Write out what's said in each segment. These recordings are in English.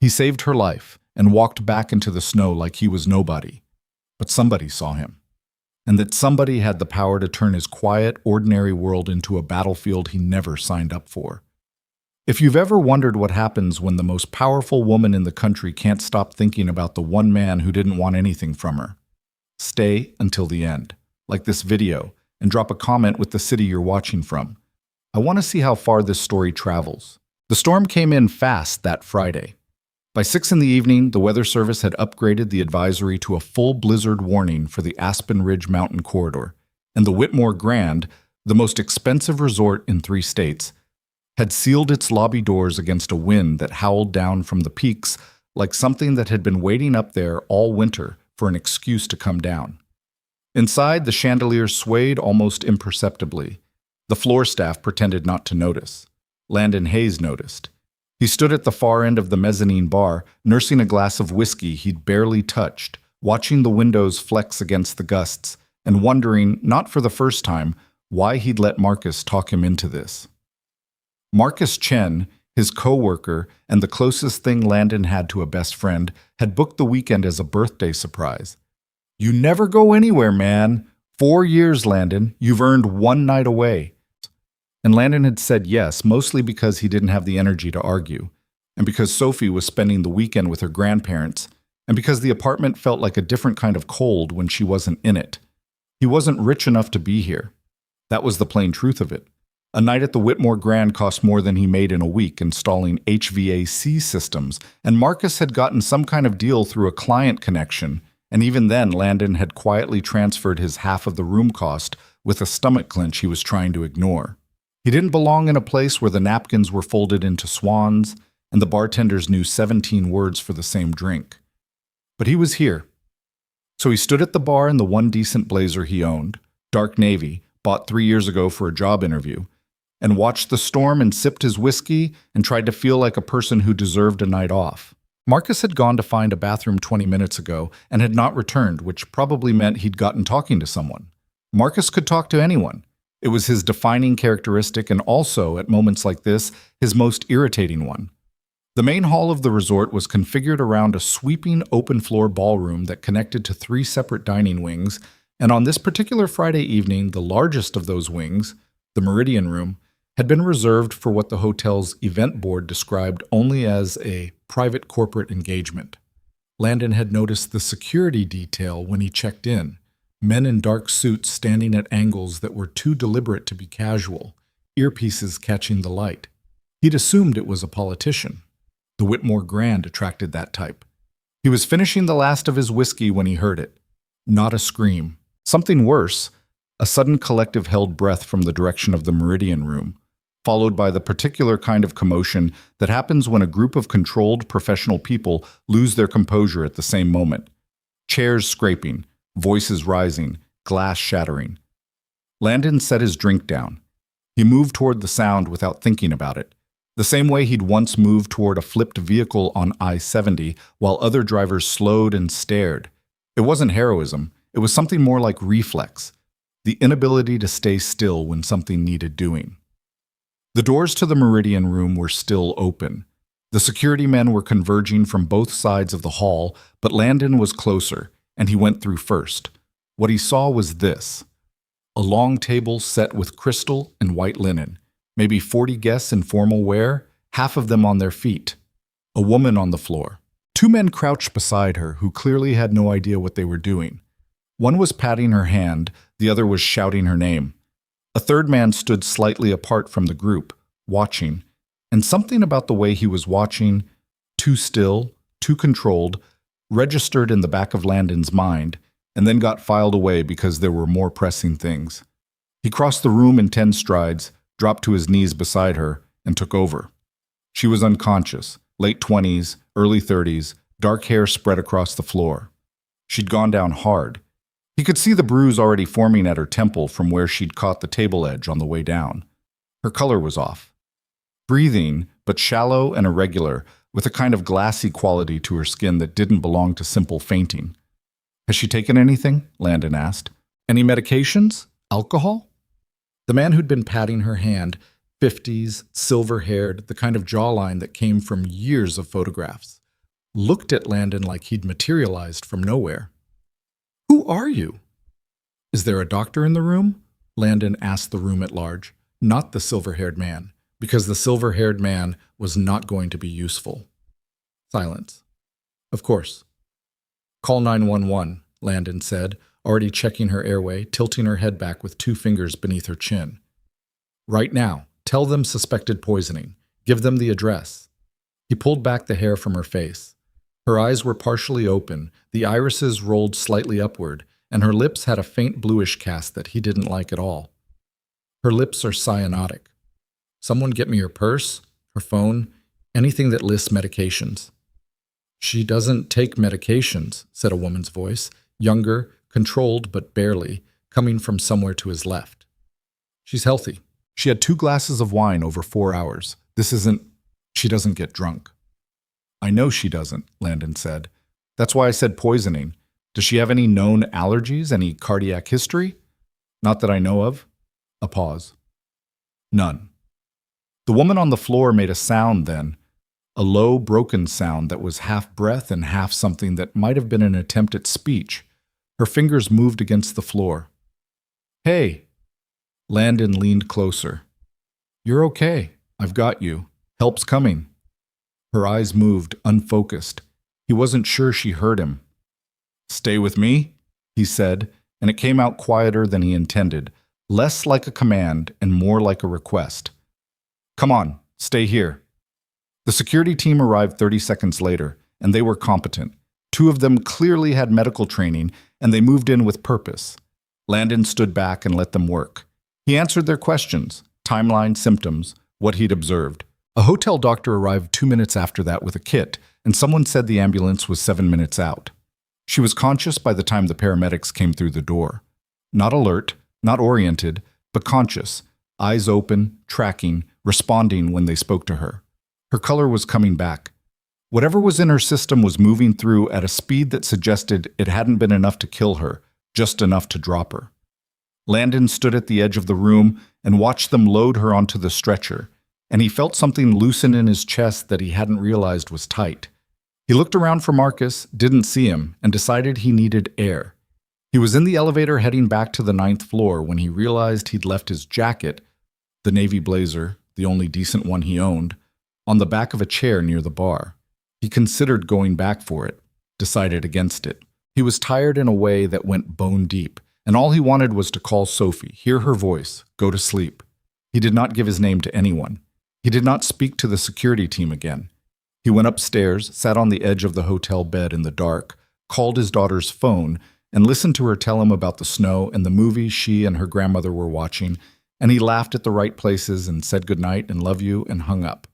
He saved her life and walked back into the snow like he was nobody. But somebody saw him. And that somebody had the power to turn his quiet, ordinary world into a battlefield he never signed up for. If you've ever wondered what happens when the most powerful woman in the country can't stop thinking about the one man who didn't want anything from her, stay until the end, like this video, and drop a comment with the city you're watching from. I want to see how far this story travels. The storm came in fast that Friday. By 6 in the evening, the Weather Service had upgraded the advisory to a full blizzard warning for the Aspen Ridge Mountain Corridor, and the Whitmore Grand, the most expensive resort in 3 states, had sealed its lobby doors against a wind that howled down from the peaks like something that had been waiting up there all winter for an excuse to come down. Inside, the chandelier swayed almost imperceptibly. The floor staff pretended not to notice. Landon Hayes noticed. He stood at the far end of the mezzanine bar, nursing a glass of whiskey he'd barely touched, watching the windows flex against the gusts, and wondering, not for the first time, why he'd let Marcus talk him into this. Marcus Chen, his co-worker and the closest thing Landon had to a best friend, had booked the weekend as a birthday surprise. "You never go anywhere, man. 4 years, Landon. You've earned 1 night away." And Landon had said yes, mostly because he didn't have the energy to argue, and because Sophie was spending the weekend with her grandparents, and because the apartment felt like a different kind of cold when she wasn't in it. He wasn't rich enough to be here. That was the plain truth of it. A night at the Whitmore Grand cost more than he made in a week installing HVAC systems, and Marcus had gotten some kind of deal through a client connection, and even then Landon had quietly transferred his half of the room cost with a stomach clench he was trying to ignore. He didn't belong in a place where the napkins were folded into swans and the bartenders knew 17 words for the same drink. But he was here. So he stood at the bar in the one decent blazer he owned, dark navy, bought 3 years ago for a job interview, and watched the storm and sipped his whiskey and tried to feel like a person who deserved a night off. Marcus had gone to find a bathroom 20 minutes ago and had not returned, which probably meant he'd gotten talking to someone. Marcus could talk to anyone. It was his defining characteristic and also, at moments like this, his most irritating one. The main hall of the resort was configured around a sweeping open-floor ballroom that connected to 3 separate dining wings, and on this particular Friday evening, the largest of those wings, the Meridian Room, had been reserved for what the hotel's event board described only as a private corporate engagement. Landon had noticed the security detail when he checked in. Men in dark suits standing at angles that were too deliberate to be casual, earpieces catching the light. He'd assumed it was a politician. The Whitmore Grand attracted that type. He was finishing the last of his whiskey when he heard it. Not a scream. Something worse, a sudden collective held breath from the direction of the Meridian Room, followed by the particular kind of commotion that happens when a group of controlled professional people lose their composure at the same moment. Chairs scraping, voices rising, glass shattering. Landon set his drink down. He moved toward the sound without thinking about it, the same way he'd once moved toward a flipped vehicle on I-70 while other drivers slowed and stared. It wasn't heroism, it was something more like reflex, the inability to stay still when something needed doing. The doors to the Meridian Room were still open. The security men were converging from both sides of the hall, but Landon was closer, and he went through first. What he saw was this: a long table set with crystal and white linen, maybe 40 guests in formal wear, half of them on their feet. A woman on the floor. 2 men crouched beside her who clearly had no idea what they were doing. One was patting her hand, the other was shouting her name. A third man stood slightly apart from the group, watching, and something about the way he was watching, too still, too controlled, registered in the back of Landon's mind, and then got filed away because there were more pressing things. He crossed the room in 10 strides, dropped to his knees beside her, and took over. She was unconscious, late 20s, early 30s, dark hair spread across the floor. She'd gone down hard. He could see the bruise already forming at her temple from where she'd caught the table edge on the way down. Her color was off. Breathing, but shallow and irregular, with a kind of glassy quality to her skin that didn't belong to simple fainting. "Has she taken anything?" Landon asked. "Any medications? Alcohol?" The man who'd been patting her hand, 50s, silver-haired, the kind of jawline that came from years of photographs, looked at Landon like he'd materialized from nowhere. "Who are you?" "Is there a doctor in the room?" Landon asked the room at large, not the silver-haired man, because the silver-haired man was not going to be useful. Silence. "Of course." "Call 911, Landon said, already checking her airway, tilting her head back with 2 fingers beneath her chin. "Right now. Tell them suspected poisoning. Give them the address." He pulled back the hair from her face. Her eyes were partially open, the irises rolled slightly upward, and her lips had a faint bluish cast that he didn't like at all. "Her lips are cyanotic. Someone get me her purse, her phone, anything that lists medications." "She doesn't take medications," said a woman's voice, younger, controlled but barely, coming from somewhere to his left. "She's healthy. She had 2 glasses of wine over 4 hours. She doesn't get drunk." "I know she doesn't," Landon said. "That's why I said poisoning. Does she have any known allergies, any cardiac history?" "Not that I know of." A pause. "None." The woman on the floor made a sound then, a low, broken sound that was half breath and half something that might have been an attempt at speech. Her fingers moved against the floor. "Hey." Landon leaned closer. "You're okay. I've got you. Help's coming." Her eyes moved, unfocused. He wasn't sure she heard him. "Stay with me," he said, and it came out quieter than he intended, less like a command and more like a request. "Come on, stay here." The security team arrived 30 seconds later, and they were competent. 2 of them clearly had medical training, and they moved in with purpose. Landon stood back and let them work. He answered their questions, timeline, symptoms, what he'd observed. A hotel doctor arrived 2 minutes after that with a kit, and someone said the ambulance was 7 minutes out. She was conscious by the time the paramedics came through the door. Not alert, not oriented, but conscious, eyes open, tracking, responding when they spoke to her. Her color was coming back. Whatever was in her system was moving through at a speed that suggested it hadn't been enough to kill her, just enough to drop her. Landon stood at the edge of the room and watched them load her onto the stretcher, and he felt something loosen in his chest that he hadn't realized was tight. He looked around for Marcus, didn't see him, and decided he needed air. He was in the elevator heading back to the 9th floor when he realized he'd left his jacket, the navy blazer, the only decent one he owned, on the back of a chair near the bar. He considered going back for it, decided against it. He was tired in a way that went bone deep, and all he wanted was to call Sophie, hear her voice, go to sleep. He did not give his name to anyone. He did not speak to the security team again. He went upstairs, sat on the edge of the hotel bed in the dark, called his daughter's phone, and listened to her tell him about the snow and the movie she and her grandmother were watching, and he laughed at the right places and said goodnight and love you and hung up.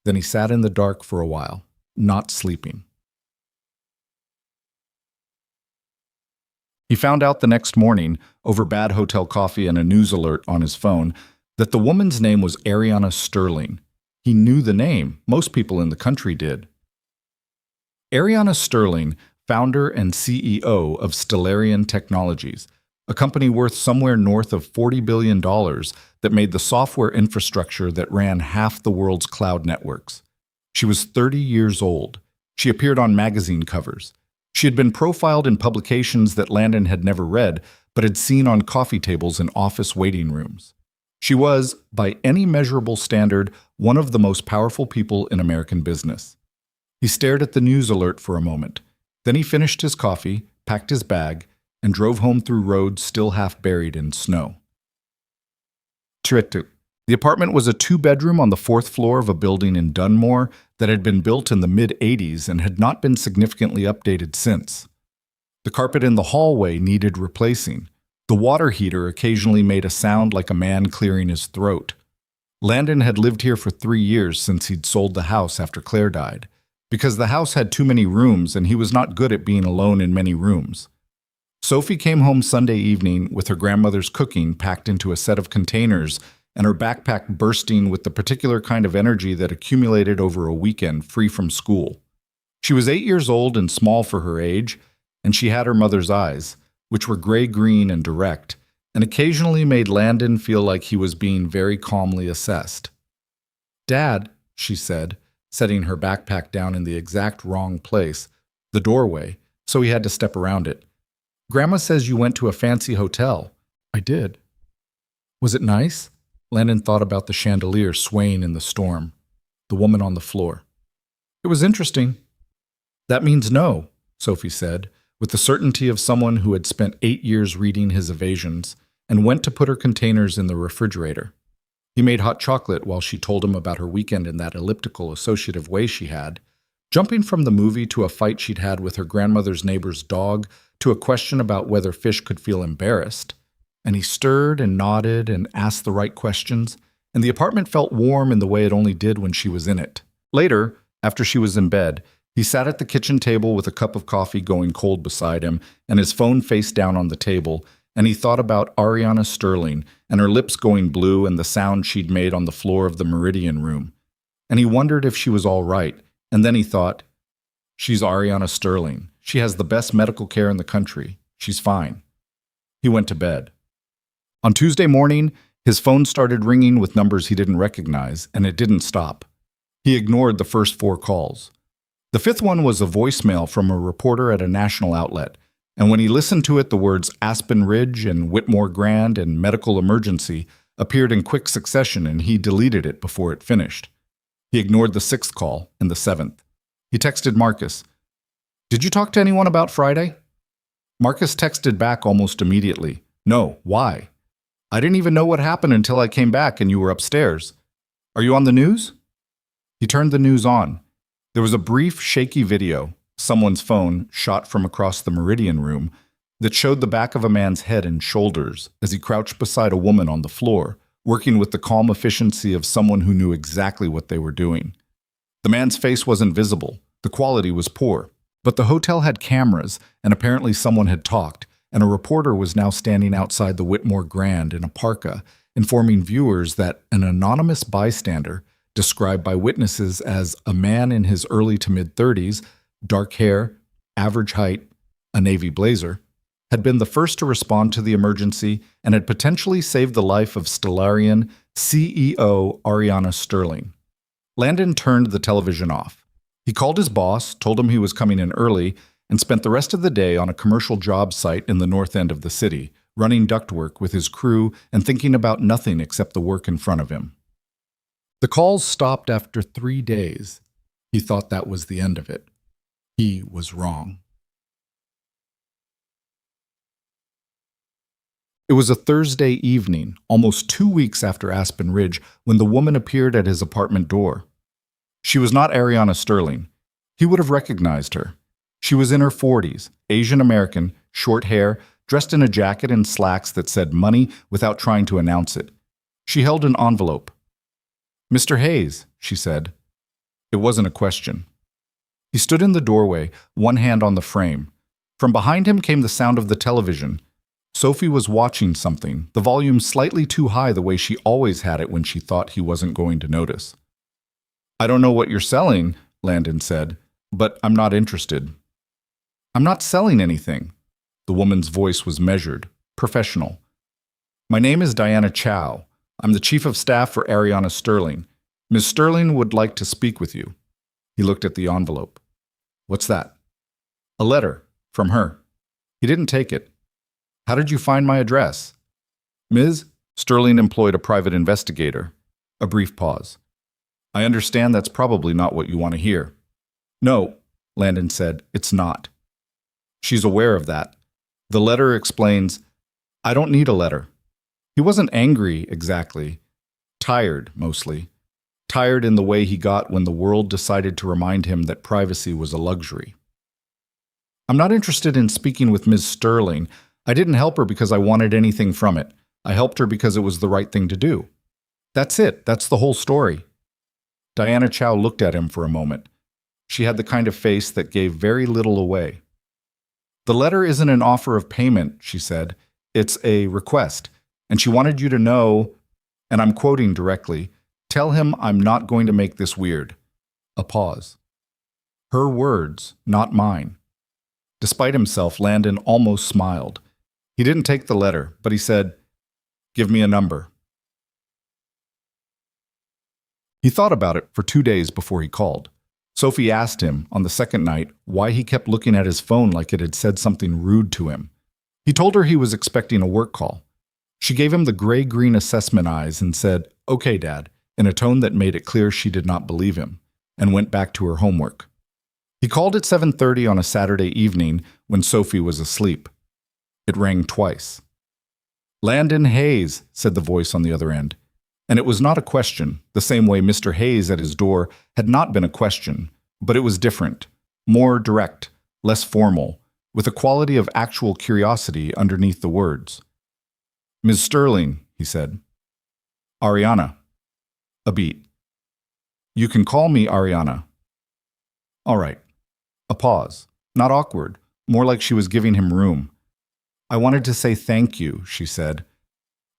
Then he sat in the dark for a while, not sleeping. He found out the next morning, over bad hotel coffee and a news alert on his phone, that the woman's name was Ariana Sterling. He knew the name. Most people in the country did. Ariana Sterling, founder and CEO of Stellarian Technologies, a company worth somewhere north of $40 billion that made the software infrastructure that ran half the world's cloud networks. She was 30 years old. She appeared on magazine covers. She had been profiled in publications that Landon had never read, but had seen on coffee tables in office waiting rooms. She was, by any measurable standard, one of the most powerful people in American business. He stared at the news alert for a moment. Then he finished his coffee, packed his bag, and drove home through roads still half buried in snow. The apartment was a 2-bedroom on the 4th floor of a building in Dunmore that had been built in the mid-'80s and had not been significantly updated since. The carpet in the hallway needed replacing. The water heater occasionally made a sound like a man clearing his throat. Landon had lived here for 3 years since he'd sold the house after Claire died, because the house had too many rooms and he was not good at being alone in many rooms. Sophie came home Sunday evening with her grandmother's cooking packed into a set of containers and her backpack bursting with the particular kind of energy that accumulated over a weekend free from school. She was 8 years old and small for her age, and she had her mother's eyes, which were gray-green and direct, and occasionally made Landon feel like he was being very calmly assessed. "Dad," she said, setting her backpack down in the exact wrong place, the doorway, so he had to step around it. Grandma says you went to a fancy hotel. I did. Was it nice? Landon thought about the chandelier swaying in the storm, the woman on the floor. It was interesting. That means no, Sophie said, with the certainty of someone who had spent 8 years reading his evasions, and went to put her containers in the refrigerator. He made hot chocolate while she told him about her weekend in that elliptical associative way she had, jumping from the movie to a fight she'd had with her grandmother's neighbor's dog to a question about whether fish could feel embarrassed. And he stirred and nodded and asked the right questions, and the apartment felt warm in the way it only did when she was in it. Later, after she was in bed, he sat at the kitchen table with a cup of coffee going cold beside him and his phone face down on the table, and he thought about Ariana Sterling and her lips going blue and the sound she'd made on the floor of the Meridian room. And he wondered if she was all right, and then he thought, she's Ariana Sterling. She has the best medical care in the country. She's fine. He went to bed. On Tuesday morning, his phone started ringing with numbers he didn't recognize, and it didn't stop. He ignored the first 4 calls. The 5th one was a voicemail from a reporter at a national outlet, and when he listened to it, the words Aspen Ridge and Whitmore Grand and medical emergency appeared in quick succession, and he deleted it before it finished. He ignored the 6th call and the 7th. He texted Marcus, "Did you talk to anyone about Friday?" Marcus texted back almost immediately, "No, why? I didn't even know what happened until I came back and you were upstairs. Are you on the news?" He turned the news on. There was a brief, shaky video, someone's phone shot from across the Meridian room, that showed the back of a man's head and shoulders as he crouched beside a woman on the floor, working with the calm efficiency of someone who knew exactly what they were doing. The man's face wasn't visible. The quality was poor. But the hotel had cameras, and apparently someone had talked, and a reporter was now standing outside the Whitmore Grand in a parka, informing viewers that an anonymous bystander, described by witnesses as a man in his early to mid-30s, dark hair, average height, a navy blazer, had been the first to respond to the emergency and had potentially saved the life of Stellarian CEO Ariana Sterling. Landon turned the television off. He called his boss, told him he was coming in early, and spent the rest of the day on a commercial job site in the north end of the city, running ductwork with his crew and thinking about nothing except the work in front of him. The calls stopped after 3 days. He thought that was the end of it. He was wrong. It was a Thursday evening, almost 2 weeks after Aspen Ridge, when the woman appeared at his apartment door. She was not Ariana Sterling. He would have recognized her. She was in her 40s, Asian American, short hair, dressed in a jacket and slacks that said money without trying to announce it. She held an envelope. "Mr. Hayes," she said. It wasn't a question. He stood in the doorway, one hand on the frame. From behind him came the sound of the television. Sophie was watching something, the volume slightly too high the way she always had it when she thought he wasn't going to notice. "I don't know what you're selling," Landon said, "but I'm not interested." "I'm not selling anything." The woman's voice was measured, professional. "My name is Diana Chow. I'm the chief of staff for Ariana Sterling. Ms. Sterling would like to speak with you." He looked at the envelope. "What's that?" "A letter. From her." He didn't take it. "How did you find my address?" "Ms. Sterling employed a private investigator." A brief pause. "I understand that's probably not what you want to hear." "No," Landon said, "it's not." "She's aware of that. The letter explains, I don't need a letter." He wasn't angry, exactly. Tired, mostly. Tired in the way he got when the world decided to remind him that privacy was a luxury. "I'm not interested in speaking with Ms. Sterling. I didn't help her because I wanted anything from it. I helped her because it was the right thing to do. That's it. That's the whole story." Diana Chow looked at him for a moment. She had the kind of face that gave very little away. "The letter isn't an offer of payment," she said. "It's a request. And she wanted you to know," and I'm quoting directly, "tell him I'm not going to make this weird." A pause. Her words, not mine. Despite himself, Landon almost smiled. He didn't take the letter, but he said, "Give me a number." He thought about it for 2 days before he called. Sophie asked him, on the second night, why he kept looking at his phone like it had said something rude to him. He told her he was expecting a work call. She gave him the gray-green assessment eyes and said, "Okay, Dad," in a tone that made it clear she did not believe him, and went back to her homework. He called at 7:30 on a Saturday evening when Sophie was asleep. It rang twice. "Landon Hayes," said the voice on the other end. And it was not a question, the same way Mr. Hayes at his door had not been a question, but it was different, more direct, less formal, with a quality of actual curiosity underneath the words. "Ms. Sterling," he said. "Ariana." A beat. "You can call me Ariana." "All right." A pause. Not awkward, more like she was giving him room. "I wanted to say thank you," she said.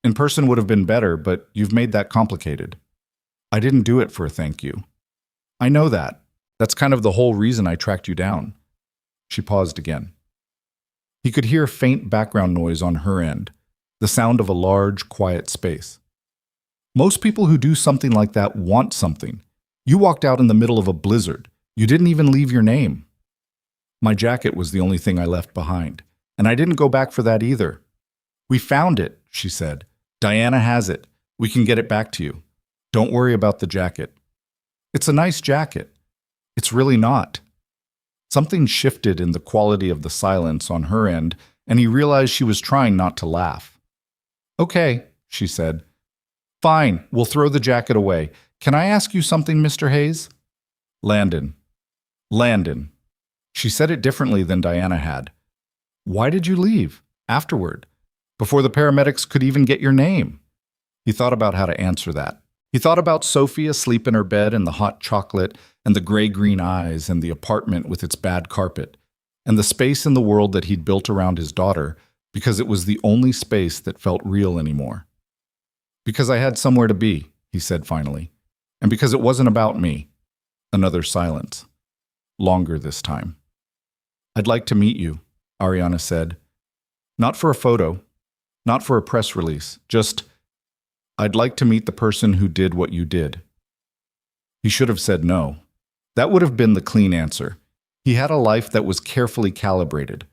"In person would have been better, but you've made that complicated." "I didn't do it for a thank you." "I know that. That's kind of the whole reason I tracked you down." She paused again. He could hear faint background noise on her end, the sound of a large, quiet space. Most people who do something like that want something. You walked out in the middle of a blizzard. You didn't even leave your name. "My jacket was the only thing I left behind, and I didn't go back for that either." "We found it," she said. "Diana has it. We can get it back to you. Don't worry about the jacket." "It's a nice jacket." "It's really not." Something shifted in the quality of the silence on her end, and he realized she was trying not to laugh. "Okay," she said. "Fine, we'll throw the jacket away. Can I ask you something, Mr. Hayes?" "Landon." "Landon." She said it differently than Diana had. "Why did you leave? Afterward? Before the paramedics could even get your name?" He thought about how to answer that. He thought about Sophie asleep in her bed and the hot chocolate and the gray-green eyes and the apartment with its bad carpet and the space in the world that he'd built around his daughter because it was the only space that felt real anymore. "Because I had somewhere to be," he said finally, "and because it wasn't about me." Another silence. Longer this time. "I'd like to meet you," Ariana said. "Not for a photo, not for a press release, just, I'd like to meet the person who did what you did." He should have said no. That would have been the clean answer. He had a life that was carefully calibrated.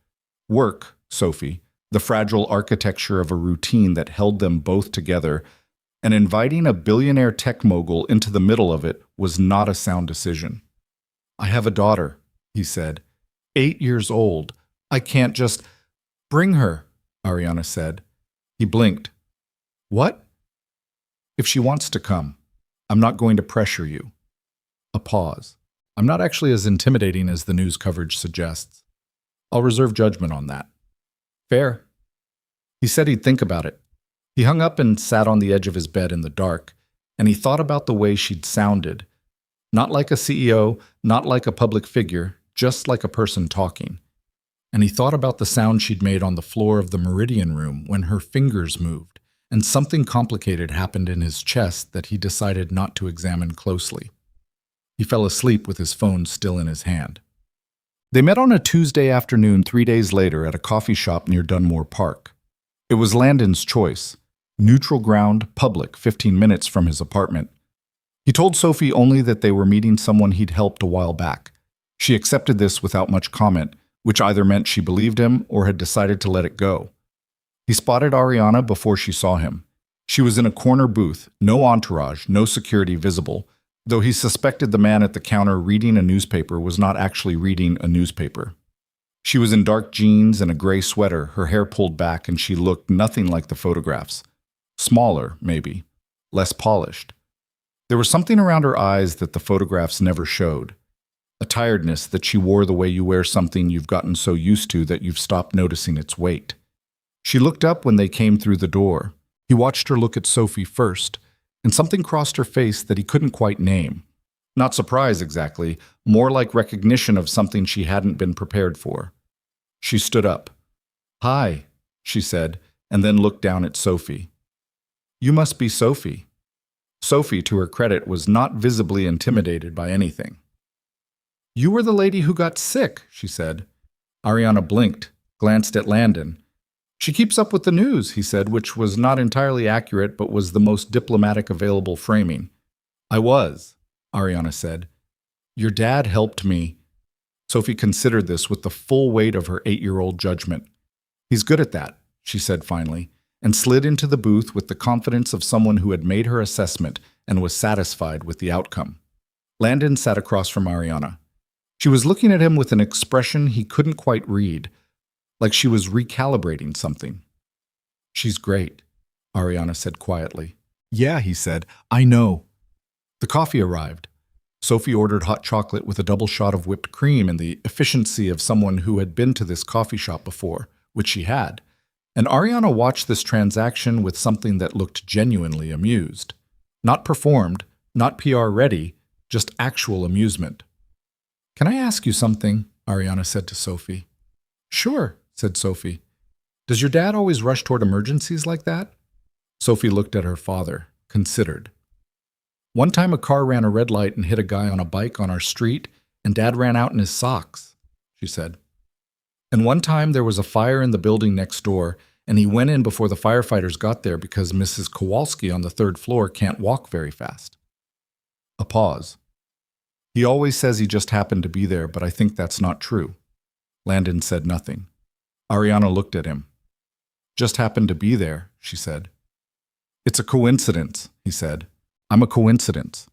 Work, Sophie, the fragile architecture of a routine that held them both together, and inviting a billionaire tech mogul into the middle of it was not a sound decision. "I have a daughter," he said. 8 years old. I can't just—" "Bring her," Ariana said. He blinked. "What?" "If she wants to come. I'm not going to pressure you." A pause. "I'm not actually as intimidating as the news coverage suggests. I'll reserve judgment on that." "Fair." He said he'd think about it. He hung up and sat on the edge of his bed in the dark, and he thought about the way she'd sounded. Not like a CEO, not like a public figure, just like a person talking. And he thought about the sound she'd made on the floor of the Meridian room when her fingers moved, and something complicated happened in his chest that he decided not to examine closely. He fell asleep with his phone still in his hand. They met on a Tuesday afternoon 3 days later at a coffee shop near Dunmore Park. It was Landon's choice. Neutral ground, public, 15 minutes from his apartment. He told Sophie only that they were meeting someone he'd helped a while back. She accepted this without much comment, which either meant she believed him or had decided to let it go. He spotted Ariana before she saw him. She was in a corner booth, no entourage, no security visible, though he suspected the man at the counter reading a newspaper was not actually reading a newspaper. She was in dark jeans and a gray sweater, her hair pulled back, and she looked nothing like the photographs. Smaller, maybe. Less polished. There was something around her eyes that the photographs never showed. A tiredness that she wore the way you wear something you've gotten so used to that you've stopped noticing its weight. She looked up when they came through the door. He watched her look at Sophie first, and something crossed her face that he couldn't quite name. Not surprise exactly, more like recognition of something she hadn't been prepared for. She stood up. "Hi," she said, and then looked down at Sophie. "You must be Sophie." Sophie, to her credit, was not visibly intimidated by anything. "You were the lady who got sick," she said. Ariana blinked, glanced at Landon. "She keeps up with the news," he said, which was not entirely accurate but was the most diplomatic available framing. I was, Ariana said. Your dad helped me. Sophie considered this with the full weight of her 8-year-old judgment. He's good at that, she said finally, and slid into the booth with the confidence of someone who had made her assessment and was satisfied with the outcome. Landon sat across from Ariana. She was looking at him with an expression he couldn't quite read, like she was recalibrating something. She's great, Ariana said quietly. Yeah, he said, I know. The coffee arrived. Sophie ordered hot chocolate with a double shot of whipped cream and the efficiency of someone who had been to this coffee shop before, which she had. And Ariana watched this transaction with something that looked genuinely amused. Not performed, not PR ready, just actual amusement. Can I ask you something? Ariana said to Sophie. Sure, said Sophie. Does your dad always rush toward emergencies like that? Sophie looked at her father, considered. One time a car ran a red light and hit a guy on a bike on our street, and Dad ran out in his socks, she said. And one time there was a fire in the building next door, and he went in before the firefighters got there because Mrs. Kowalski on the 3rd floor can't walk very fast. A pause. He always says he just happened to be there, but I think that's not true. Landon said nothing. Ariana looked at him. Just happened to be there, she said. It's a coincidence, he said. I'm a coincidence.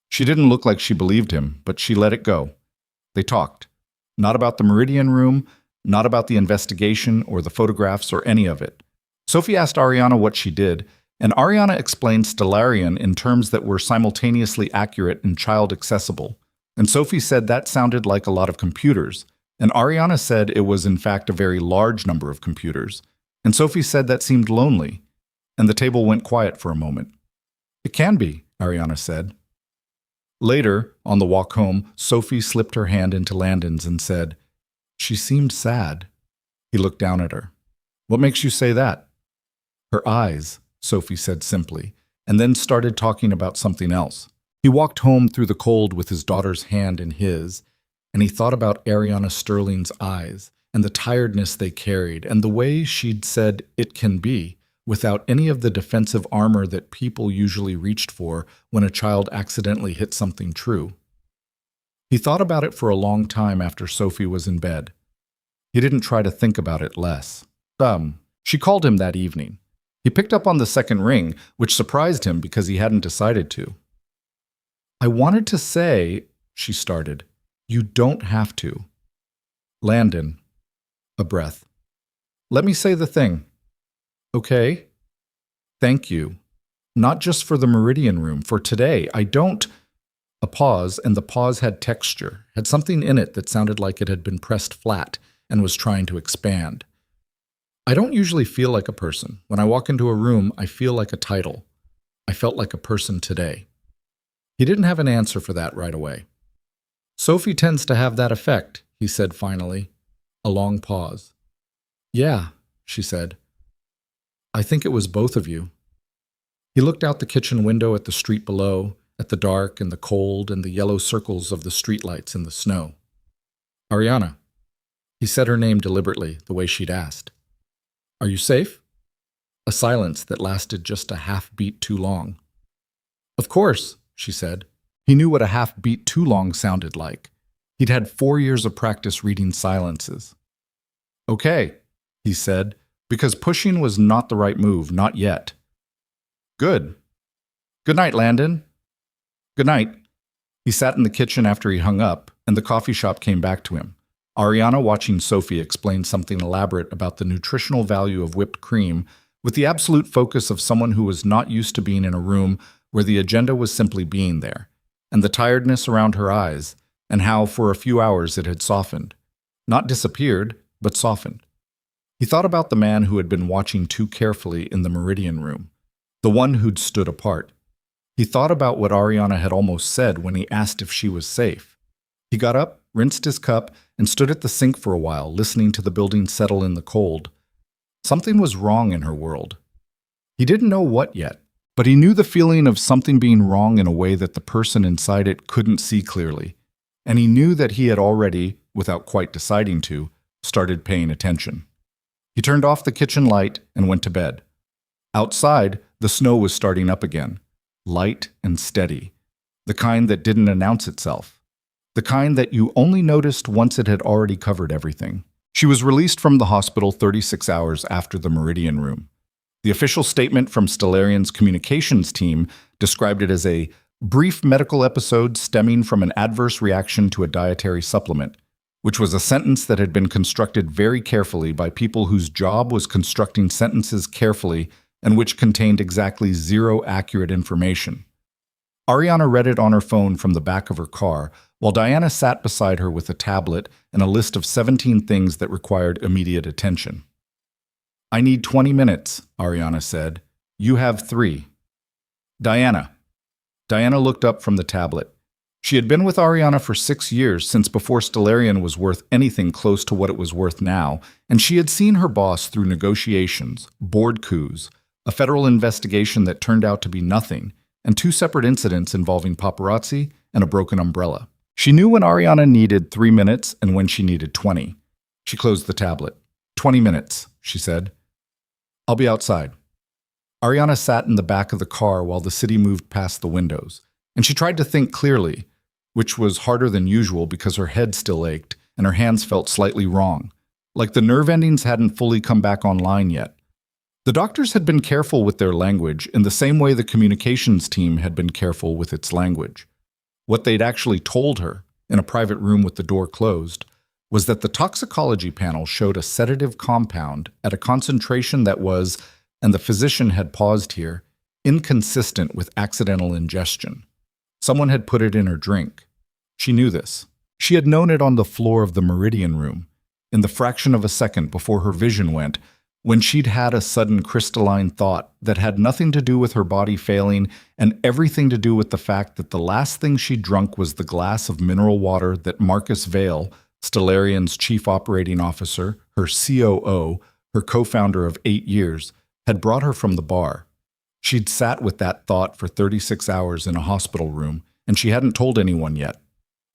She didn't look like she believed him, but she let it go. They talked. Not about the Meridian Room, not about the investigation or the photographs or any of it. Sophie asked Ariana what she did, and Ariana explained Stellarian in terms that were simultaneously accurate and child-accessible. And Sophie said that sounded like a lot of computers, and Ariana said it was in fact a very large number of computers. And Sophie said that seemed lonely, and the table went quiet for a moment. It can be, Ariana said. Later, on the walk home, Sophie slipped her hand into Landon's and said, She seemed sad. He looked down at her. What makes you say that? Her eyes, Sophie said simply, and then started talking about something else. He walked home through the cold with his daughter's hand in his, and he thought about Ariana Sterling's eyes and the tiredness they carried and the way she'd said it can be, without any of the defensive armor that people usually reached for when a child accidentally hit something true. He thought about it for a long time after Sophie was in bed. He didn't try to think about it less. She called him that evening. He picked up on the second ring, which surprised him because he hadn't decided to. I wanted to say, she started, you don't have to. Landon. A breath. Let me say the thing. Okay. Thank you. Not just for the Meridian Room, for today. I don't... A pause, and the pause had texture, had something in it that sounded like it had been pressed flat and was trying to expand. I don't usually feel like a person. When I walk into a room, I feel like a title. I felt like a person today. He didn't have an answer for that right away. Sophie tends to have that effect, he said finally. A long pause. Yeah, she said. I think it was both of you. He looked out the kitchen window at the street below, at the dark and the cold and the yellow circles of the streetlights in the snow. Ariana. He said her name deliberately, the way she'd asked. Are you safe? A silence that lasted just a half beat too long. Of course, she said. He knew what a half beat too long sounded like. He'd had 4 years of practice reading silences. Okay, he said, because pushing was not the right move, not yet. Good. Good night, Landon. Good night. He sat in the kitchen after he hung up, and the coffee shop came back to him. Ariana, watching Sophie explain something elaborate about the nutritional value of whipped cream, with the absolute focus of someone who was not used to being in a room where the agenda was simply being there, and the tiredness around her eyes, and how for a few hours it had softened. Not disappeared, but softened. He thought about the man who had been watching too carefully in the Meridian Room, the one who'd stood apart. He thought about what Ariana had almost said when he asked if she was safe. He got up, rinsed his cup, and stood at the sink for a while, listening to the building settle in the cold. Something was wrong in her world. He didn't know what yet, but he knew the feeling of something being wrong in a way that the person inside it couldn't see clearly. And he knew that he had already, without quite deciding to, started paying attention. He turned off the kitchen light and went to bed. Outside, the snow was starting up again, light and steady, the kind that didn't announce itself, the kind that you only noticed once it had already covered everything. She was released from the hospital 36 hours after the Meridian Room. The official statement from Stellarian's communications team described it as a brief medical episode stemming from an adverse reaction to a dietary supplement, which was a sentence that had been constructed very carefully by people whose job was constructing sentences carefully and which contained exactly zero accurate information. Ariana read it on her phone from the back of her car, while Diana sat beside her with a tablet and a list of 17 things that required immediate attention. "I need 20 minutes, Ariana said. "You have 3. "Diana." Diana looked up from the tablet. She had been with Ariana for 6 years, since before Stellarian was worth anything close to what it was worth now, and she had seen her boss through negotiations, board coups, a federal investigation that turned out to be nothing, and 2 separate incidents involving paparazzi and a broken umbrella. She knew when Ariana needed 3 minutes and when she needed 20. She closed the tablet. 20 minutes, she said. "I'll be outside." Ariana sat in the back of the car while the city moved past the windows, and she tried to think clearly, which was harder than usual because her head still ached and her hands felt slightly wrong, like the nerve endings hadn't fully come back online yet. The doctors had been careful with their language in the same way the communications team had been careful with its language. What they'd actually told her, in a private room with the door closed, was that the toxicology panel showed a sedative compound at a concentration that was, and the physician had paused here, inconsistent with accidental ingestion. Someone had put it in her drink. She knew this. She had known it on the floor of the Meridian Room, in the fraction of a second before her vision went, when she'd had a sudden crystalline thought that had nothing to do with her body failing and everything to do with the fact that the last thing she'd drunk was the glass of mineral water that Marcus Vale, Stellarian's chief operating officer, her COO, her co-founder of 8 years, had brought her from the bar. She'd sat with that thought for 36 hours in a hospital room, and she hadn't told anyone yet.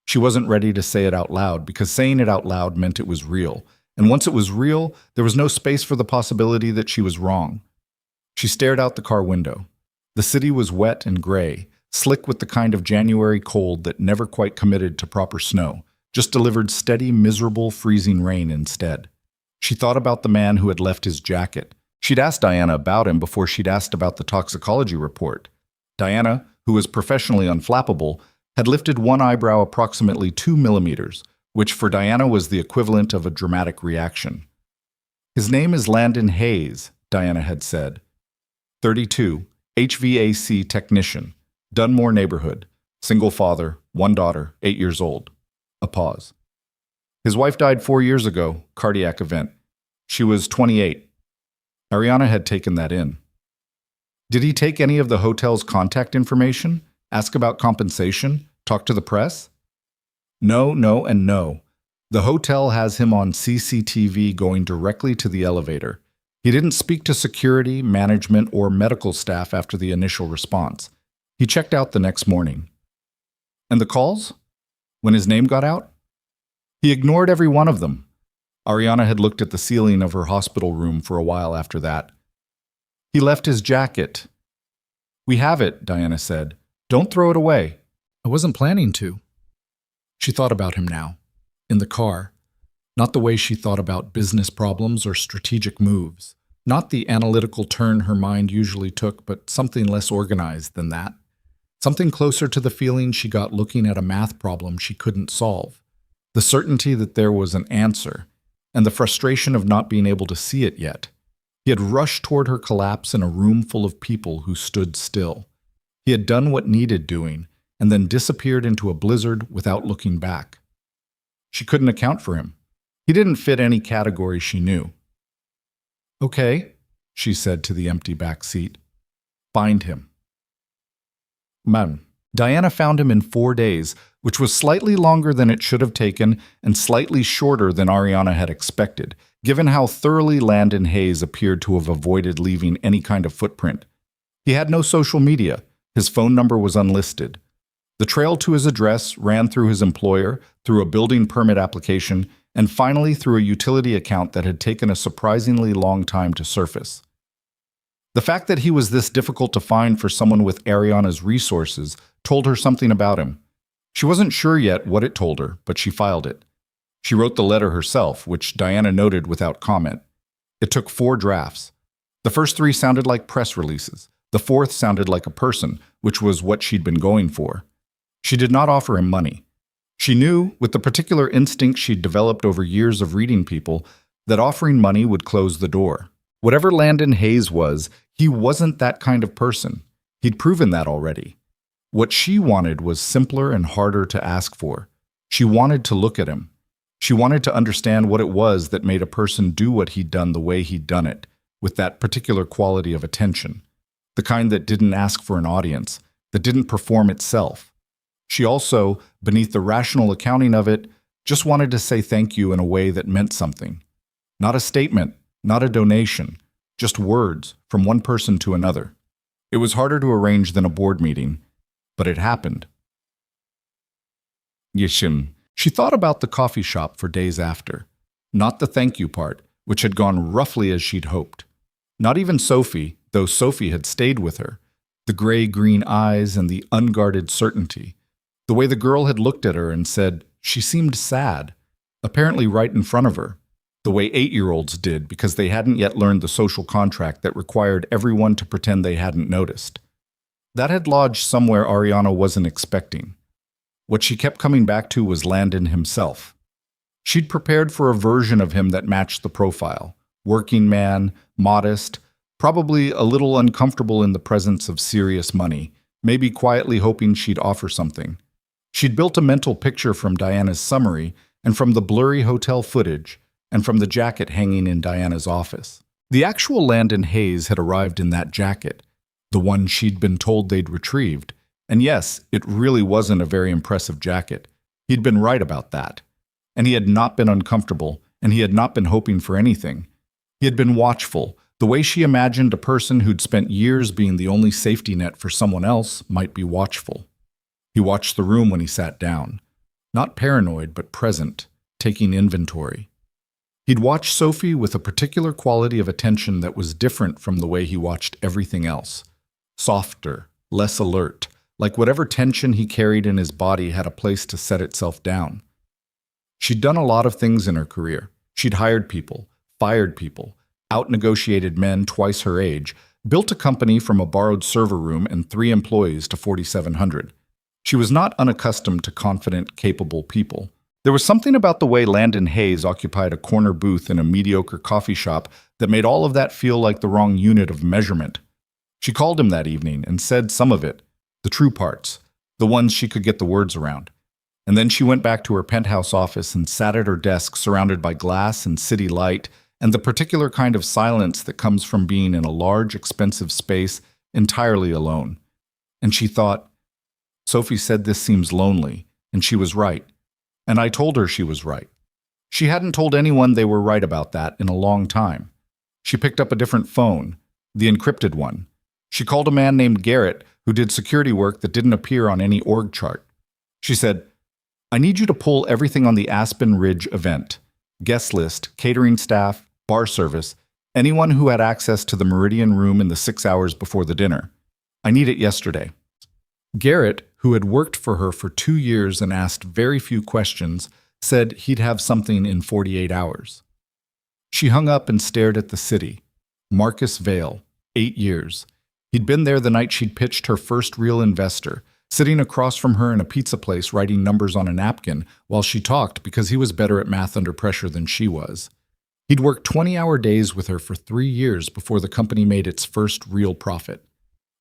She wasn't ready to say it out loud because saying it out loud meant it was real. And once it was real, there was no space for the possibility that she was wrong. She stared out the car window. The city was wet and gray, slick with the kind of January cold that never quite committed to proper snow, just delivered steady, miserable, freezing rain instead. She thought about the man who had left his jacket. She'd asked Diana about him before she'd asked about the toxicology report. Diana, who was professionally unflappable, had lifted one eyebrow approximately 2 millimeters, which for Diana was the equivalent of a dramatic reaction. "His name is Landon Hayes," Diana had said. 32, HVAC technician, Dunmore neighborhood, single father, 1 daughter, 8 years old. A pause. "His wife died 4 years ago, cardiac event. She was 28. Ariana had taken that in. "Did he take any of the hotel's contact information? Ask about compensation? Talk to the press?" "No, no, and no. The hotel has him on CCTV going directly to the elevator. He didn't speak to security, management, or medical staff after the initial response. He checked out the next morning." "And the calls? When his name got out?" "He ignored every one of them." Ariana had looked at the ceiling of her hospital room for a while after that. "He left his jacket." "We have it," Diana said. "Don't throw it away." "I wasn't planning to." She thought about him now, in the car. Not the way she thought about business problems or strategic moves. Not the analytical turn her mind usually took, but something less organized than that. Something closer to the feeling she got looking at a math problem she couldn't solve. The certainty that there was an answer, and the frustration of not being able to see it yet. He had rushed toward her collapse in a room full of people who stood still. He had done what needed doing, and then disappeared into a blizzard without looking back. She couldn't account for him. He didn't fit any category she knew. "Okay," she said to the empty back seat. "Find him." Diana found him in 4 days, which was slightly longer than it should have taken and slightly shorter than Ariana had expected, given how thoroughly Landon Hayes appeared to have avoided leaving any kind of footprint. He had no social media. His phone number was unlisted. The trail to his address ran through his employer, through a building permit application, and finally through a utility account that had taken a surprisingly long time to surface. The fact that he was this difficult to find for someone with Ariana's resources told her something about him. She wasn't sure yet what it told her, but she filed it. She wrote the letter herself, which Diana noted without comment. It took 4 drafts. The first 3 sounded like press releases. The 4th sounded like a person, which was what she'd been going for. She did not offer him money. She knew, with the particular instinct she'd developed over years of reading people, that offering money would close the door. Whatever Landon Hayes was, he wasn't that kind of person. He'd proven that already. What she wanted was simpler and harder to ask for. She wanted to look at him. She wanted to understand what it was that made a person do what he'd done the way he'd done it, with that particular quality of attention. The kind that didn't ask for an audience, that didn't perform itself. She also, beneath the rational accounting of it, just wanted to say thank you in a way that meant something. Not a statement, not a donation, just words from one person to another. It was harder to arrange than a board meeting, but it happened. Yishim. She thought about the coffee shop for days after. Not the thank you part, which had gone roughly as she'd hoped. Not even Sophie, though Sophie had stayed with her. The gray-green eyes and the unguarded certainty. The way the girl had looked at her and said she seemed sad, apparently right in front of her. The way 8-year-olds did because they hadn't yet learned the social contract that required everyone to pretend they hadn't noticed. That had lodged somewhere Ariana wasn't expecting. What she kept coming back to was Landon himself. She'd prepared for a version of him that matched the profile. Working man, modest, probably a little uncomfortable in the presence of serious money, maybe quietly hoping she'd offer something. She'd built a mental picture from Diana's summary and from the blurry hotel footage and from the jacket hanging in Diana's office. The actual Landon Hayes had arrived in that jacket, the one she'd been told they'd retrieved. And yes, it really wasn't a very impressive jacket. He'd been right about that. And he had not been uncomfortable, and he had not been hoping for anything. He had been watchful, the way she imagined a person who'd spent years being the only safety net for someone else might be watchful. He watched the room when he sat down. Not paranoid, but present, taking inventory. He'd watched Sophie with a particular quality of attention that was different from the way he watched everything else. Softer, less alert, like whatever tension he carried in his body had a place to set itself down. She'd done a lot of things in her career. She'd hired people, fired people, out-negotiated men twice her age, built a company from a borrowed server room and 3 employees to 4,700. She was not unaccustomed to confident, capable people. There was something about the way Landon Hayes occupied a corner booth in a mediocre coffee shop that made all of that feel like the wrong unit of measurement. She called him that evening and said some of it, the true parts, the ones she could get the words around. And then she went back to her penthouse office and sat at her desk surrounded by glass and city light and the particular kind of silence that comes from being in a large, expensive space entirely alone. And she thought, Sophie said this seems lonely, and she was right. And I told her she was right. She hadn't told anyone they were right about that in a long time. She picked up a different phone, the encrypted one. She called a man named Garrett who did security work that didn't appear on any org chart. She said, I need you to pull everything on the Aspen Ridge event. Guest list, catering staff, bar service, anyone who had access to the Meridian room in the 6 hours before the dinner. I need it yesterday. Garrett, who had worked for her for 2 years and asked very few questions, said he'd have something in 48 hours. She hung up and stared at the city. Marcus Vale, 8 years. He'd been there the night she'd pitched her first real investor, sitting across from her in a pizza place writing numbers on a napkin while she talked because he was better at math under pressure than she was. He'd worked 20-hour days with her for 3 years before the company made its first real profit.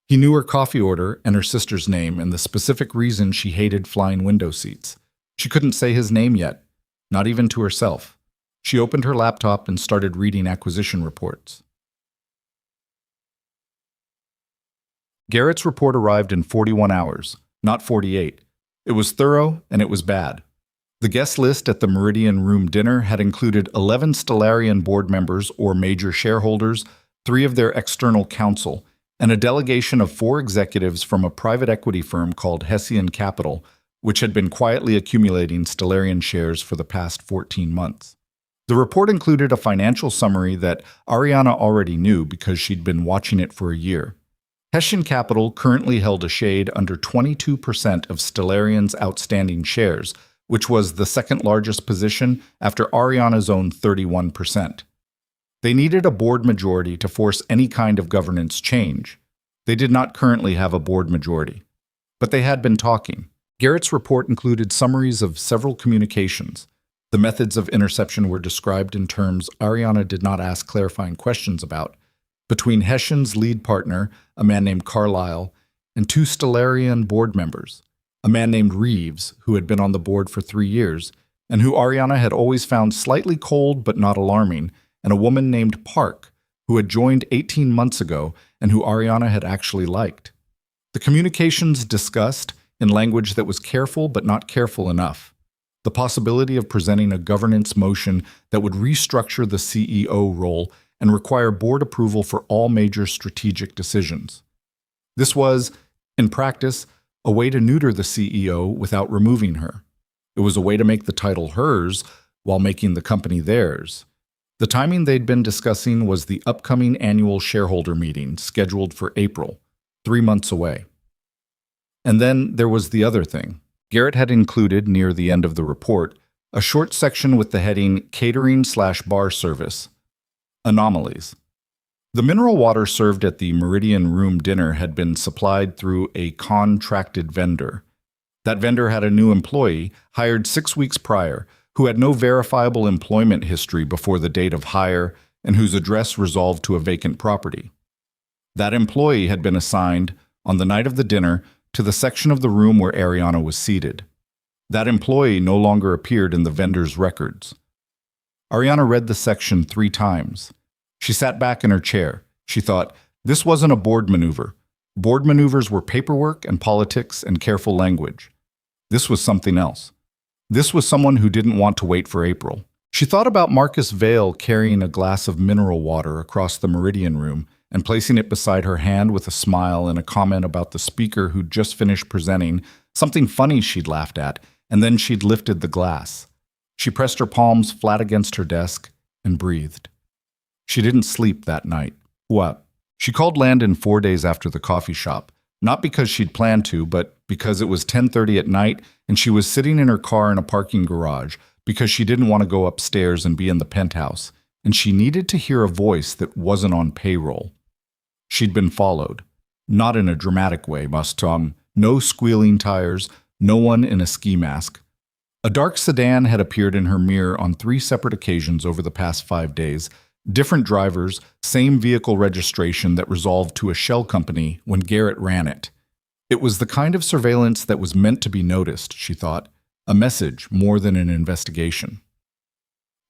He knew her coffee order and her sister's name and the specific reason she hated flying window seats. She couldn't say his name yet, not even to herself. She opened her laptop and started reading acquisition reports. Garrett's report arrived in 41 hours, not 48. It was thorough and it was bad. The guest list at the Meridian Room dinner had included 11 Stellarian board members or major shareholders, 3 of their external counsel, and a delegation of 4 executives from a private equity firm called Hessian Capital, which had been quietly accumulating Stellarian shares for the past 14 months. The report included a financial summary that Ariana already knew because she'd been watching it for a year. Hessian Capital currently held a shade under 22% of Stellarian's outstanding shares, which was the second largest position after Ariana's own 31%. They needed a board majority to force any kind of governance change. They did not currently have a board majority, but they had been talking. Garrett's report included summaries of several communications. The methods of interception were described in terms Ariana did not ask clarifying questions about, between Hessian's lead partner, a man named Carlyle, and two Stellarian board members, a man named Reeves, who had been on the board for 3 years, and who Ariana had always found slightly cold but not alarming, and a woman named Park, who had joined 18 months ago and who Ariana had actually liked. The communications discussed, in language that was careful but not careful enough, the possibility of presenting a governance motion that would restructure the CEO role and require board approval for all major strategic decisions. This was, in practice, a way to neuter the CEO without removing her. It was a way to make the title hers while making the company theirs. The timing they'd been discussing was the upcoming annual shareholder meeting scheduled for April, 3 months away. And then there was the other thing. Garrett had included, near the end of the report, a short section with the heading Catering/Bar Service. Anomalies. The mineral water served at the Meridian Room dinner had been supplied through a contracted vendor. That vendor had a new employee, hired 6 weeks prior, who had no verifiable employment history before the date of hire and whose address resolved to a vacant property. That employee had been assigned, on the night of the dinner, to the section of the room where Ariana was seated. That employee no longer appeared in the vendor's records. Ariana read the section 3 times. She sat back in her chair. She thought, this wasn't a board maneuver. Board maneuvers were paperwork and politics and careful language. This was something else. This was someone who didn't want to wait for April. She thought about Marcus Vale carrying a glass of mineral water across the Meridian Room and placing it beside her hand with a smile and a comment about the speaker who'd just finished presenting, something funny she'd laughed at, and then she'd lifted the glass. She pressed her palms flat against her desk and breathed. She didn't sleep that night. What? She called Landon 4 days after the coffee shop, not because she'd planned to, but because it was 10:30 at night and she was sitting in her car in a parking garage because she didn't want to go upstairs and be in the penthouse, and she needed to hear a voice that wasn't on payroll. She'd been followed. Not in a dramatic way, no squealing tires, no one in a ski mask. A dark sedan had appeared in her mirror on 3 separate occasions over the past 5 days. Different drivers, same vehicle registration that resolved to a shell company when Garrett ran it. It was the kind of surveillance that was meant to be noticed, she thought. A message more than an investigation.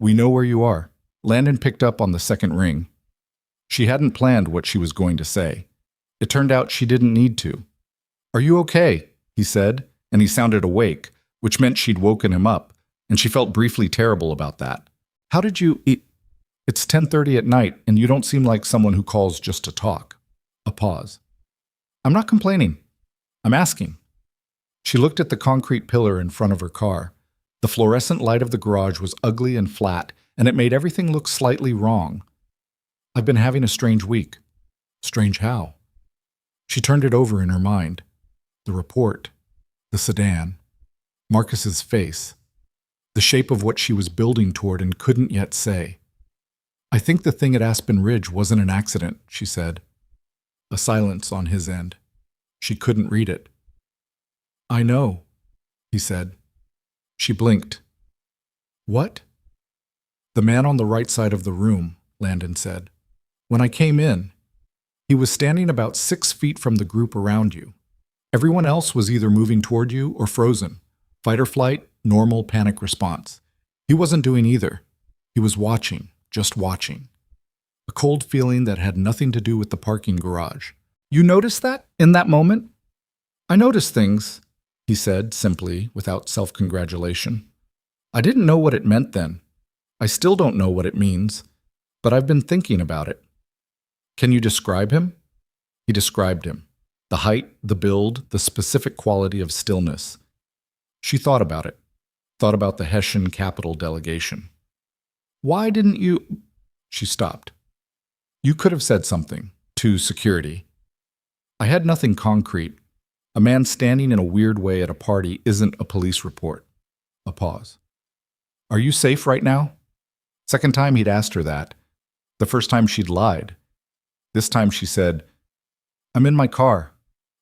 We know where you are. Landon picked up on the second ring. She hadn't planned what she was going to say. It turned out she didn't need to. Are you okay? He said, and he sounded awake, which meant she'd woken him up, and she felt briefly terrible about that. How did you eat? It's 10:30 at night, and you don't seem like someone who calls just to talk. A pause. I'm not complaining. I'm asking. She looked at the concrete pillar in front of her car. The fluorescent light of the garage was ugly and flat, and it made everything look slightly wrong. I've been having a strange week. Strange how? She turned it over in her mind. The report. The sedan. Marcus's face. The shape of what she was building toward and couldn't yet say. I think the thing at Aspen Ridge wasn't an accident, she said. A silence on his end. She couldn't read it. I know, he said. She blinked. What? The man on the right side of the room, Landon said. When I came in, he was standing about 6 feet from the group around you. Everyone else was either moving toward you or frozen. Fight or flight, normal panic response. He wasn't doing either. He was watching, just watching. A cold feeling that had nothing to do with the parking garage. You noticed that in that moment? I noticed things, he said simply, without self-congratulation. I didn't know what it meant then. I still don't know what it means, but I've been thinking about it. Can you describe him? He described him. The height, the build, the specific quality of stillness. She thought about it. Thought about the Hessian Capital delegation. Why didn't you... She stopped. You could have said something. To security. I had nothing concrete. A man standing in a weird way at a party isn't a police report. A pause. Are you safe right now? Second time he'd asked her that. The first time she'd lied. This time she said, I'm in my car,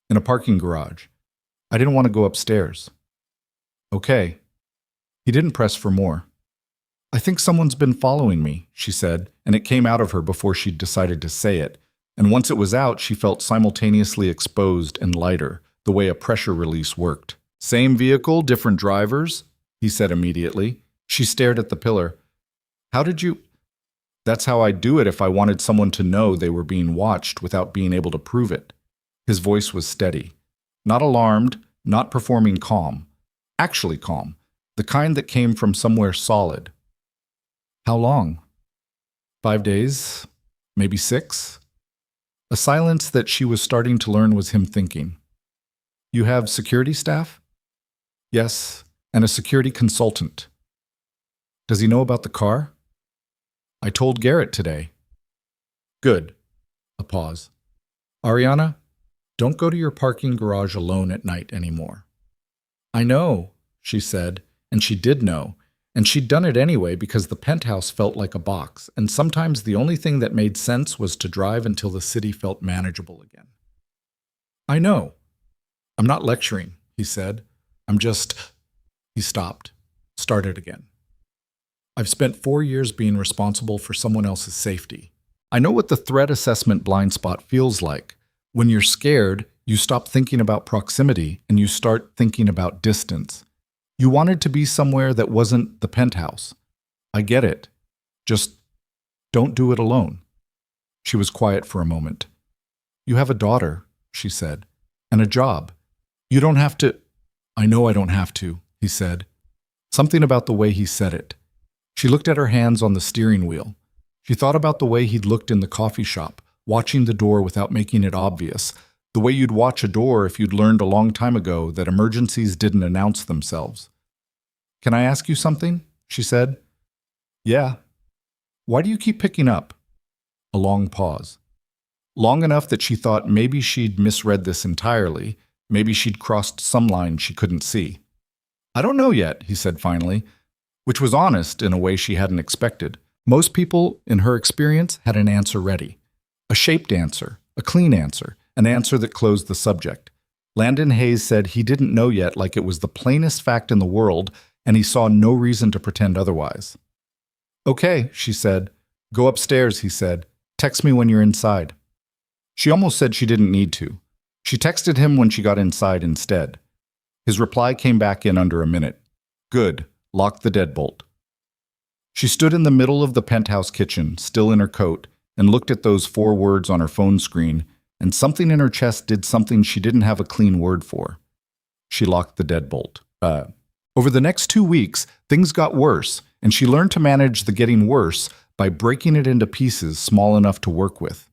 in a parking garage. I didn't want to go upstairs. Okay. He didn't press for more. I think someone's been following me, she said, and it came out of her before she'd decided to say it. And once it was out, she felt simultaneously exposed and lighter, the way a pressure release worked. Same vehicle, different drivers, he said immediately. She stared at the pillar. How did you... That's how I'd do it if I wanted someone to know they were being watched without being able to prove it. His voice was steady. Not alarmed, not performing calm. Actually calm. The kind that came from somewhere solid. How long? 5 days? Maybe 6? A silence that she was starting to learn was him thinking. You have security staff? Yes, and a security consultant. Does he know about the car? I told Garrett today. Good. A pause. Ariana, don't go to your parking garage alone at night anymore. I know, she said, and she did know, and she'd done it anyway because the penthouse felt like a box, and sometimes the only thing that made sense was to drive until the city felt manageable again. I know. I'm not lecturing, he said. I'm just... He stopped, started again. I've spent 4 years being responsible for someone else's safety. I know what the threat assessment blind spot feels like. When you're scared, you stop thinking about proximity and you start thinking about distance. You wanted to be somewhere that wasn't the penthouse. I get it. Just don't do it alone. She was quiet for a moment. You have a daughter, she said, and a job. You don't have to... I know I don't have to, he said. Something about the way he said it. She looked at her hands on the steering wheel. She thought about the way he'd looked in the coffee shop, watching the door without making it obvious, the way you'd watch a door if you'd learned a long time ago that emergencies didn't announce themselves. Can I ask you something? She said. Yeah. Why do you keep picking up? A long pause. Long enough that she thought maybe she'd misread this entirely, maybe she'd crossed some line she couldn't see. I don't know yet, he said finally, which was honest in a way she hadn't expected. Most people, in her experience, had an answer ready. A shaped answer, a clean answer, an answer that closed the subject. Landon Hayes said he didn't know yet like it was the plainest fact in the world, and he saw no reason to pretend otherwise. Okay, she said. Go upstairs, he said. Text me when you're inside. She almost said she didn't need to. She texted him when she got inside instead. His reply came back in under a minute. Good. Lock the deadbolt. She stood in the middle of the penthouse kitchen, still in her coat, and looked at those 4 words on her phone screen, and something in her chest did something she didn't have a clean word for. She locked the deadbolt. Over the next 2 weeks, things got worse, and she learned to manage the getting worse by breaking it into pieces small enough to work with.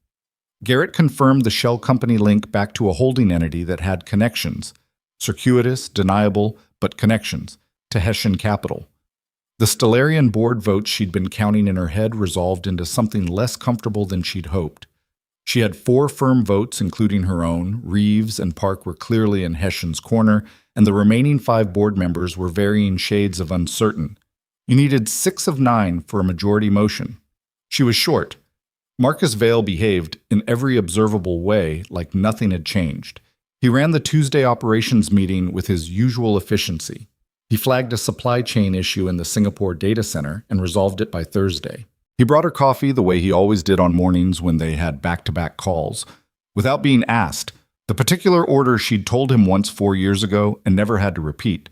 Garrett confirmed the shell company link back to a holding entity that had connections, circuitous, deniable, but connections, to Hessian Capital. The Stellarian board votes she'd been counting in her head resolved into something less comfortable than she'd hoped. She had 4 firm votes, including her own. Reeves and Park were clearly in Hessian's corner, and the remaining 5 board members were varying shades of uncertain. You needed 6 of 9 for a majority motion. She was short. Marcus Vail behaved, in every observable way, like nothing had changed. He ran the Tuesday operations meeting with his usual efficiency. He flagged a supply chain issue in the Singapore data center and resolved it by Thursday. He brought her coffee the way he always did on mornings when they had back-to-back calls, without being asked, the particular order she'd told him once 4 years ago and never had to repeat.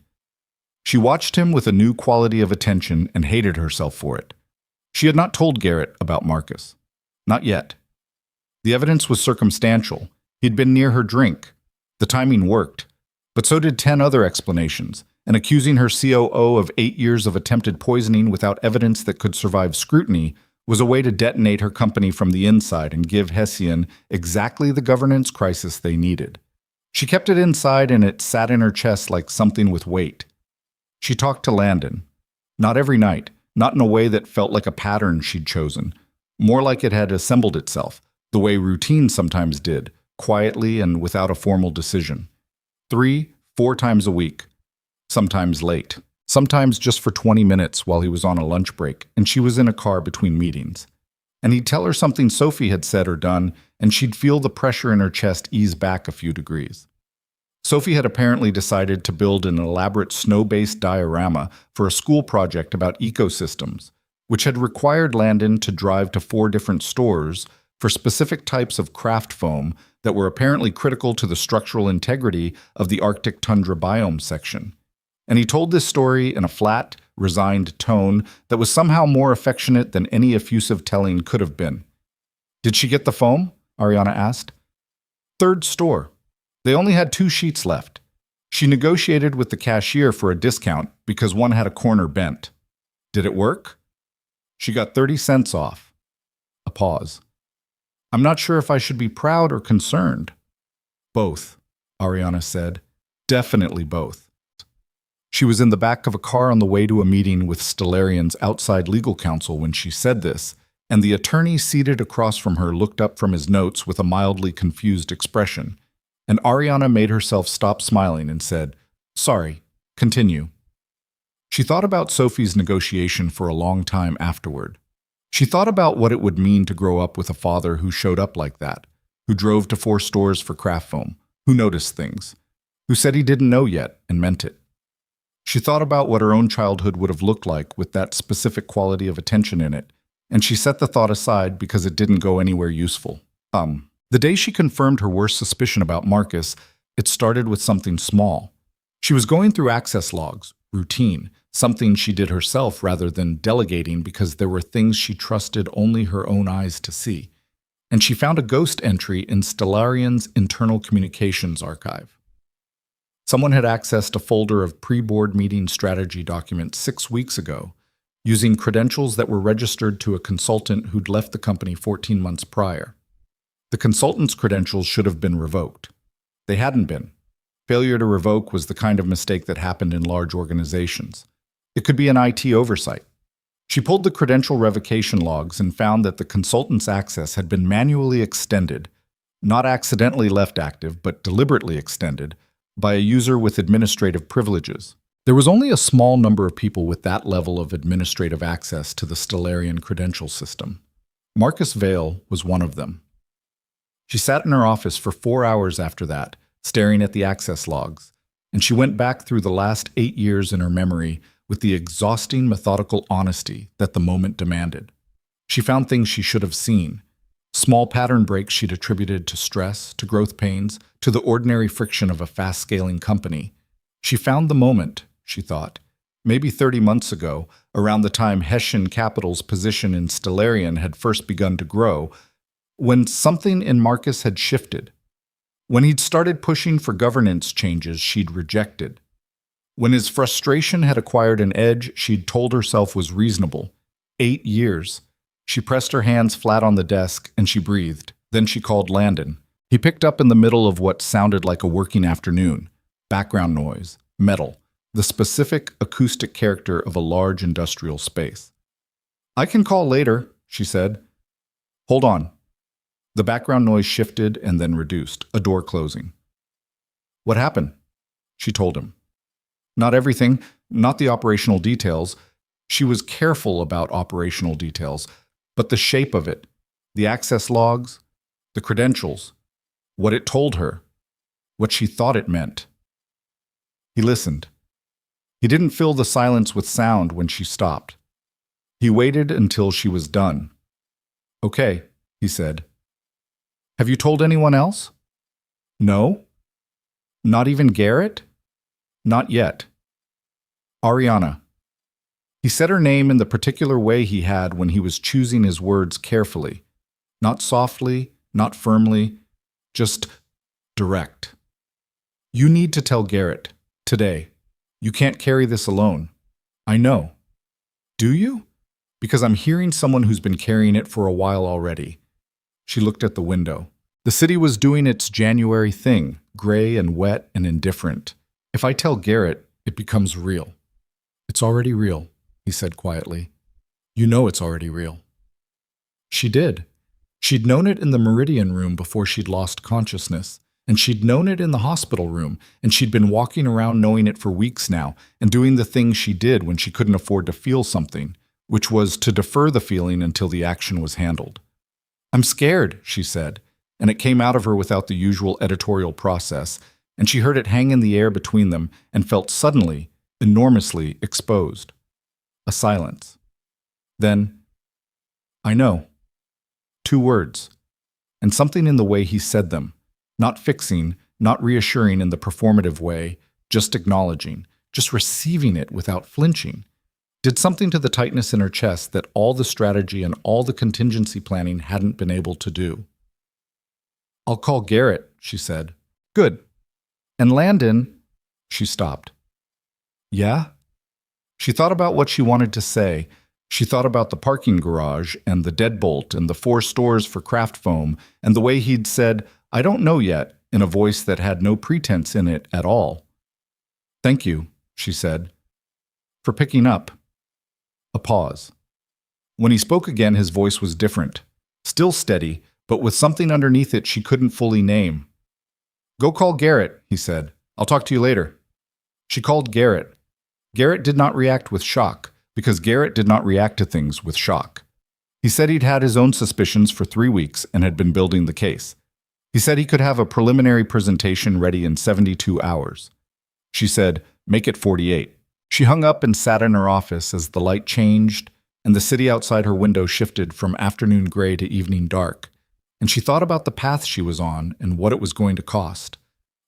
She watched him with a new quality of attention and hated herself for it. She had not told Garrett about Marcus. Not yet. The evidence was circumstantial. He'd been near her drink. The timing worked. But so did 10 other explanations. And accusing her COO of 8 years of attempted poisoning without evidence that could survive scrutiny was a way to detonate her company from the inside and give Hessian exactly the governance crisis they needed. She kept it inside and it sat in her chest like something with weight. She talked to Landon. Not every night, not in a way that felt like a pattern she'd chosen, more like it had assembled itself, the way routine sometimes did, quietly and without a formal decision. 3, 4 times a week, sometimes late, sometimes just for 20 minutes while he was on a lunch break and she was in a car between meetings. And he'd tell her something Sophie had said or done, and she'd feel the pressure in her chest ease back a few degrees. Sophie had apparently decided to build an elaborate snow-based diorama for a school project about ecosystems, which had required Landon to drive to 4 different stores for specific types of craft foam that were apparently critical to the structural integrity of the Arctic tundra biome section. And he told this story in a flat, resigned tone that was somehow more affectionate than any effusive telling could have been. "Did she get the foam?" Ariana asked. "Third store. They only had 2 sheets left. She negotiated with the cashier for a discount because one had a corner bent. Did it work? She got 30 cents off." A pause. "I'm not sure if I should be proud or concerned." "Both," Ariana said. "Definitely both." She was in the back of a car on the way to a meeting with Stellarian's outside legal counsel when she said this, and the attorney seated across from her looked up from his notes with a mildly confused expression. And Ariana made herself stop smiling and said, "Sorry, continue." She thought about Sophie's negotiation for a long time afterward. She thought about what it would mean to grow up with a father who showed up like that, who drove to 4 stores for craft foam, who noticed things, who said he didn't know yet and meant it. She thought about what her own childhood would have looked like with that specific quality of attention in it, and she set the thought aside because it didn't go anywhere useful. The day she confirmed her worst suspicion about Marcus, it started with something small. She was going through access logs, routine, something she did herself rather than delegating because there were things she trusted only her own eyes to see. And she found a ghost entry in Stellarian's internal communications archive. Someone had accessed a folder of pre-board meeting strategy documents 6 weeks ago, using credentials that were registered to a consultant who'd left the company 14 months prior. The consultant's credentials should have been revoked. They hadn't been. Failure to revoke was the kind of mistake that happened in large organizations. It could be an IT oversight. She pulled the credential revocation logs and found that the consultant's access had been manually extended, not accidentally left active, but deliberately extended, by a user with administrative privileges. There was only a small number of people with that level of administrative access to the Stellarian credential system. Marcus Vale was one of them. She sat in her office for 4 hours after that, staring at the access logs, and she went back through the last 8 years in her memory with the exhausting methodical honesty that the moment demanded. She found things she should have seen, small pattern breaks she'd attributed to stress, to growth pains, to the ordinary friction of a fast-scaling company. She found the moment, she thought, maybe 30 months ago, around the time Hessian Capital's position in Stellarian had first begun to grow, when something in Marcus had shifted, when he'd started pushing for governance changes she'd rejected, when his frustration had acquired an edge she'd told herself was reasonable. 8 years. She pressed her hands flat on the desk and she breathed. Then she called Landon. He picked up in the middle of what sounded like a working afternoon. Background noise, metal, the specific acoustic character of a large industrial space. "I can call later," she said. "Hold on." The background noise shifted and then reduced, a door closing. "What happened?" She told him. Not everything, not the operational details. She was careful about operational details, but the shape of it, the access logs, the credentials, what it told her, what she thought it meant. He listened. He didn't fill the silence with sound when she stopped. He waited until she was done. "Okay," he said. "Have you told anyone else?" "No." "Not even Garrett?" "Not yet." "Ariana." He said her name in the particular way he had when he was choosing his words carefully. Not softly, not firmly, just direct. "You need to tell Garrett, today. You can't carry this alone." "I know." "Do you?" "Because I'm hearing someone who's been carrying it for a while already." She looked at the window. The city was doing its January thing, gray and wet and indifferent. "If I tell Garrett, it becomes real." "It's already real," he said quietly. "You know it's already real." She did. She'd known it in the Meridian room before she'd lost consciousness, and she'd known it in the hospital room, and she'd been walking around knowing it for weeks now, and doing the things she did when she couldn't afford to feel something, which was to defer the feeling until the action was handled. "I'm scared," she said, and it came out of her without the usual editorial process, and she heard it hang in the air between them and felt suddenly, enormously exposed. A silence. Then, "I know." 2 words, and something in the way he said them, not fixing, not reassuring in the performative way, just acknowledging, just receiving it without flinching, did something to the tightness in her chest that all the strategy and all the contingency planning hadn't been able to do. "I'll call Garrett," she said. "Good. And Landon—" She stopped. "Yeah?" She thought about what she wanted to say. She thought about the parking garage and the deadbolt and the 4 stores for craft foam and the way he'd said, "I don't know yet," in a voice that had no pretense in it at all. "Thank you," she said, "for picking up." A pause. When he spoke again, his voice was different, still steady, but with something underneath it she couldn't fully name. "Go call Garrett," he said. "I'll talk to you later." She called Garrett. Garrett did not react with shock, because Garrett did not react to things with shock. He said he'd had his own suspicions for 3 weeks and had been building the case. He said he could have a preliminary presentation ready in 72 hours. She said, "Make it 48. She hung up and sat in her office as the light changed and the city outside her window shifted from afternoon gray to evening dark. And she thought about the path she was on and what it was going to cost.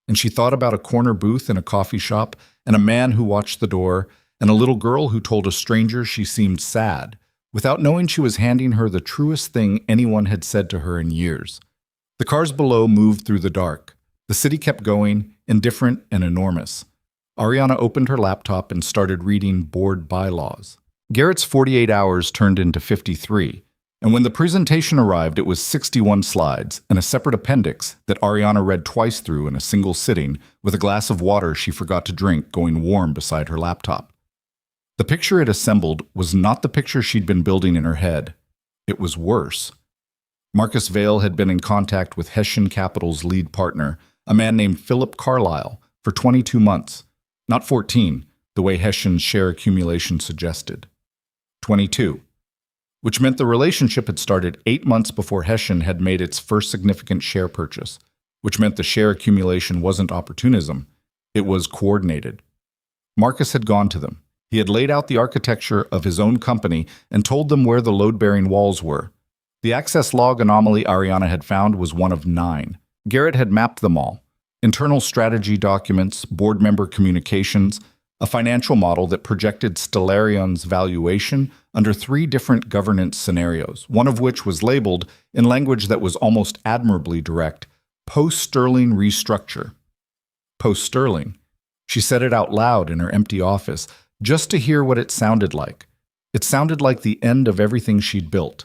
And she thought about a corner booth in a coffee shop and a man who watched the door and a little girl who told a stranger she seemed sad, without knowing she was handing her the truest thing anyone had said to her in years. The cars below moved through the dark. The city kept going, indifferent and enormous. Ariana opened her laptop and started reading board bylaws. Garrett's 48 hours turned into 53, and when the presentation arrived, it was 61 slides and a separate appendix that Ariana read twice through in a single sitting with a glass of water she forgot to drink going warm beside her laptop. The picture it assembled was not the picture she'd been building in her head. It was worse. Marcus Vail had been in contact with Hessian Capital's lead partner, a man named Philip Carlyle, for 22 months. Not 14, the way Hessian's share accumulation suggested. 22. Which meant the relationship had started 8 months before Hessian had made its first significant share purchase, which meant the share accumulation wasn't opportunism. It was coordinated. Marcus had gone to them. He had laid out the architecture of his own company and told them where the load-bearing walls were. The access log anomaly Ariana had found was one of 9. Garrett had mapped them all. Internal strategy documents, board member communications, a financial model that projected Stellarion's valuation under 3 different governance scenarios, one of which was labeled, in language that was almost admirably direct, post-Sterling restructure. Post-Sterling. She said it out loud in her empty office, just to hear what it sounded like. It sounded like the end of everything she'd built.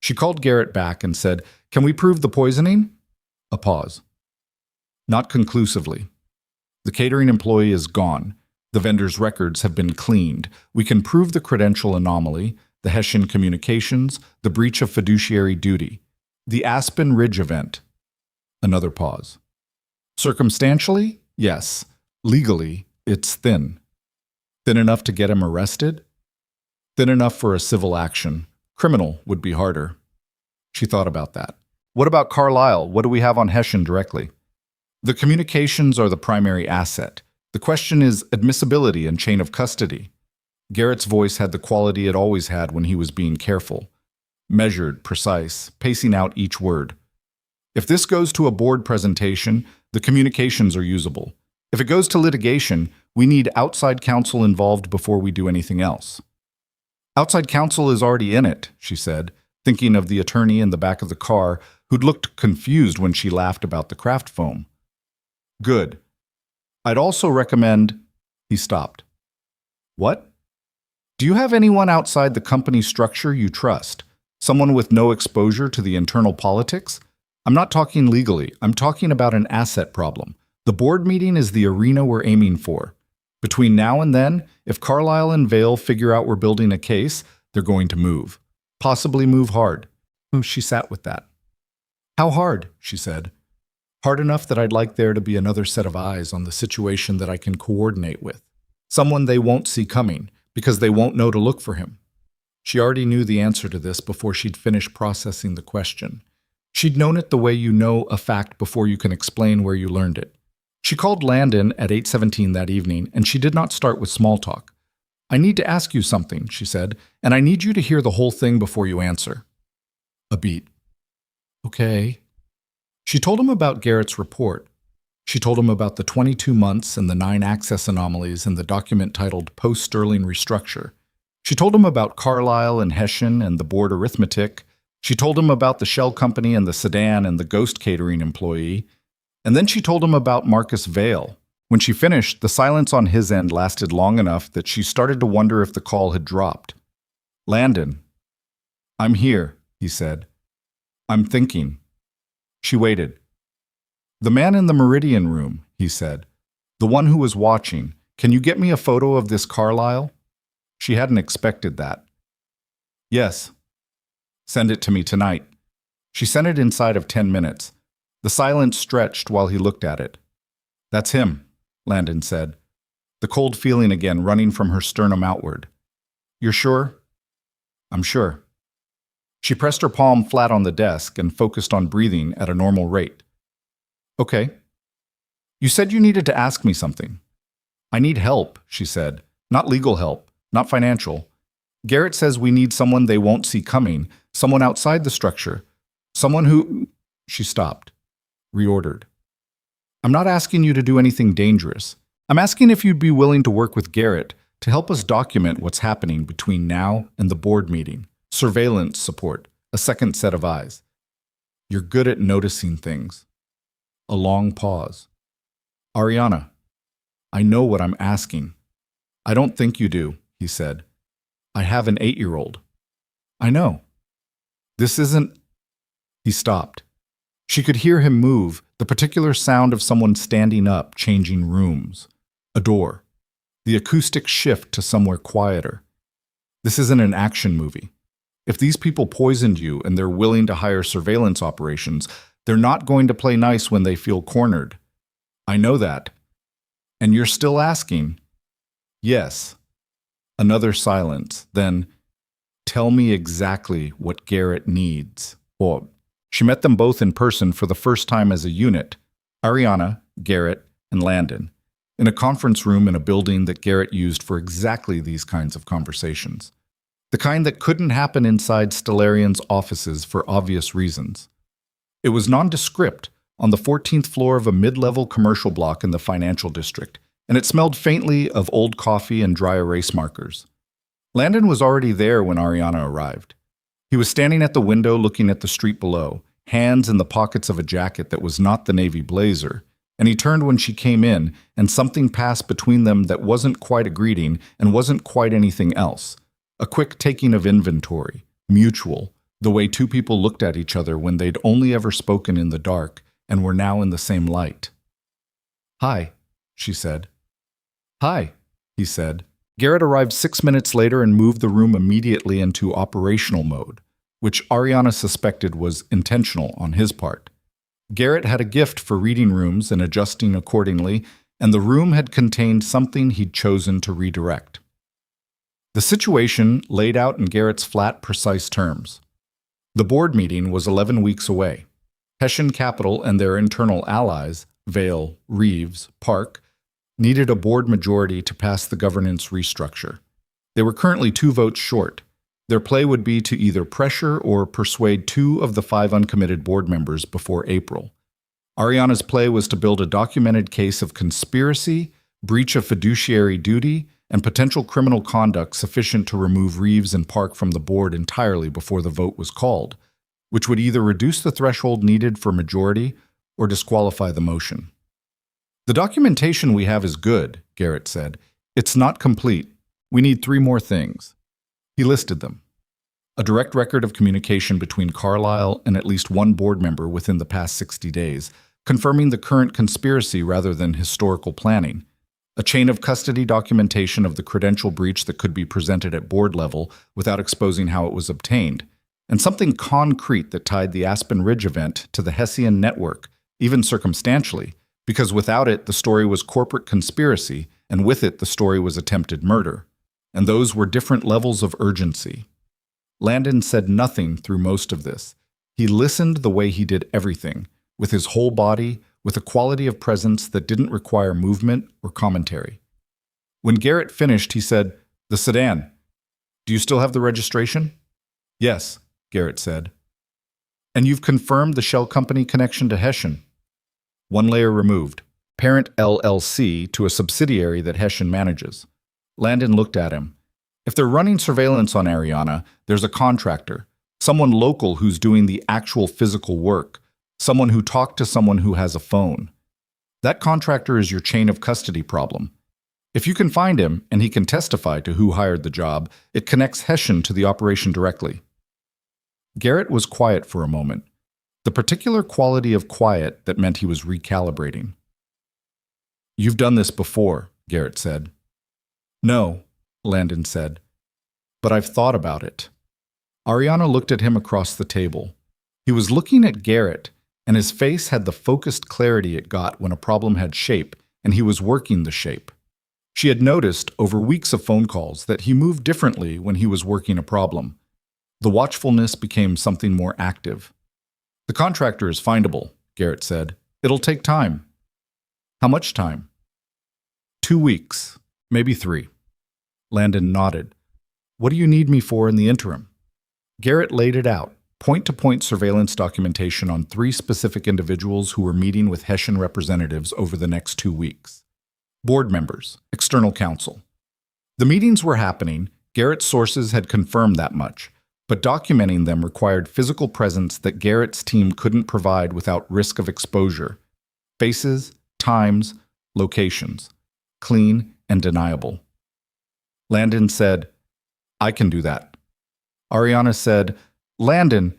She called Garrett back and said, "Can we prove the poisoning?" A pause. Not conclusively. The catering employee is gone. The vendor's records have been cleaned. We can prove the credential anomaly, the Hessian communications, the breach of fiduciary duty, the Aspen Ridge event. Another pause. Circumstantially, yes. Legally, it's thin. Thin enough to get him arrested? Thin enough for a civil action. Criminal would be harder. She thought about that. What about Carlyle? What do we have on Hessian directly? The communications are the primary asset. The question is admissibility and chain of custody. Garrett's voice had the quality it always had when he was being careful. Measured, precise, pacing out each word. If this goes to a board presentation, the communications are usable. If it goes to litigation, we need outside counsel involved before we do anything else. Outside counsel is already in it, she said, thinking of the attorney in the back of the car who'd looked confused when she laughed about the craft foam. Good. I'd also recommend... He stopped. What? Do you have anyone outside the company structure you trust? Someone with no exposure to the internal politics? I'm not talking legally. I'm talking about an asset problem. The board meeting is the arena we're aiming for. Between now and then, if Carlyle and Vail figure out we're building a case, they're going to move. Possibly move hard. She sat with that. How hard? She said. Hard enough that I'd like there to be another set of eyes on the situation that I can coordinate with. Someone they won't see coming, because they won't know to look for him. She already knew the answer to this before she'd finished processing the question. She'd known it the way you know a fact before you can explain where you learned it. She called Landon at 8:17 that evening, and she did not start with small talk. I need to ask you something, she said, and I need you to hear the whole thing before you answer. A beat. Okay. She told him about Garrett's report. She told him about the 22 months and the 9 access anomalies in the document titled Post-Sterling Restructure. She told him about Carlyle and Hessian and the board arithmetic. She told him about the shell company and the sedan and the ghost catering employee. And then she told him about Marcus Vail. When she finished, the silence on his end lasted long enough that she started to wonder if the call had dropped. Landon. I'm here, he said. I'm thinking. She waited. The man in the Meridian room, he said. The one who was watching. Can you get me a photo of this Carlyle? She hadn't expected that. Yes. Send it to me tonight. She sent it inside of 10 minutes. The silence stretched while he looked at it. That's him, Landon said, the cold feeling again running from her sternum outward. You're sure? I'm sure. She pressed her palm flat on the desk and focused on breathing at a normal rate. Okay. You said you needed to ask me something. I need help, she said. Not legal help, not financial. Garrett says we need someone they won't see coming, someone outside the structure, someone who… She stopped, reordered. I'm not asking you to do anything dangerous. I'm asking if you'd be willing to work with Garrett to help us document what's happening between now and the board meeting. Surveillance support, a second set of eyes. You're good at noticing things. A long pause. Ariana, I know what I'm asking. I don't think you do, he said. I have an 8-year-old. I know. This isn't… He stopped. She could hear him move, the particular sound of someone standing up, changing rooms. A door. The acoustic shift to somewhere quieter. This isn't an action movie. If these people poisoned you and they're willing to hire surveillance operations, they're not going to play nice when they feel cornered. I know that. And you're still asking? Yes. Another silence. Then, tell me exactly what Garrett needs. Or, she met them both in person for the first time as a unit, Ariana, Garrett, and Landon, in a conference room in a building that Garrett used for exactly these kinds of conversations. The kind that couldn't happen inside Stellarian's offices for obvious reasons. It was nondescript, on the 14th floor of a mid-level commercial block in the financial district, and it smelled faintly of old coffee and dry erase markers. Landon was already there when Ariana arrived. He was standing at the window looking at the street below, hands in the pockets of a jacket that was not the navy blazer, and he turned when she came in, and something passed between them that wasn't quite a greeting and wasn't quite anything else. A quick taking of inventory, mutual, the way two people looked at each other when they'd only ever spoken in the dark and were now in the same light. Hi, she said. Hi, he said. Garrett arrived 6 minutes later and moved the room immediately into operational mode, which Ariana suspected was intentional on his part. Garrett had a gift for reading rooms and adjusting accordingly, and the room had contained something he'd chosen to redirect. The situation laid out in Garrett's flat, precise terms. The board meeting was 11 weeks away. Hessian Capital and their internal allies, Vail, Reeves, Park, needed a board majority to pass the governance restructure. They were currently 2 votes short. Their play would be to either pressure or persuade 2 of the 5 uncommitted board members before April. Ariana's play was to build a documented case of conspiracy, breach of fiduciary duty, and potential criminal conduct sufficient to remove Reeves and Park from the board entirely before the vote was called, which would either reduce the threshold needed for majority or disqualify the motion. The documentation we have is good, Garrett said. It's not complete. We need 3 more things. He listed them. A direct record of communication between Carlyle and at least 1 board member within the past 60 days, confirming the current conspiracy rather than historical planning. A chain of custody documentation of the credential breach that could be presented at board level without exposing how it was obtained, and something concrete that tied the Aspen Ridge event to the Hessian network, even circumstantially, because without it, the story was corporate conspiracy, and with it, the story was attempted murder. And those were different levels of urgency. Landon said nothing through most of this. He listened the way he did everything, with his whole body, with a quality of presence that didn't require movement or commentary. When Garrett finished, he said, "The sedan. Do you still have the registration?" "Yes," Garrett said. "And you've confirmed the shell company connection to Hessian?" "One layer removed. Parent LLC to a subsidiary that Hessian manages." Landon looked at him. "If they're running surveillance on Ariana, there's a contractor, someone local who's doing the actual physical work, someone who talked to someone who has a phone. That contractor is your chain of custody problem. If you can find him, and he can testify to who hired the job, it connects Hessian to the operation directly." Garrett was quiet for a moment, the particular quality of quiet that meant he was recalibrating. "You've done this before," Garrett said. "No," Landon said, "but I've thought about it." Ariana looked at him across the table. He was looking at Garrett, and his face had the focused clarity it got when a problem had shape, and he was working the shape. She had noticed, over weeks of phone calls, that he moved differently when he was working a problem. The watchfulness became something more active. "The contractor is findable," Garrett said. "It'll take time." "How much time?" 2 weeks, maybe 3. Landon nodded. "What do you need me for in the interim?" Garrett laid it out, point-to-point surveillance documentation on 3 specific individuals who were meeting with Hessian representatives over the next 2 weeks. Board members, external counsel. The meetings were happening, Garrett's sources had confirmed that much, but documenting them required physical presence that Garrett's team couldn't provide without risk of exposure. Faces, times, locations. Clean and deniable. Landon said, "I can do that." Ariana said, "Landon,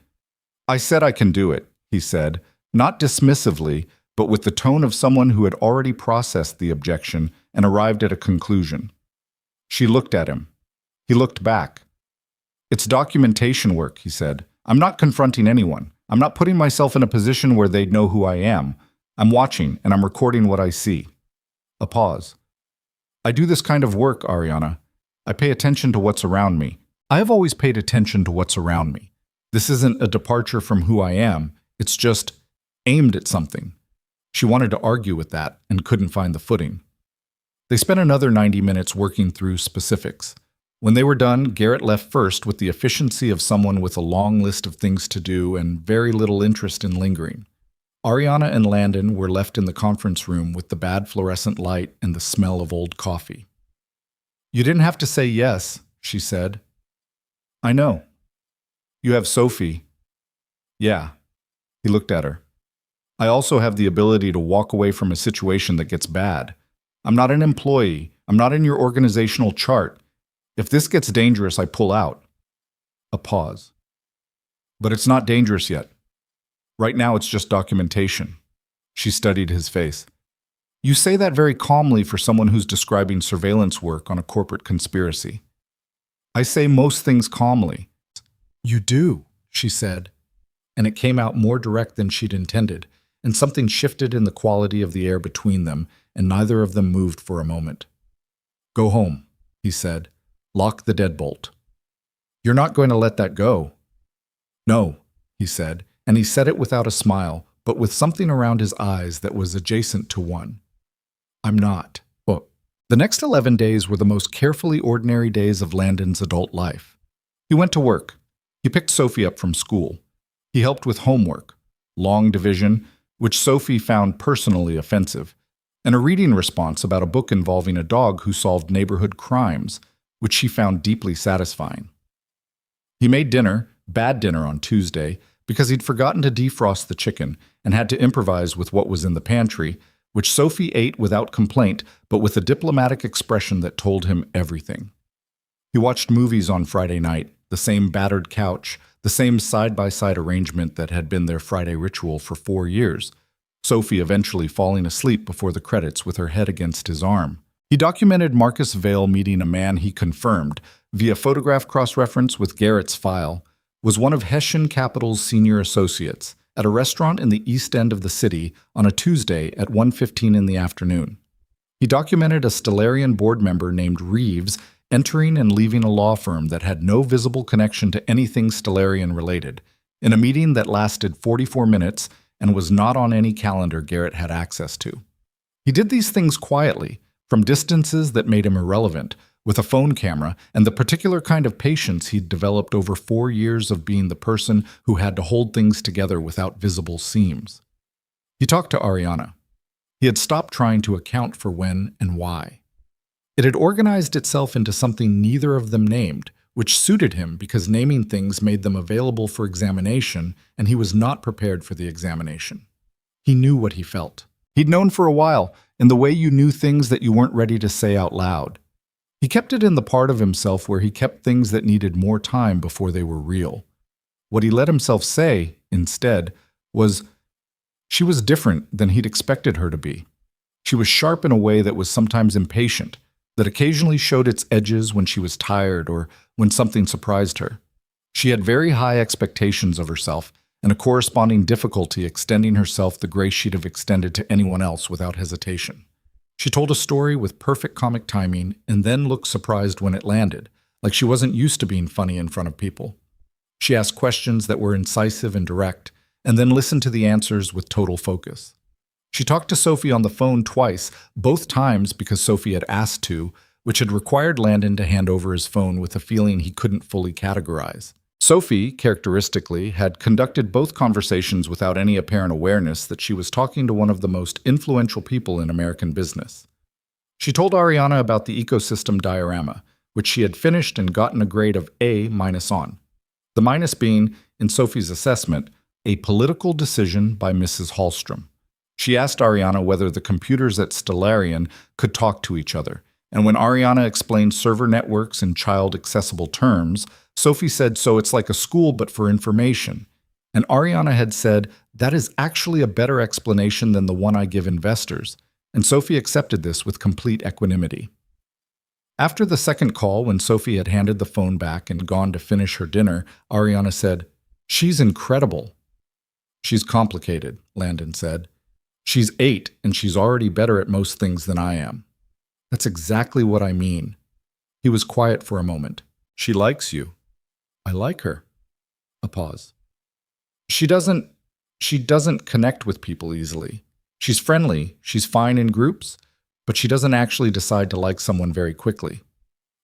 I said I can do it," he said, not dismissively, but with the tone of someone who had already processed the objection and arrived at a conclusion. She looked at him. He looked back. "It's documentation work," he said. "I'm not confronting anyone. I'm not putting myself in a position where they'd know who I am. I'm watching, and I'm recording what I see." A pause. "I do this kind of work, Ariana. I pay attention to what's around me. I have always paid attention to what's around me. This isn't a departure from who I am. It's just aimed at something." She wanted to argue with that and couldn't find the footing. They spent another 90 minutes working through specifics. When they were done, Garrett left first with the efficiency of someone with a long list of things to do and very little interest in lingering. Ariana and Landon were left in the conference room with the bad fluorescent light and the smell of old coffee. "You didn't have to say yes," she said. "I know." "You have Sophie." "Yeah." He looked at her. "I also have the ability to walk away from a situation that gets bad. I'm not an employee. I'm not in your organizational chart. If this gets dangerous, I pull out." A pause. "But it's not dangerous yet. Right now it's just documentation." She studied his face. "You say that very calmly for someone who's describing surveillance work on a corporate conspiracy." "I say most things calmly." "You do," she said, and it came out more direct than she'd intended, and something shifted in the quality of the air between them, and neither of them moved for a moment. "Go home," he said. "Lock the deadbolt." "You're not going to let that go." "No," he said, and he said it without a smile, but with something around his eyes that was adjacent to one. "I'm not." Well, the next 11 days were the most carefully ordinary days of Landon's adult life. He went to work. He picked Sophie up from school. He helped with homework, long division, which Sophie found personally offensive, and a reading response about a book involving a dog who solved neighborhood crimes, which she found deeply satisfying. He made dinner, bad dinner on Tuesday, because he'd forgotten to defrost the chicken and had to improvise with what was in the pantry, which Sophie ate without complaint, but with a diplomatic expression that told him everything. He watched movies on Friday night, the same battered couch, the same side-by-side arrangement that had been their Friday ritual for 4 years, Sophie eventually falling asleep before the credits with her head against his arm. He documented Marcus Vail meeting a man he confirmed, via photograph cross-reference with Garrett's file, was one of Hessian Capital's senior associates at a restaurant in the east end of the city on a Tuesday at 1:15 in the afternoon. He documented a Stellarian board member named Reeves entering and leaving a law firm that had no visible connection to anything Stellarian related, in a meeting that lasted 44 minutes and was not on any calendar Garrett had access to. He did these things quietly, from distances that made him irrelevant, with a phone camera and the particular kind of patience he'd developed over 4 years of being the person who had to hold things together without visible seams. He talked to Ariana. He had stopped trying to account for when and why. It had organized itself into something neither of them named, which suited him because naming things made them available for examination, and he was not prepared for the examination. He knew what he felt. He'd known for a while, in the way you knew things that you weren't ready to say out loud. He kept it in the part of himself where he kept things that needed more time before they were real. What he let himself say, instead, was, she was different than he'd expected her to be. She was sharp in a way that was sometimes impatient, that occasionally showed its edges when she was tired or when something surprised her. She had very high expectations of herself and a corresponding difficulty extending herself the grace she'd have extended to anyone else without hesitation. She told a story with perfect comic timing and then looked surprised when it landed, like she wasn't used to being funny in front of people. She asked questions that were incisive and direct, and then listened to the answers with total focus. She talked to Sophie on the phone twice, both times because Sophie had asked to, which had required Landon to hand over his phone with a feeling he couldn't fully categorize. Sophie, characteristically, had conducted both conversations without any apparent awareness that she was talking to one of the most influential people in American business. She told Ariana about the ecosystem diorama, which she had finished and gotten a grade of A- on. The minus being, in Sophie's assessment, a political decision by Mrs. Hallstrom. She asked Ariana whether the computers at Stellarian could talk to each other, and when Ariana explained server networks in child-accessible terms, Sophie said, so it's like a school but for information. And Ariana had said, that is actually a better explanation than the one I give investors, and Sophie accepted this with complete equanimity. After the second call, when Sophie had handed the phone back and gone to finish her dinner, Ariana said, she's incredible. She's complicated, Landon said. She's 8, and she's already better at most things than I am. That's exactly what I mean. He was quiet for a moment. She likes you. I like her. A pause. She doesn't connect with people easily. She's friendly, she's fine in groups, but she doesn't actually decide to like someone very quickly.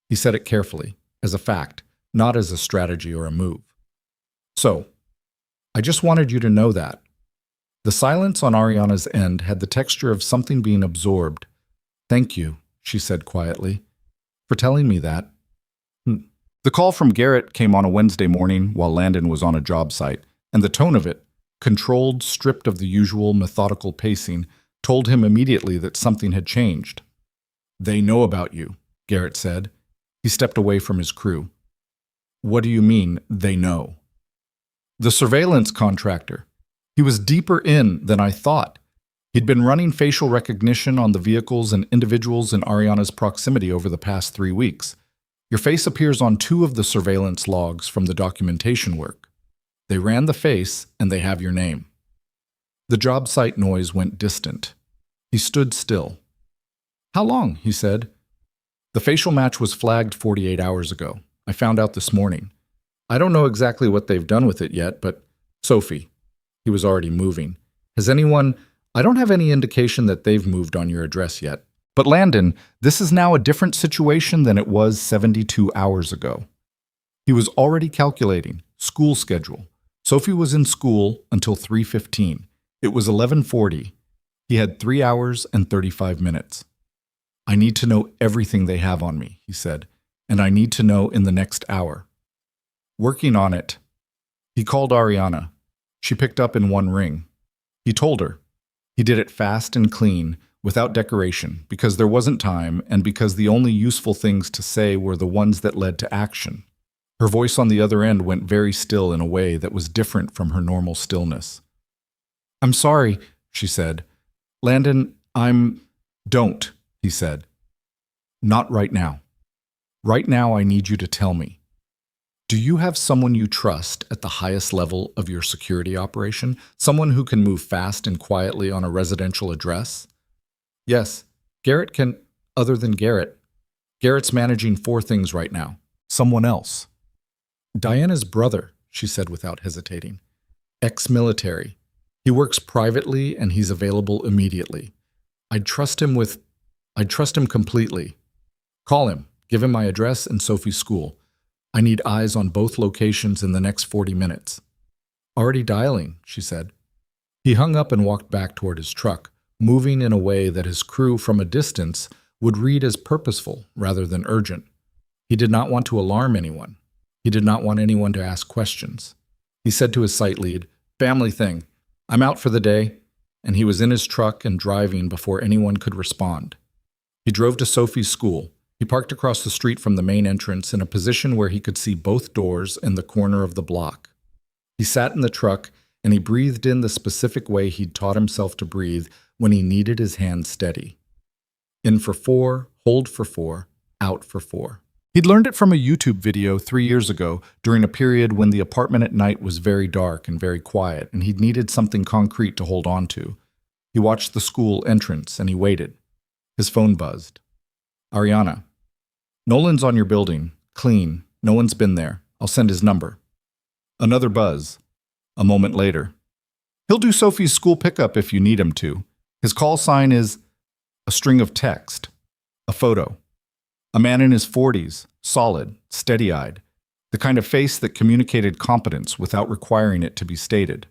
He said it carefully, as a fact, not as a strategy or a move. So, I just wanted you to know that. The silence on Ariana's end had the texture of something being absorbed. Thank you, she said quietly, for telling me that. The call from Garrett came on a Wednesday morning while Landon was on a job site, and the tone of it, controlled, stripped of the usual methodical pacing, told him immediately that something had changed. They know about you, Garrett said. He stepped away from his crew. What do you mean, they know? The surveillance contractor. He was deeper in than I thought. He'd been running facial recognition on the vehicles and individuals in Ariana's proximity over the past 3 weeks. Your face appears on 2 of the surveillance logs from the documentation work. They ran the face, and they have your name. The job site noise went distant. He stood still. How long? He said. The facial match was flagged 48 hours ago. I found out this morning. I don't know exactly what they've done with it yet, but Sophie. He was already moving. Has anyone... I don't have any indication that they've moved on your address yet. But Landon, this is now a different situation than it was 72 hours ago. He was already calculating. School schedule. Sophie was in school until 3:15. It was 11:40. He had 3 hours and 35 minutes. I need to know everything they have on me, he said, and I need to know in the next hour. Working on it. He called Ariana. She picked up in one ring. He told her. He did it fast and clean, without decoration, because there wasn't time and because the only useful things to say were the ones that led to action. Her voice on the other end went very still in a way that was different from her normal stillness. I'm sorry, she said. Landon, Don't, he said. Not right now. Right now I need you to tell me. Do you have someone you trust at the highest level of your security operation? Someone who can move fast and quietly on a residential address? Yes, Garrett can. Other than Garrett, Garrett's managing 4 things right now. Someone else. Diana's brother, she said without hesitating. Ex-military. He works privately and he's available immediately. I'd trust him completely. Call him, give him my address and Sophie's school. I need eyes on both locations in the next 40 minutes. Already dialing, she said. He hung up and walked back toward his truck, moving in a way that his crew from a distance would read as purposeful rather than urgent. He did not want to alarm anyone. He did not want anyone to ask questions. He said to his site lead, "Family thing. I'm out for the day," and he was in his truck and driving before anyone could respond. He drove to Sophie's school. He parked across the street from the main entrance in a position where he could see both doors and the corner of the block. He sat in the truck and he breathed in the specific way he'd taught himself to breathe when he needed his hand steady. In for 4, hold for 4, out for 4. He'd learned it from a YouTube video 3 years ago during a period when the apartment at night was very dark and very quiet, and he'd needed something concrete to hold on to. He watched the school entrance and he waited. His phone buzzed. Ariana. Nolan's on your building. Clean. No one's been there. I'll send his number. Another buzz. A moment later. He'll do Sophie's school pickup if you need him to. His call sign is a string of text. A photo. A man in his 40s, solid, steady-eyed. The kind of face that communicated competence without requiring it to be stated.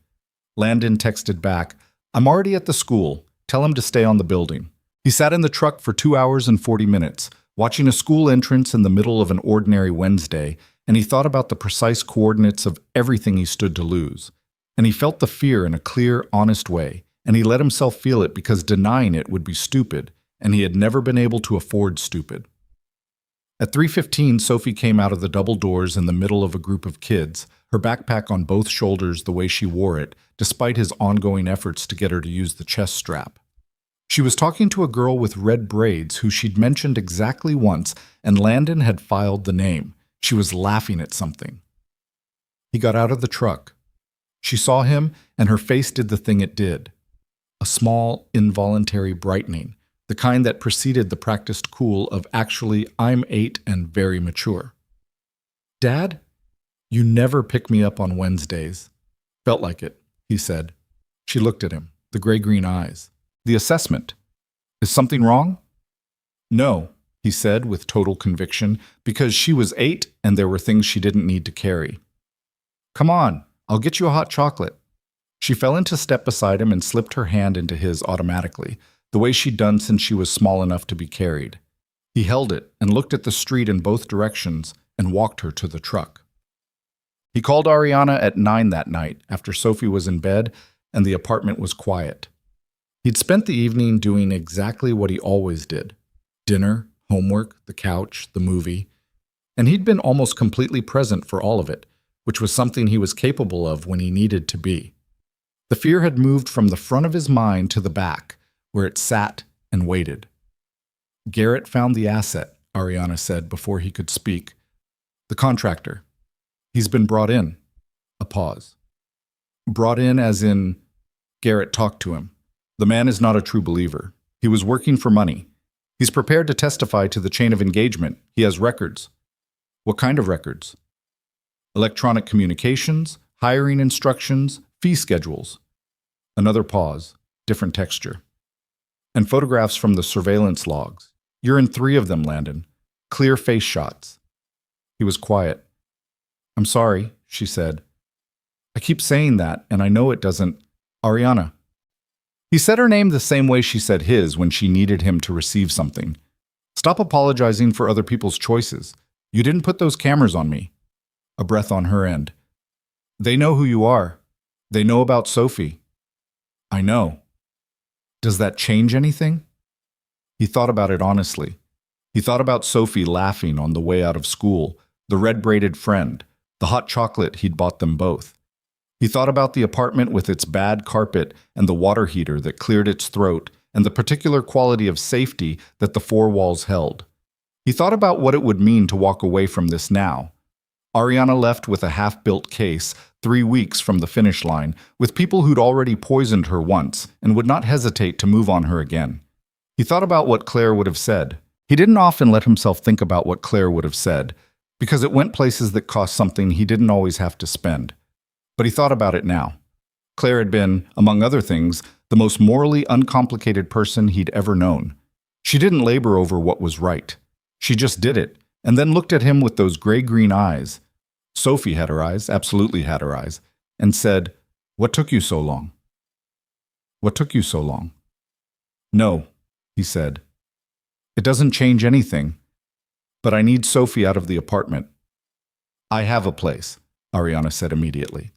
Landon texted back, "I'm already at the school. Tell him to stay on the building." He sat in the truck for 2 hours and 40 minutes, watching a school entrance in the middle of an ordinary Wednesday, and he thought about the precise coordinates of everything he stood to lose. And he felt the fear in a clear, honest way, and he let himself feel it because denying it would be stupid, and he had never been able to afford stupid. At 3:15, Sophie came out of the double doors in the middle of a group of kids, her backpack on both shoulders the way she wore it, despite his ongoing efforts to get her to use the chest strap. She was talking to a girl with red braids who she'd mentioned exactly once, and Landon had filed the name. She was laughing at something. He got out of the truck. She saw him, and her face did the thing it did. A small, involuntary brightening, the kind that preceded the practiced cool of actually, I'm 8 and very mature. "Dad, you never pick me up on Wednesdays." "Felt like it," he said. She looked at him, the gray-green eyes. "The assessment. Is something wrong?" "No," he said with total conviction, because she was 8 and there were things she didn't need to carry. "Come on, I'll get you a hot chocolate." She fell into step beside him and slipped her hand into his automatically, the way she'd done since she was small enough to be carried. He held it and looked at the street in both directions and walked her to the truck. He called Ariana at 9 that night after Sophie was in bed and the apartment was quiet. He'd spent the evening doing exactly what he always did. Dinner, homework, the couch, the movie. And he'd been almost completely present for all of it, which was something he was capable of when he needed to be. The fear had moved from the front of his mind to the back, where it sat and waited. "Garrett found the asset," Ariana said before he could speak. "The contractor. He's been brought in." A pause. "Brought in as in," Garrett talked to him. "The man is not a true believer. He was working for money. He's prepared to testify to the chain of engagement. He has records." "What kind of records?" "Electronic communications, hiring instructions, fee schedules." Another pause, different texture. "And photographs from the surveillance logs. You're in 3 of them, Landon. Clear face shots." He was quiet. "I'm sorry," she said. "I keep saying that, and I know it doesn't." "Ariana." He said her name the same way she said his when she needed him to receive something. "Stop apologizing for other people's choices. You didn't put those cameras on me." A breath on her end. "They know who you are. They know about Sophie." "I know." "Does that change anything?" He thought about it honestly. He thought about Sophie laughing on the way out of school, the red-braided friend, the hot chocolate he'd bought them both. He thought about the apartment with its bad carpet and the water heater that cleared its throat and the particular quality of safety that the 4 walls held. He thought about what it would mean to walk away from this now. Ariana left with a half-built case 3 weeks from the finish line, with people who'd already poisoned her once and would not hesitate to move on her again. He thought about what Claire would have said. He didn't often let himself think about what Claire would have said, because it went places that cost something he didn't always have to spend. But he thought about it now. Claire had been, among other things, the most morally uncomplicated person he'd ever known. She didn't labor over what was right. She just did it, and then looked at him with those gray-green eyes. Sophie had her eyes, absolutely had her eyes, and said, "What took you so long? What took you so long?" "No," he said. "It doesn't change anything, but I need Sophie out of the apartment." "I have a place," Ariana said immediately.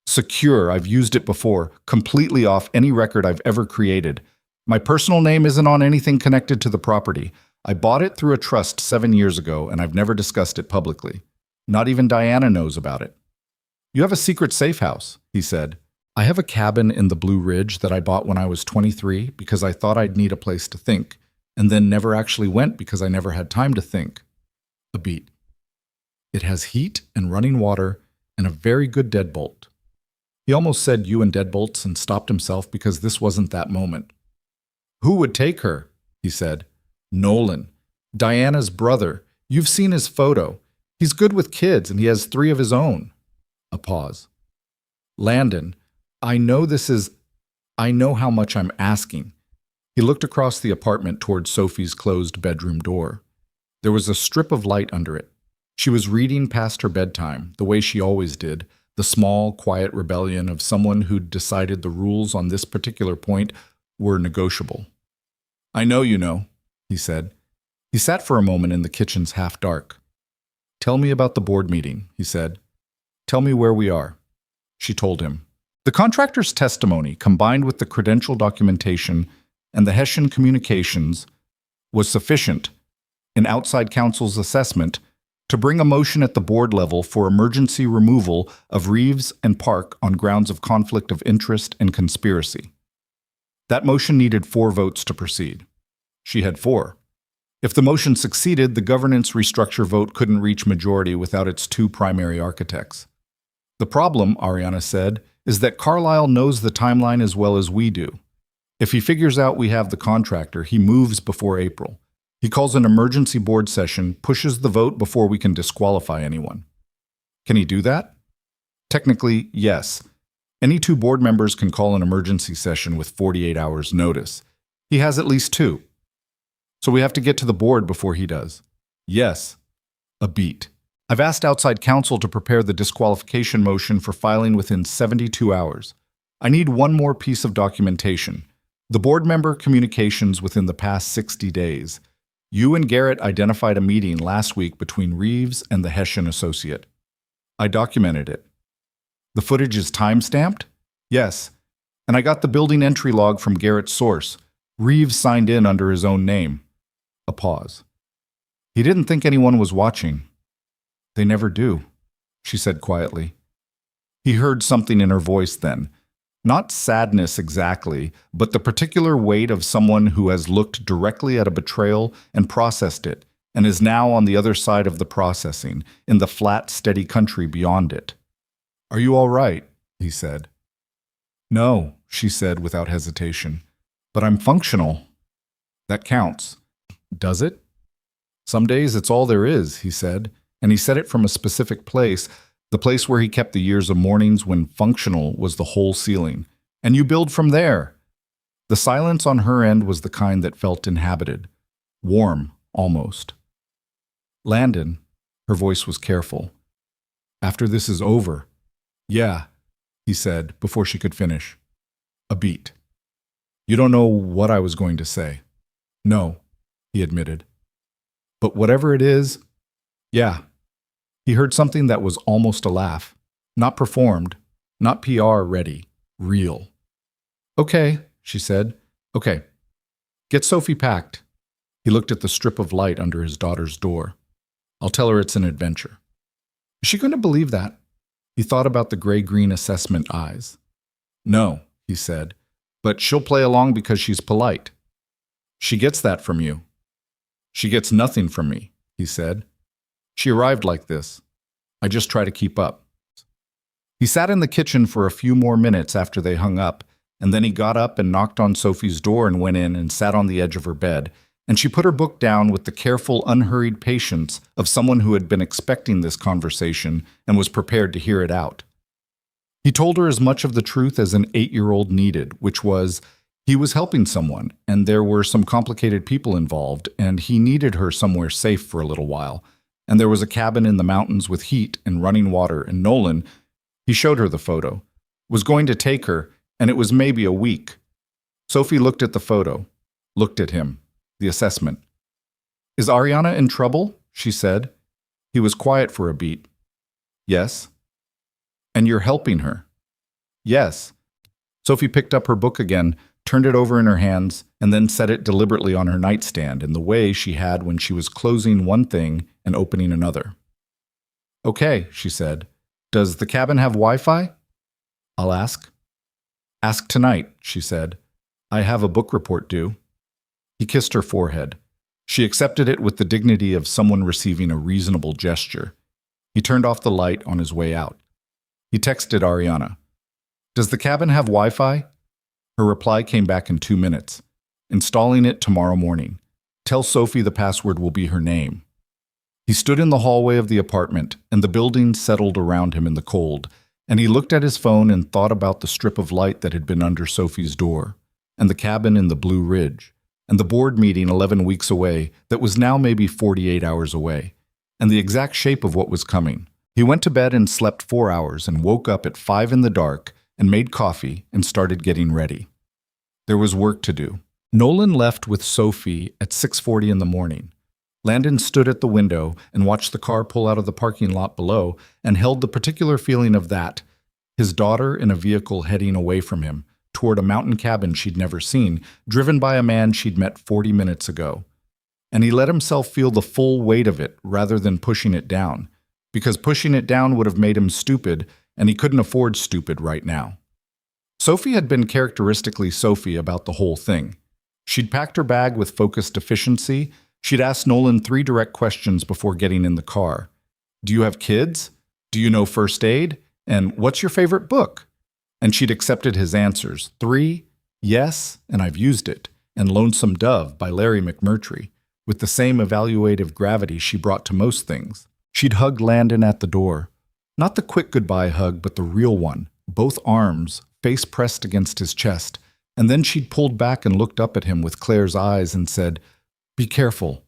"Secure, I've used it before, completely off any record I've ever created. My personal name isn't on anything connected to the property. I bought it through a trust 7 years ago, and I've never discussed it publicly. Not even Diana knows about it." "You have a secret safe house," he said. "I have a cabin in the Blue Ridge that I bought when I was 23 because I thought I'd need a place to think, and then never actually went because I never had time to think." A beat. "It has heat and running water and a very good deadbolt." He almost said "you and deadbolts" and stopped himself because this wasn't that moment. "Who would take her?" he said. "Nolan. Diana's brother. You've seen his photo. He's good with kids and he has 3 of his own." A pause. "Landon, I know how much I'm asking." He looked across the apartment toward Sophie's closed bedroom door. There was a strip of light under it. She was reading past her bedtime, the way she always did, the small, quiet rebellion of someone who'd decided the rules on this particular point were negotiable. "I know you know," he said. He sat for a moment in the kitchen's half-dark. "Tell me about the board meeting," he said. "Tell me where we are." She told him. The contractor's testimony, combined with the credential documentation and the Hessian communications, was sufficient, in outside counsel's assessment, to bring a motion at the board level for emergency removal of Reeves and Park on grounds of conflict of interest and conspiracy. That motion needed 4 votes to proceed. She had 4. If the motion succeeded, the governance restructure vote couldn't reach majority without its 2 primary architects. "The problem," Ariana said, "is that Carlisle knows the timeline as well as we do. If he figures out we have the contractor, he moves before April. He calls an emergency board session, pushes the vote before we can disqualify anyone." "Can he do that?" "Technically, yes. Any 2 board members can call an emergency session with 48 hours notice. He has at least 2. So we have to get to the board before he does." "Yes." A beat. "I've asked outside counsel to prepare the disqualification motion for filing within 72 hours. I need one more piece of documentation. The board member communications within the past 60 days. You and Garrett identified a meeting last week between Reeves and the Hessian associate. I documented it." "The footage is time-stamped?" "Yes. And I got the building entry log from Garrett's source. Reeves signed in under his own name." A pause. "He didn't think anyone was watching." "They never do," she said quietly. He heard something in her voice then. Not sadness exactly, but the particular weight of someone who has looked directly at a betrayal and processed it, and is now on the other side of the processing, in the flat, steady country beyond it. "Are you all right?" he said. "No," she said without hesitation. "But I'm functional." "That counts." "Does it?" "Some days it's all there is," he said, and he said it from a specific place, the place where he kept the years of mornings when functional was the whole ceiling. "And you build from there." The silence on her end was the kind that felt inhabited. Warm, almost. "Landon," her voice was careful. "After this is over." "Yeah," he said before she could finish. A beat. "You don't know what I was going to say." "No," he admitted. "But whatever it is, yeah." He heard something that was almost a laugh. Not performed, not PR ready, real. "Okay," she said. "Okay. Get Sophie packed." He looked at the strip of light under his daughter's door. "I'll tell her it's an adventure." Is she going to believe that? He thought about the gray-green assessment eyes. "No," he said, "but she'll play along because she's polite." "She gets that from you." "She gets nothing from me," he said. "She arrived like this. I just try to keep up. He sat in the kitchen for a few more minutes after they hung up, and then he got up and knocked on Sophie's door and went in and sat on the edge of her bed, and she put her book down with the careful, unhurried patience of someone who had been expecting this conversation and was prepared to hear it out. He told her as much of the truth as an 8-year-old needed, which was, he was helping someone, and there were some complicated people involved, and he needed her somewhere safe for a little while, and there was a cabin in the mountains with heat and running water, and Nolan, he showed her the photo, was going to take her, and it was maybe a week. Sophie looked at the photo, looked at him, the assessment. "Is Ariana in trouble?" she said. He was quiet for a beat. "Yes." "And you're helping her?" "Yes." Sophie picked up her book again, turned it over in her hands, and then set it deliberately on her nightstand in the way she had when she was closing one thing and opening another. "Okay," she said. "Does the cabin have Wi-Fi?" "I'll ask." "Ask tonight," she said. "I have a book report due." He kissed her forehead. She accepted it with the dignity of someone receiving a reasonable gesture. He turned off the light on his way out. He texted Ariana. "Does the cabin have Wi-Fi?" Her reply came back in 2 minutes. "Installing it tomorrow morning. Tell Sophie the password will be her name." He stood in the hallway of the apartment, and the building settled around him in the cold, and he looked at his phone and thought about the strip of light that had been under Sophie's door, and the cabin in the Blue Ridge, and the board meeting 11 weeks away that was now maybe 48 hours away, and the exact shape of what was coming. He went to bed and slept 4 hours and woke up at 5 in the dark and made coffee and started getting ready. There was work to do. Nolan left with Sophie at 6:40 in the morning. Landon stood at the window and watched the car pull out of the parking lot below and held the particular feeling of that, his daughter in a vehicle heading away from him, toward a mountain cabin she'd never seen, driven by a man she'd met 40 minutes ago. And he let himself feel the full weight of it rather than pushing it down, because pushing it down would have made him stupid, and he couldn't afford stupid right now. Sophie had been characteristically Sophie about the whole thing. She'd packed her bag with focused efficiency. She'd asked Nolan 3 direct questions before getting in the car. "Do you have kids? Do you know first aid? And what's your favorite book?" And she'd accepted his answers. 3, "Yes, and I've used it," and Lonesome Dove by Larry McMurtry, with the same evaluative gravity she brought to most things. She'd hugged Landon at the door. Not the quick goodbye hug, but the real one, both arms, face pressed against his chest, and then she'd pulled back and looked up at him with Claire's eyes and said, "Be careful,"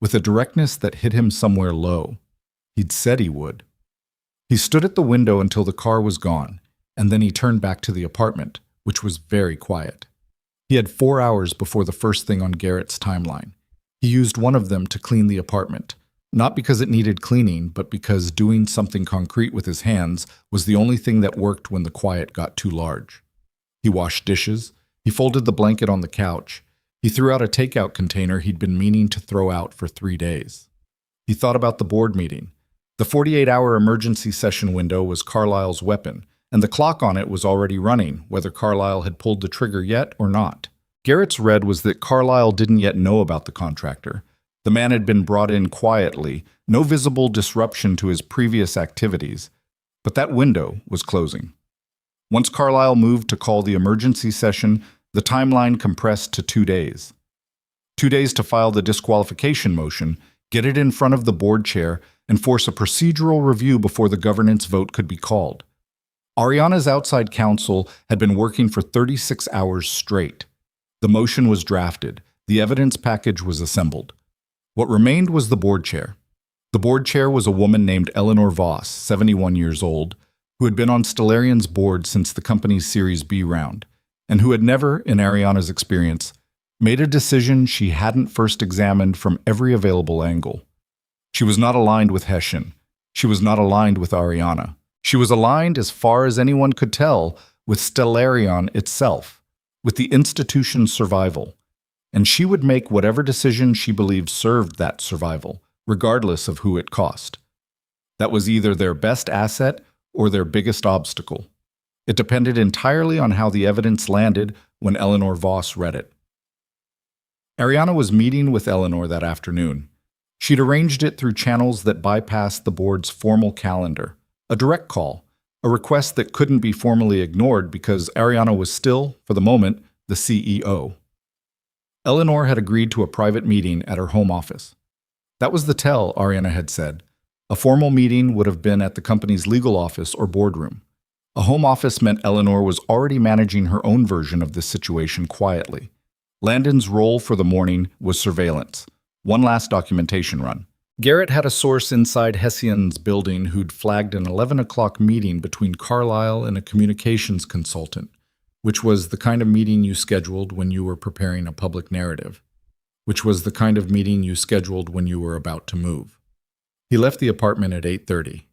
with a directness that hit him somewhere low. He'd said he would. He stood at the window until the car was gone, and then he turned back to the apartment, which was very quiet. He had 4 hours before the first thing on Garrett's timeline. He used one of them to clean the apartment, not because it needed cleaning, but because doing something concrete with his hands was the only thing that worked when the quiet got too large. He washed dishes. He folded the blanket on the couch. He threw out a takeout container he'd been meaning to throw out for 3 days. He thought about the board meeting. The 48-hour emergency session window was Carlisle's weapon, and the clock on it was already running, whether Carlisle had pulled the trigger yet or not. Garrett's read was that Carlisle didn't yet know about the contractor. The man had been brought in quietly, no visible disruption to his previous activities, but that window was closing. Once Carlisle moved to call the emergency session, the timeline compressed to 2 days. 2 days to file the disqualification motion, get it in front of the board chair, and force a procedural review before the governance vote could be called. Ariana's outside counsel had been working for 36 hours straight. The motion was drafted. The evidence package was assembled. What remained was the board chair. The board chair was a woman named Eleanor Voss, 71 years old, who had been on Stellarian's board since the company's Series B round, and who had never, in Ariana's experience, made a decision she hadn't first examined from every available angle. She was not aligned with Hessian. She was not aligned with Ariana. She was aligned, as far as anyone could tell, with Stellarion itself, with the institution's survival, and she would make whatever decision she believed served that survival, regardless of who it cost. That was either their best asset or their biggest obstacle. It depended entirely on how the evidence landed when Eleanor Voss read it. Ariana was meeting with Eleanor that afternoon. She'd arranged it through channels that bypassed the board's formal calendar. A direct call, a request that couldn't be formally ignored because Ariana was still, for the moment, the CEO. Eleanor had agreed to a private meeting at her home office. That was the tell, Ariana had said. A formal meeting would have been at the company's legal office or boardroom. A home office meant Eleanor was already managing her own version of this situation quietly. Landon's role for the morning was surveillance. One last documentation run. Garrett had a source inside Hessian's building who'd flagged an 11 o'clock meeting between Carlisle and a communications consultant, which was the kind of meeting you scheduled when you were preparing a public narrative, which was the kind of meeting you scheduled when you were about to move. He left the apartment at 8:30.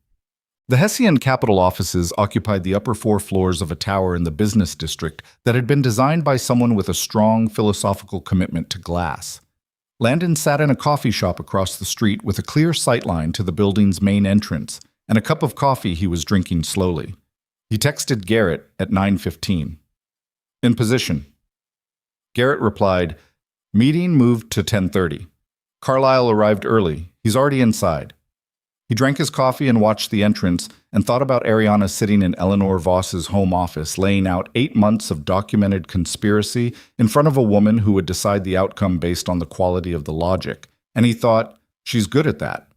The Hessian capital offices occupied the upper 4 floors of a tower in the business district that had been designed by someone with a strong philosophical commitment to glass. Landon sat in a coffee shop across the street with a clear sightline to the building's main entrance and a cup of coffee he was drinking slowly. He texted Garrett at 9:15. In position. Garrett replied, meeting moved to 10:30. Carlisle arrived early. He's already inside. He drank his coffee and watched the entrance and thought about Ariana sitting in Eleanor Voss's home office, laying out 8 months of documented conspiracy in front of a woman who would decide the outcome based on the quality of the logic. And he thought, she's good at that.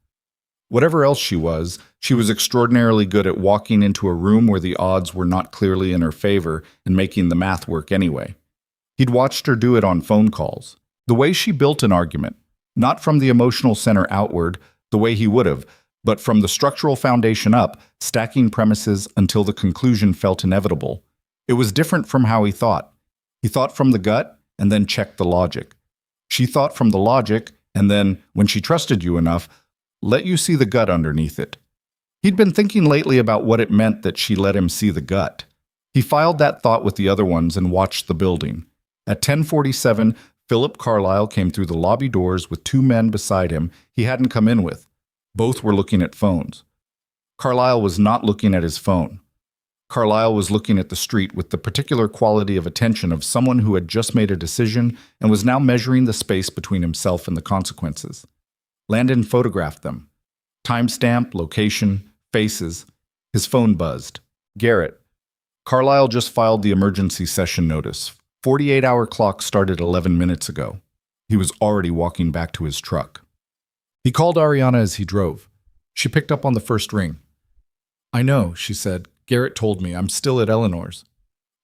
Whatever else she was extraordinarily good at walking into a room where the odds were not clearly in her favor and making the math work anyway. He'd watched her do it on phone calls. The way she built an argument, not from the emotional center outward, the way he would have, but from the structural foundation up, stacking premises until the conclusion felt inevitable. It was different from how he thought. He thought from the gut and then checked the logic. She thought from the logic and then, when she trusted you enough, let you see the gut underneath it. He'd been thinking lately about what it meant that she let him see the gut. He filed that thought with the other ones and watched the building. At 10:47, Philip Carlisle came through the lobby doors with 2 men beside him he hadn't come in with. Both were looking at phones. Carlisle was not looking at his phone. Carlisle was looking at the street with the particular quality of attention of someone who had just made a decision and was now measuring the space between himself and the consequences. Landon photographed them. Timestamp, location, faces. His phone buzzed. Garrett. Carlisle just filed the emergency session notice. 48-hour clock started 11 minutes ago. He was already walking back to his truck. He called Ariana as he drove. She picked up on the first ring. I know, she said. Garrett told me. I'm still at Eleanor's.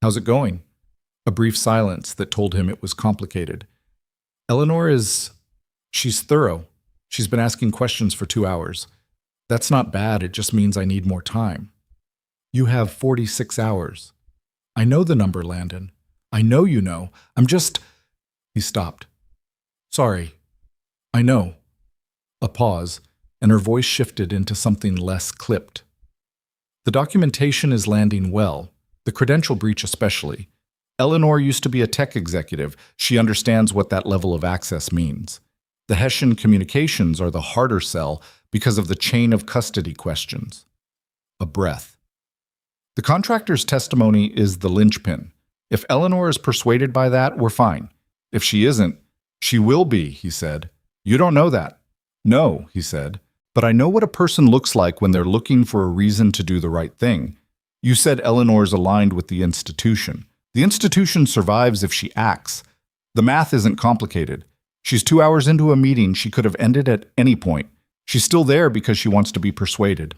How's it going? A brief silence that told him it was complicated. Eleanor she's thorough. She's been asking questions for 2 hours. That's not bad, it just means I need more time. You have 46 hours. I know the number, Landon. I know you know. He stopped. Sorry. I know. A pause, and her voice shifted into something less clipped. The documentation is landing well, the credential breach especially. Eleanor used to be a tech executive. She understands what that level of access means. The Hessian communications are the harder sell because of the chain of custody questions. A breath. The contractor's testimony is the linchpin. If Eleanor is persuaded by that, we're fine. If she isn't, she will be, he said. You don't know that. No, he said. But I know what a person looks like when they're looking for a reason to do the right thing. You said Eleanor's aligned with the institution. The institution survives if she acts. The math isn't complicated. She's 2 hours into a meeting she could have ended at any point. She's still there because she wants to be persuaded.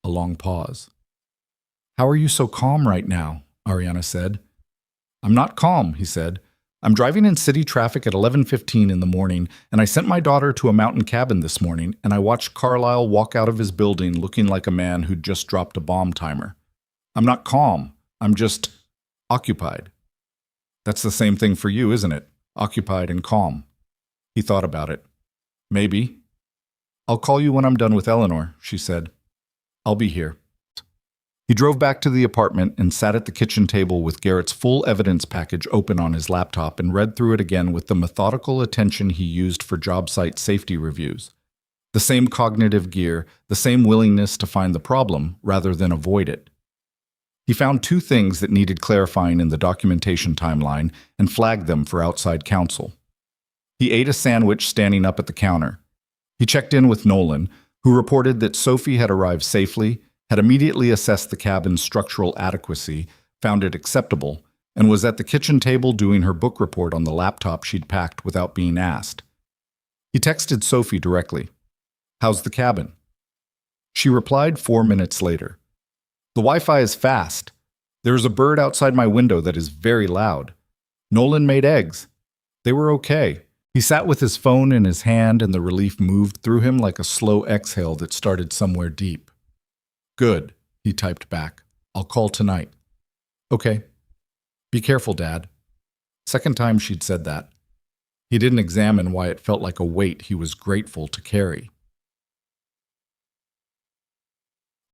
A long pause. How are you so calm right now? Ariana said. I'm not calm, he said. I'm driving in city traffic at 11:15 in the morning, and I sent my daughter to a mountain cabin this morning, and I watched Carlisle walk out of his building looking like a man who'd just dropped a bomb timer. I'm not calm. I'm just occupied. That's the same thing for you, isn't it? Occupied and calm. He thought about it. Maybe. I'll call you when I'm done with Eleanor, she said. I'll be here. He drove back to the apartment and sat at the kitchen table with Garrett's full evidence package open on his laptop and read through it again with the methodical attention he used for job site safety reviews. The same cognitive gear, the same willingness to find the problem rather than avoid it. He found 2 things that needed clarifying in the documentation timeline and flagged them for outside counsel. He ate a sandwich standing up at the counter. He checked in with Nolan, who reported that Sophie had arrived safely, had immediately assessed the cabin's structural adequacy, found it acceptable, and was at the kitchen table doing her book report on the laptop she'd packed without being asked. He texted Sophie directly. "How's the cabin?" She replied 4 minutes later. "The Wi-Fi is fast. There is a bird outside my window that is very loud. Nolan made eggs. They were okay." He sat with his phone in his hand, and the relief moved through him like a slow exhale that started somewhere deep. "Good," he typed back. "I'll call tonight." "Okay. Be careful, Dad." Second time she'd said that. He didn't examine why it felt like a weight he was grateful to carry.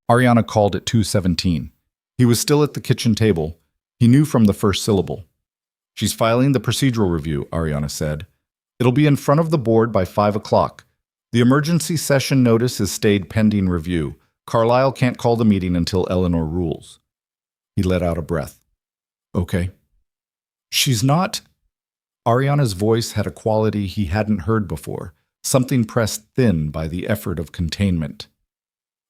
Ariana called at 2:17. He was still at the kitchen table. He knew from the first syllable. "She's filing the procedural review," Ariana said. "It'll be in front of the board by 5 o'clock. The emergency session notice is stayed pending review. Carlisle can't call the meeting until Eleanor rules." He let out a breath. "Okay." "She's not..." Ariana's voice had a quality he hadn't heard before, something pressed thin by the effort of containment.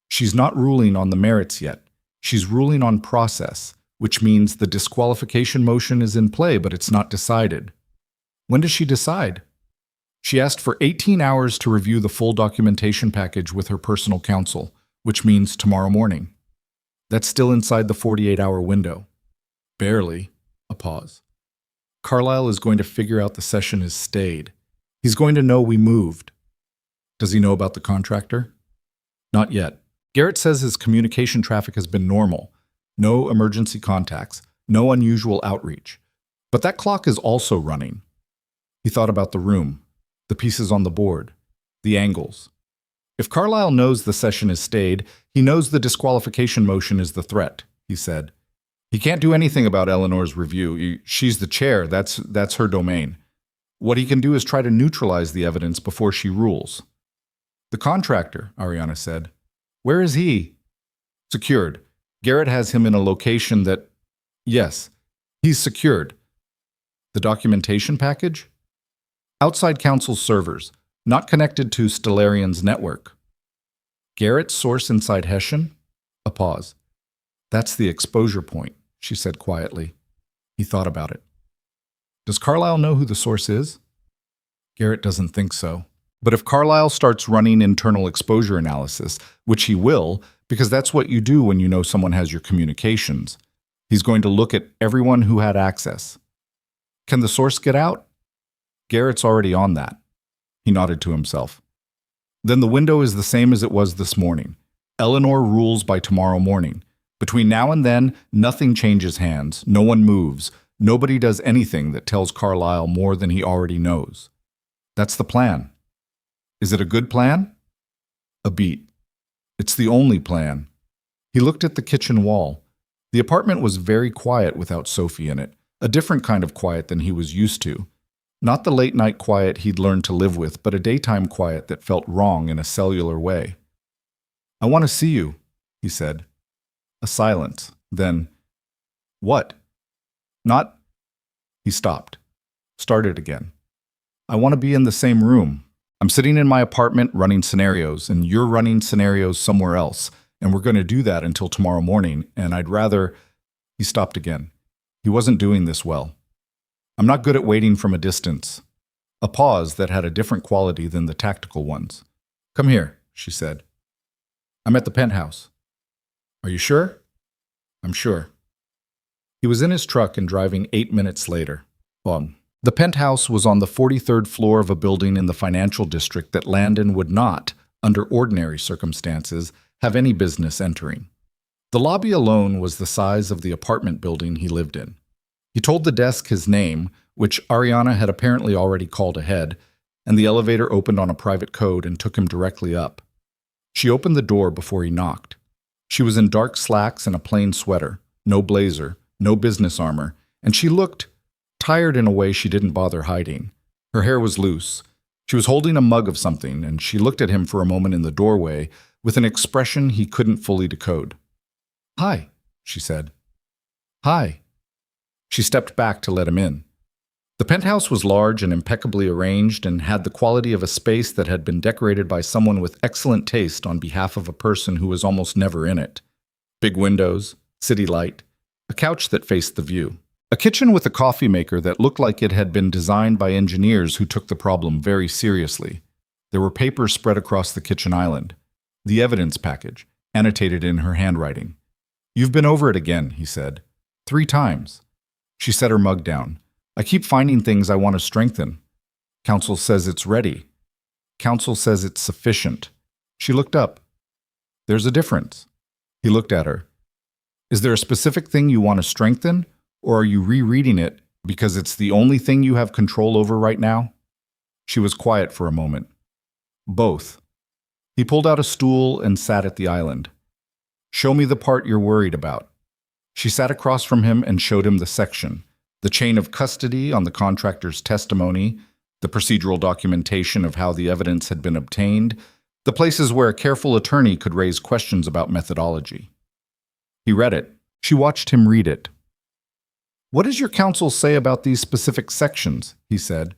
"She's not ruling on the merits yet. She's ruling on process, which means the disqualification motion is in play, but it's not decided." "When does she decide?" "She asked for 18 hours to review the full documentation package with her personal counsel, which means tomorrow morning. That's still inside the 48-hour window." "Barely." A pause. "Carlisle is going to figure out the session is stayed. He's going to know we moved." "Does he know about the contractor?" "Not yet. Garrett says his communication traffic has been normal. No emergency contacts, no unusual outreach. But that clock is also running." He thought about the room, the pieces on the board, the angles. "If Carlisle knows the session is stayed, he knows the disqualification motion is the threat," he said. "He can't do anything about Eleanor's review. She's the chair. That's her domain. What he can do is try to neutralize the evidence before she rules." "The contractor," Ariana said. "Where is he?" "Secured. Garrett has him in a location that..." "Yes, he's secured." "The documentation package?" "Outside counsel's servers, not connected to Stellarian's network." "Garrett's source inside Hessian?" A pause. "That's the exposure point," she said quietly. He thought about it. "Does Carlisle know who the source is?" "Garrett doesn't think so. But if Carlisle starts running internal exposure analysis, which he will, because that's what you do when you know someone has your communications, he's going to look at everyone who had access. Can the source get out? Garrett's already on that." He nodded to himself. "Then the window is the same as it was this morning. Eleanor rules by tomorrow morning. Between now and then, nothing changes hands, no one moves, nobody does anything that tells Carlisle more than he already knows. That's the plan. Is it a good plan?" A beat. "It's the only plan." He looked at the kitchen wall. The apartment was very quiet without Sophie in it, a different kind of quiet than he was used to. Not the late-night quiet he'd learned to live with, but a daytime quiet that felt wrong in a cellular way. "I want to see you," he said. A silence. Then, "What?" "Not..." He stopped. Started again. "I want to be in the same room. I'm sitting in my apartment running scenarios, and you're running scenarios somewhere else, and we're going to do that until tomorrow morning, and I'd rather..." He stopped again. He wasn't doing this well. "I'm not good at waiting from a distance." A pause that had a different quality than the tactical ones. "Come here," she said. "I'm at the penthouse." "Are you sure?" "I'm sure." He was in his truck and driving 8 minutes later. The penthouse was on the 43rd floor of a building in the financial district that Landon would not, under ordinary circumstances, have any business entering. The lobby alone was the size of the apartment building he lived in. He told the desk his name, which Ariana had apparently already called ahead, and the elevator opened on a private code and took him directly up. She opened the door before he knocked. She was in dark slacks and a plain sweater, no blazer, no business armor, and she looked tired in a way she didn't bother hiding. Her hair was loose. She was holding a mug of something, and she looked at him for a moment in the doorway with an expression he couldn't fully decode. "Hi," she said. "Hi." She stepped back to let him in. The penthouse was large and impeccably arranged and had the quality of a space that had been decorated by someone with excellent taste on behalf of a person who was almost never in it. Big windows, city light, a couch that faced the view. A kitchen with a coffee maker that looked like it had been designed by engineers who took the problem very seriously. There were papers spread across the kitchen island. The evidence package, annotated in her handwriting. "You've been over it again," he said. 3 times. She set her mug down. "I keep finding things I want to strengthen. Counsel says it's ready. Counsel says it's sufficient." She looked up. "There's a difference." He looked at her. "Is there a specific thing you want to strengthen, or are you rereading it because it's the only thing you have control over right now?" She was quiet for a moment. "Both." He pulled out a stool and sat at the island. "Show me the part you're worried about." She sat across from him and showed him the section. The chain of custody on the contractor's testimony, the procedural documentation of how the evidence had been obtained, the places where a careful attorney could raise questions about methodology. He read it. She watched him read it. "What does your counsel say about these specific sections?" he said.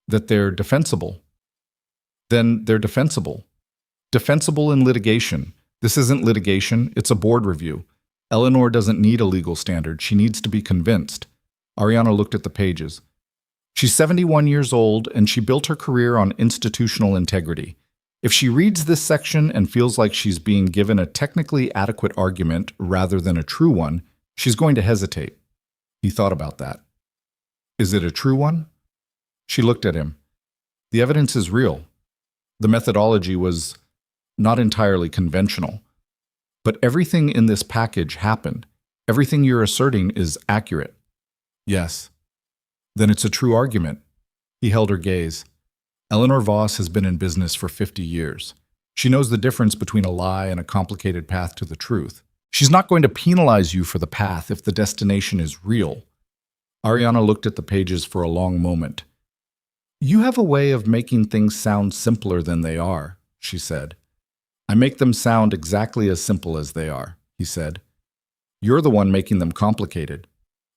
"That they're defensible." "Then they're defensible." "Defensible in litigation. This isn't litigation, it's a board review. Eleanor doesn't need a legal standard, she needs to be convinced." Ariana looked at the pages. "She's 71 years old, and she built her career on institutional integrity. If she reads this section and feels like she's being given a technically adequate argument rather than a true one, she's going to hesitate." He thought about that. "Is it a true one?" She looked at him. "The evidence is real. The methodology was not entirely conventional. But everything in this package happened. Everything you're asserting is accurate." "Yes." "Then it's a true argument." He held her gaze. "Eleanor Voss has been in business for 50 years. She knows the difference between a lie and a complicated path to the truth. She's not going to penalize you for the path if the destination is real." Ariana looked at the pages for a long moment. "You have a way of making things sound simpler than they are," she said. "I make them sound exactly as simple as they are," he said. "You're the one making them complicated."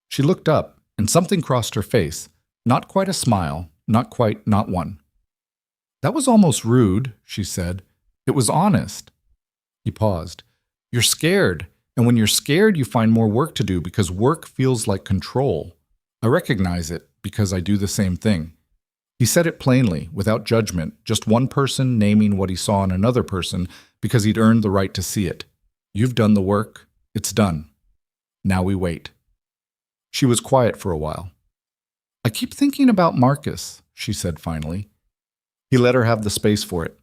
She looked up, and something crossed her face. Not quite a smile, not one. "That was almost rude," she said. "It was honest." He paused. "You're scared, and when you're scared, you find more work to do because work feels like control. I recognize it because I do the same thing." He said it plainly, without judgment, just one person naming what he saw in another person because he'd earned the right to see it. "You've done the work. It's done. Now we wait." She was quiet for a while. "I keep thinking about Marcus," she said finally. He let her have the space for it.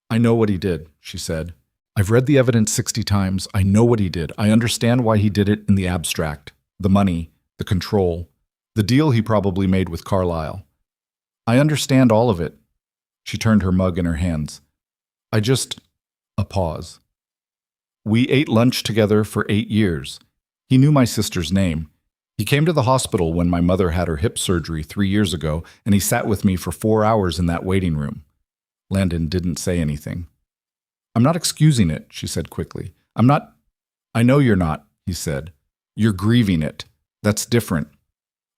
"I know what he did," she said. "I've read the evidence 60 times. I know what he did. I understand why he did it in the abstract. The money, the control, the deal he probably made with Carlyle. I understand all of it." She turned her mug in her hands. A pause. "We ate lunch together for 8 years. He knew my sister's name. He came to the hospital when my mother had her hip surgery 3 years ago, and he sat with me for 4 hours in that waiting room." Landon didn't say anything. "I'm not excusing it," she said quickly. "I know you're not," he said. "You're grieving it. That's different."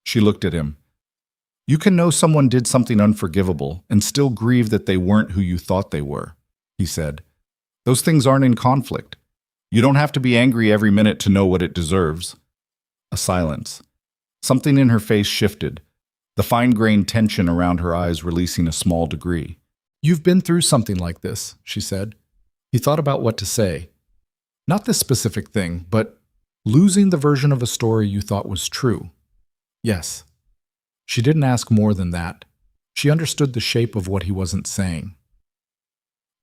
She looked at him. "You can know someone did something unforgivable and still grieve that they weren't who you thought they were," he said. "Those things aren't in conflict. You don't have to be angry every minute to know what it deserves." A silence. Something in her face shifted, the fine-grained tension around her eyes releasing a small degree. "You've been through something like this," she said. He thought about what to say. "Not this specific thing, but losing the version of a story you thought was true." "Yes." She didn't ask more than that. She understood the shape of what he wasn't saying.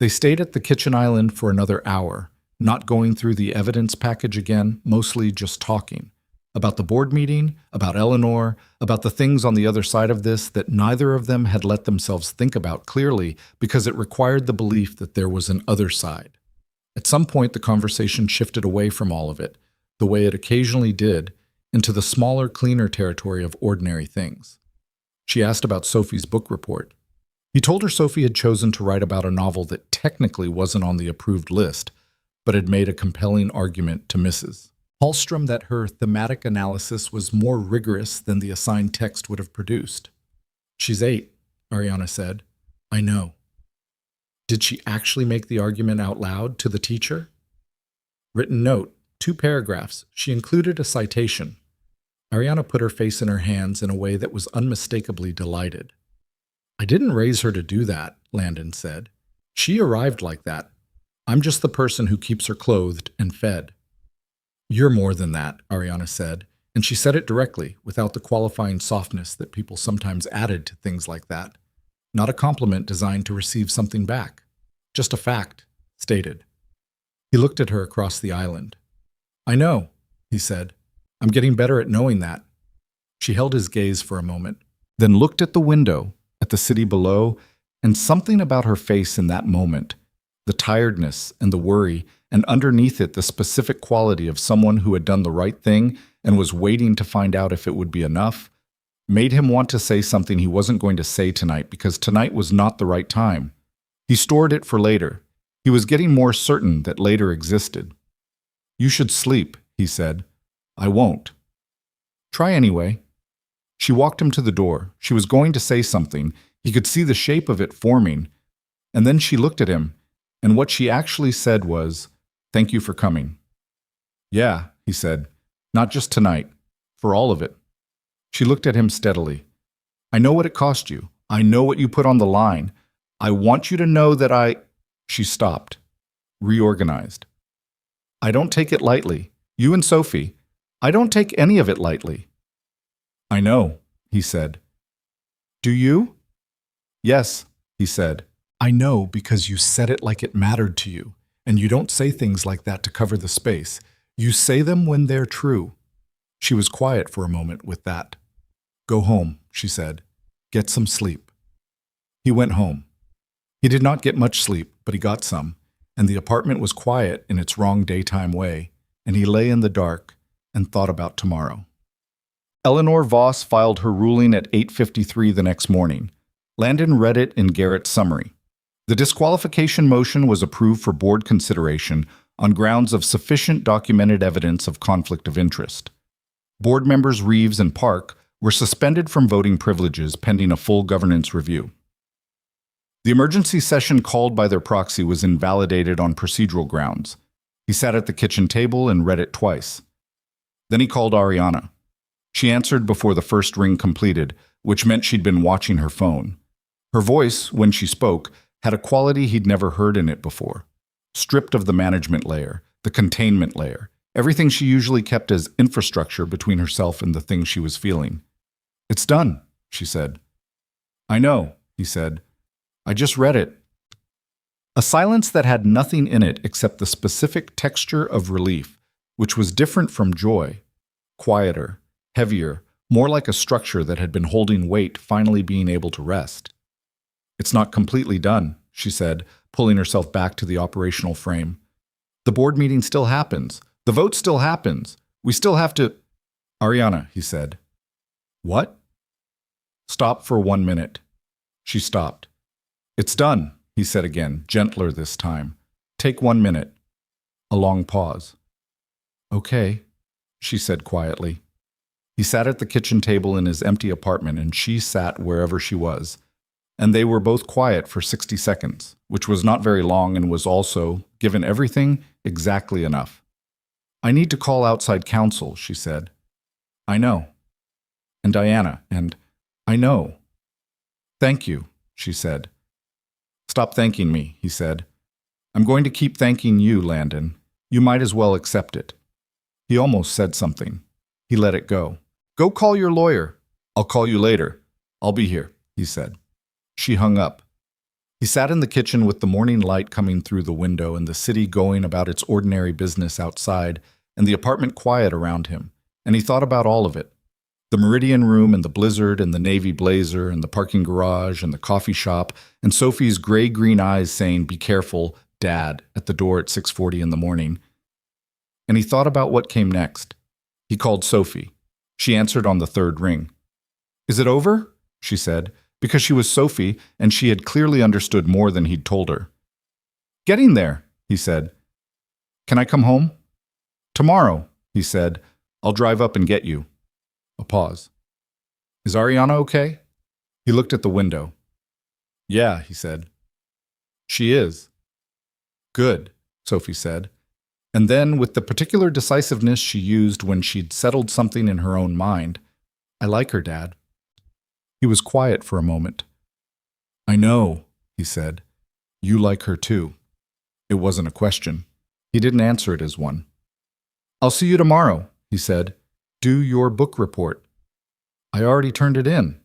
They stayed at the kitchen island for another hour, not going through the evidence package again, mostly just talking. About the board meeting, about Eleanor, about the things on the other side of this that neither of them had let themselves think about clearly because it required the belief that there was an other side. At some point, the conversation shifted away from all of it, the way it occasionally did, into the smaller, cleaner territory of ordinary things. She asked about Sophie's book report. He told her Sophie had chosen to write about a novel that technically wasn't on the approved list, but had made a compelling argument to Mrs. Hallstrom that her thematic analysis was more rigorous than the assigned text would have produced. "She's 8, Ariana said. "I know." Did she actually make the argument out loud to the teacher? Written note, 2 paragraphs. She included a citation. Ariana put her face in her hands in a way that was unmistakably delighted. "I didn't raise her to do that," Landon said. "She arrived like that. I'm just the person who keeps her clothed and fed." "You're more than that," Ariana said, and she said it directly, without the qualifying softness that people sometimes added to things like that. Not a compliment designed to receive something back. Just a fact, stated. He looked at her across the island. "I know," he said. "I'm getting better at knowing that." She held his gaze for a moment, then looked at the window, at the city below, and something about her face in that moment, the tiredness and the worry, and underneath it the specific quality of someone who had done the right thing and was waiting to find out if it would be enough, made him want to say something he wasn't going to say tonight because tonight was not the right time. He stored it for later. He was getting more certain that later existed. "You should sleep," he said. "I won't." "Try anyway." She walked him to the door. She was going to say something. He could see the shape of it forming. And then she looked at him, and what she actually said was, "Thank you for coming." "Yeah," he said. "Not just tonight. For all of it." She looked at him steadily. "I know what it cost you. I know what you put on the line. I want you to know that I—" She stopped, reorganized. "I don't take it lightly. You and Sophie. I don't take any of it lightly." "I know," he said. "Do you?" "Yes," he said. "I know because you said it like it mattered to you, and you don't say things like that to cover the space. You say them when they're true." She was quiet for a moment with that. "Go home," she said. "Get some sleep." He went home. He did not get much sleep, but he got some, and the apartment was quiet in its wrong daytime way, and he lay in the dark and thought about tomorrow. Eleanor Voss filed her ruling at 8:53 the next morning. Landon read it in Garrett's summary. The disqualification motion was approved for board consideration on grounds of sufficient documented evidence of conflict of interest. Board members Reeves and Park were suspended from voting privileges pending a full governance review. The emergency session called by their proxy was invalidated on procedural grounds. He sat at the kitchen table and read it twice. Then he called Ariana. She answered before the first ring completed, which meant she'd been watching her phone. Her voice, when she spoke, had a quality he'd never heard in it before. Stripped of the management layer, the containment layer, everything she usually kept as infrastructure between herself and the things she was feeling. "It's done," she said. "I know," he said. "I just read it." A silence that had nothing in it except the specific texture of relief, which was different from joy, quieter, heavier, more like a structure that had been holding weight finally being able to rest. "It's not completely done," she said, pulling herself back to the operational frame. "The board meeting still happens. The vote still happens. We still have to—" "Ariana," he said. "What?" "Stop for 1 minute." She stopped. "It's done," he said again, gentler this time. "Take 1 minute." A long pause. "Okay," she said quietly. He sat at the kitchen table in his empty apartment and she sat wherever she was. And they were both quiet for 60 seconds, which was not very long and was also, given everything, exactly enough. "I need to call outside counsel," she said. "I know." "And Diana, and I know." "Thank you," she said. "Stop thanking me," he said. "I'm going to keep thanking you, Landon. You might as well accept it." He almost said something. He let it go. "Go call your lawyer." "I'll call you later. I'll be here," he said. She hung up. He sat in the kitchen with the morning light coming through the window and the city going about its ordinary business outside and the apartment quiet around him, and he thought about all of it. The Meridian room and the blizzard and the navy blazer and the parking garage and the coffee shop and Sophie's gray-green eyes saying, "Be careful, Dad," at the door at 6:40 in the morning. And he thought about what came next. He called Sophie. She answered on the third ring. "Is it over?" she said, because she was Sophie and she had clearly understood more than he'd told her. "Getting there," he said. "Can I come home?" "Tomorrow," he said. "I'll drive up and get you." A pause. "Is Ariana okay?" He looked at the window. "Yeah," he said. "She is." "Good," Sophie said. And then, with the particular decisiveness she used when she'd settled something in her own mind, "I like her, Dad." He was quiet for a moment. "I know," he said. "You like her too." It wasn't a question. He didn't answer it as one. "I'll see you tomorrow," he said. "Do your book report." "I already turned it in."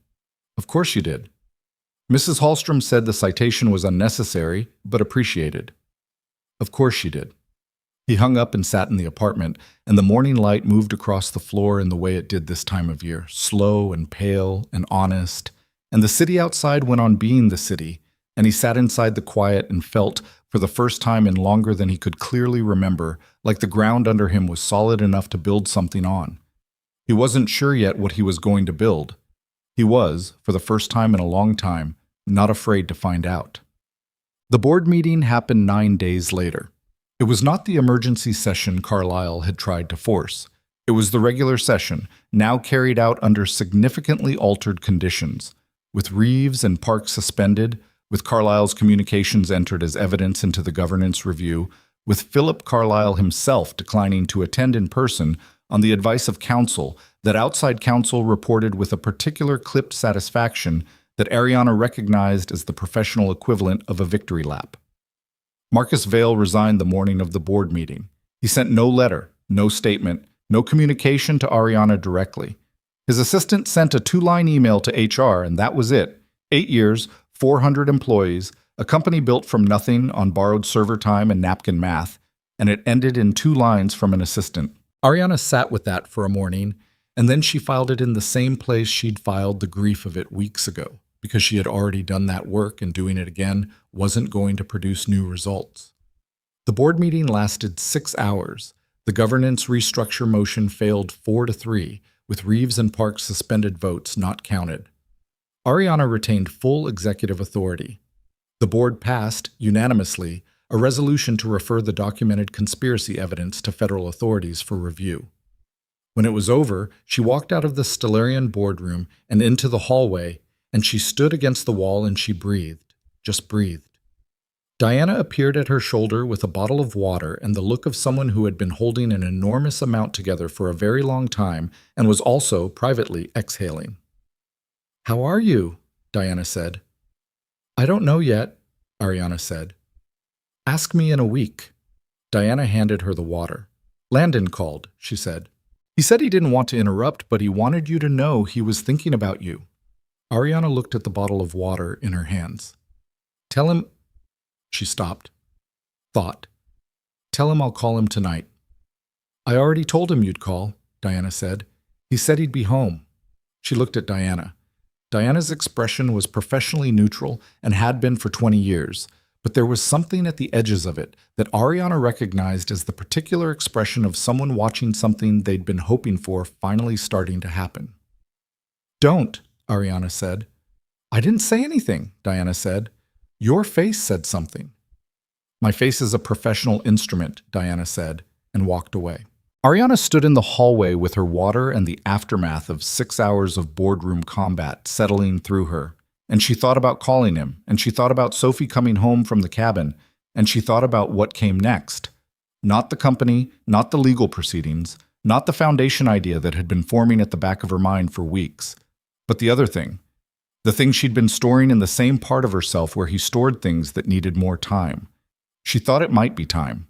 "Of course you did." Mrs. Hallstrom said the citation was unnecessary, but appreciated. "Of course she did." He hung up and sat in the apartment, and the morning light moved across the floor in the way it did this time of year, slow and pale and honest, and the city outside went on being the city, and he sat inside the quiet and felt, for the first time in longer than he could clearly remember, like the ground under him was solid enough to build something on. He wasn't sure yet what he was going to build. He was, for the first time in a long time, not afraid to find out. The board meeting happened 9 days later. It was not the emergency session Carlyle had tried to force. It was the regular session, now carried out under significantly altered conditions, with Reeves and Park suspended, with Carlyle's communications entered as evidence into the governance review, with Philip Carlyle himself declining to attend in person on the advice of counsel that outside counsel reported with a particular clipped satisfaction that Ariana recognized as the professional equivalent of a victory lap. Marcus Vail resigned the morning of the board meeting. He sent no letter, no statement, no communication to Ariana directly. His assistant sent a 2-line email to HR, and that was it. 8 years, 400 employees, a company built from nothing on borrowed server time and napkin math, and it ended in 2 lines from an assistant. Ariana sat with that for a morning, and then she filed it in the same place she'd filed the grief of it weeks ago, because she had already done that work and doing it again wasn't going to produce new results. The board meeting lasted 6 hours. The governance restructure motion failed 4-3, with Reeves and Park's suspended votes not counted. Ariana retained full executive authority. The board passed, unanimously, a resolution to refer the documented conspiracy evidence to federal authorities for review. When it was over, she walked out of the Stellarian boardroom and into the hallway, and she stood against the wall and she breathed, just breathed. Diana appeared at her shoulder with a bottle of water and the look of someone who had been holding an enormous amount together for a very long time and was also, privately, exhaling. "How are you?" Diana said. "I don't know yet," Ariana said. "Ask me in a week." Diana handed her the water. "Landon called," she said. "He said he didn't want to interrupt, but he wanted you to know he was thinking about you." Ariana looked at the bottle of water in her hands. "Tell him—" She stopped. Thought. "Tell him I'll call him tonight." "I already told him you'd call," Diana said. "He said he'd be home." She looked at Diana. Diana's expression was professionally neutral and had been for 20 years, but there was something at the edges of it that Ariana recognized as the particular expression of someone watching something they'd been hoping for finally starting to happen. "Don't," Ariana said. "I didn't say anything," Diana said. "Your face said something." "My face is a professional instrument," Diana said, and walked away. Ariana stood in the hallway with her water and the aftermath of 6 hours of boardroom combat settling through her, and she thought about calling him, and she thought about Sophie coming home from the cabin, and she thought about what came next. Not the company, not the legal proceedings, not the foundation idea that had been forming at the back of her mind for weeks, but the other thing. The thing she'd been storing in the same part of herself where he stored things that needed more time. She thought it might be time.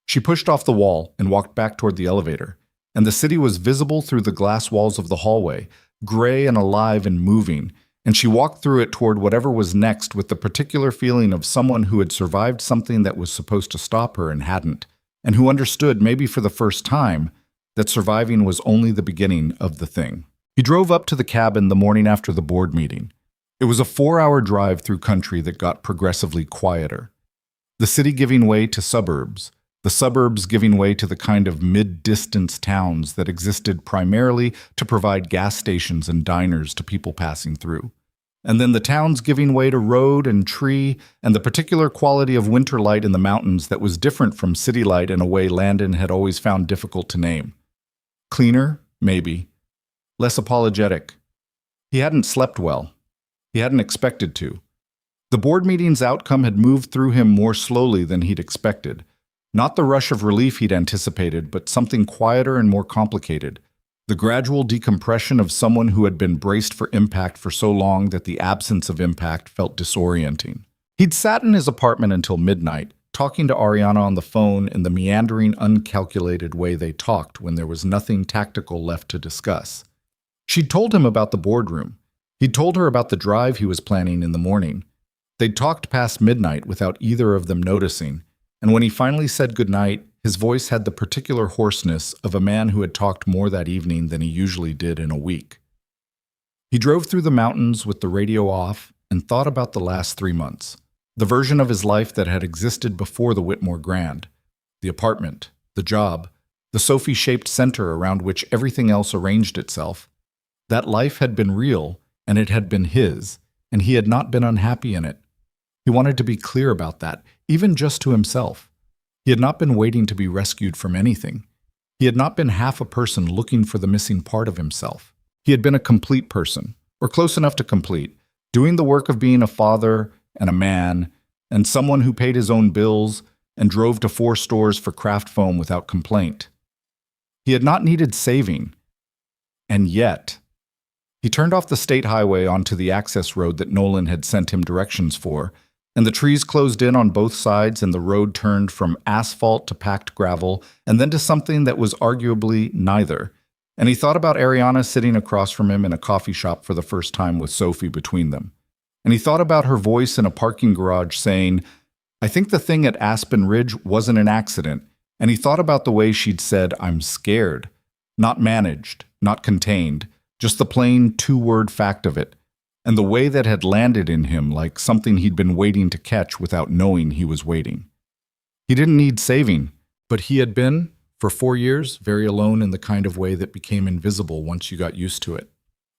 She pushed off the wall and walked back toward the elevator, and the city was visible through the glass walls of the hallway, gray and alive and moving, and she walked through it toward whatever was next with the particular feeling of someone who had survived something that was supposed to stop her and hadn't, and who understood, maybe for the first time, that surviving was only the beginning of the thing. He drove up to the cabin the morning after the board meeting. It was a 4-hour drive through country that got progressively quieter. The city giving way to suburbs, the suburbs giving way to the kind of mid-distance towns that existed primarily to provide gas stations and diners to people passing through. And then the towns giving way to road and tree and the particular quality of winter light in the mountains that was different from city light in a way Landon had always found difficult to name. Cleaner, maybe. Less apologetic. He hadn't slept well. He hadn't expected to. The board meeting's outcome had moved through him more slowly than he'd expected. Not the rush of relief he'd anticipated, but something quieter and more complicated. The gradual decompression of someone who had been braced for impact for so long that the absence of impact felt disorienting. He'd sat in his apartment until midnight, talking to Ariana on the phone in the meandering, uncalculated way they talked when there was nothing tactical left to discuss. She'd told him about the boardroom. He'd told her about the drive he was planning in the morning. They'd talked past midnight without either of them noticing, and when he finally said goodnight, his voice had the particular hoarseness of a man who had talked more that evening than he usually did in a week. He drove through the mountains with the radio off and thought about the last 3 months, the version of his life that had existed before the Whitmore Grand, the apartment, the job, the Sophie-shaped center around which everything else arranged itself. That life had been real, and it had been his, and he had not been unhappy in it. He wanted to be clear about that, even just to himself. He had not been waiting to be rescued from anything. He had not been half a person looking for the missing part of himself. He had been a complete person, or close enough to complete, doing the work of being a father and a man, and someone who paid his own bills and drove to 4 stores for craft foam without complaint. He had not needed saving. And yet, he turned off the state highway onto the access road that Nolan had sent him directions for, and the trees closed in on both sides and the road turned from asphalt to packed gravel and then to something that was arguably neither. And he thought about Ariana sitting across from him in a coffee shop for the first time with Sophie between them. And he thought about her voice in a parking garage saying, "I think the thing at Aspen Ridge wasn't an accident." And he thought about the way she'd said, "I'm scared." Not managed, not contained, just the plain 2-word fact of it. And the way that had landed in him like something he'd been waiting to catch without knowing he was waiting. He didn't need saving, but he had been, for 4 years, very alone in the kind of way that became invisible once you got used to it.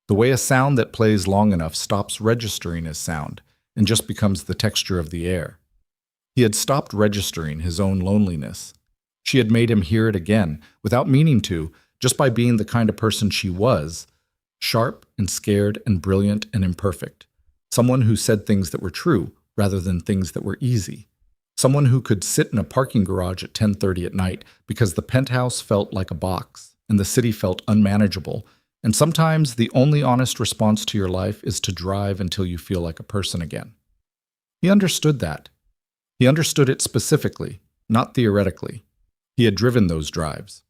The way a sound that plays long enough stops registering as sound and just becomes the texture of the air. He had stopped registering his own loneliness. She had made him hear it again, without meaning to, just by being the kind of person she was. Sharp and scared and brilliant and imperfect. Someone who said things that were true rather than things that were easy. Someone who could sit in a parking garage at 10:30 at night because the penthouse felt like a box and the city felt unmanageable. And sometimes the only honest response to your life is to drive until you feel like a person again. He understood that. He understood it specifically, not theoretically. He had driven those drives.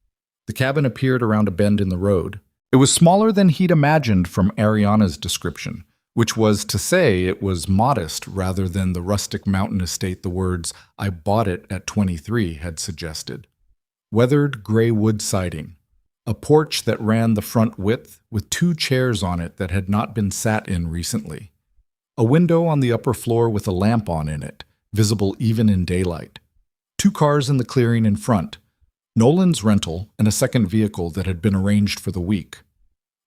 The cabin appeared around a bend in the road. It was smaller than he'd imagined from Ariana's description, which was to say it was modest rather than the rustic mountain estate the words, "I bought it at 23" had suggested. Weathered gray wood siding. A porch that ran the front width with 2 chairs on it that had not been sat in recently. A window on the upper floor with a lamp on in it, visible even in daylight. 2 cars in the clearing in front. Nolan's rental and a second vehicle that had been arranged for the week.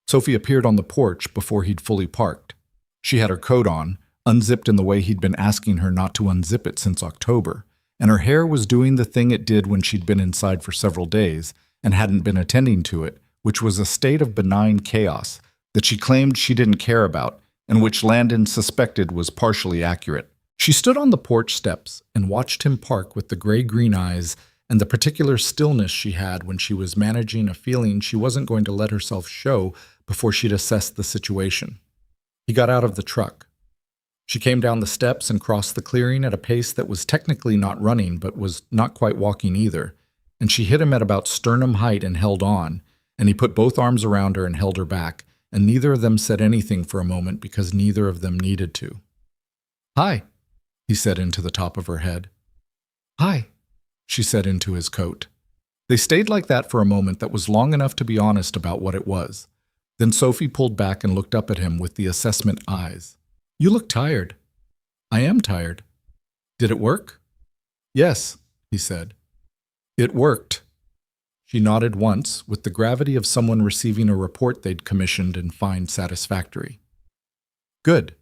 Sophie appeared on the porch before he'd fully parked. She had her coat on, unzipped in the way he'd been asking her not to unzip it since October, and her hair was doing the thing it did when she'd been inside for several days and hadn't been attending to it, which was a state of benign chaos that she claimed she didn't care about and which Landon suspected was partially accurate. She stood on the porch steps and watched him park with the gray-green eyes and the particular stillness she had when she was managing a feeling she wasn't going to let herself show before she'd assessed the situation. He got out of the truck. She came down the steps and crossed the clearing at a pace that was technically not running but was not quite walking either, and she hit him at about sternum height and held on, and he put both arms around her and held her back, and neither of them said anything for a moment because neither of them needed to. "Hi," he said into the top of her head. "Hi," she said into his coat. They stayed like that for a moment that was long enough to be honest about what it was. Then Sophie pulled back and looked up at him with the assessment eyes. "You look tired." "I am tired." "Did it work?" "Yes," he said. "It worked." She nodded once, with the gravity of someone receiving a report they'd commissioned and find satisfactory. "Good,"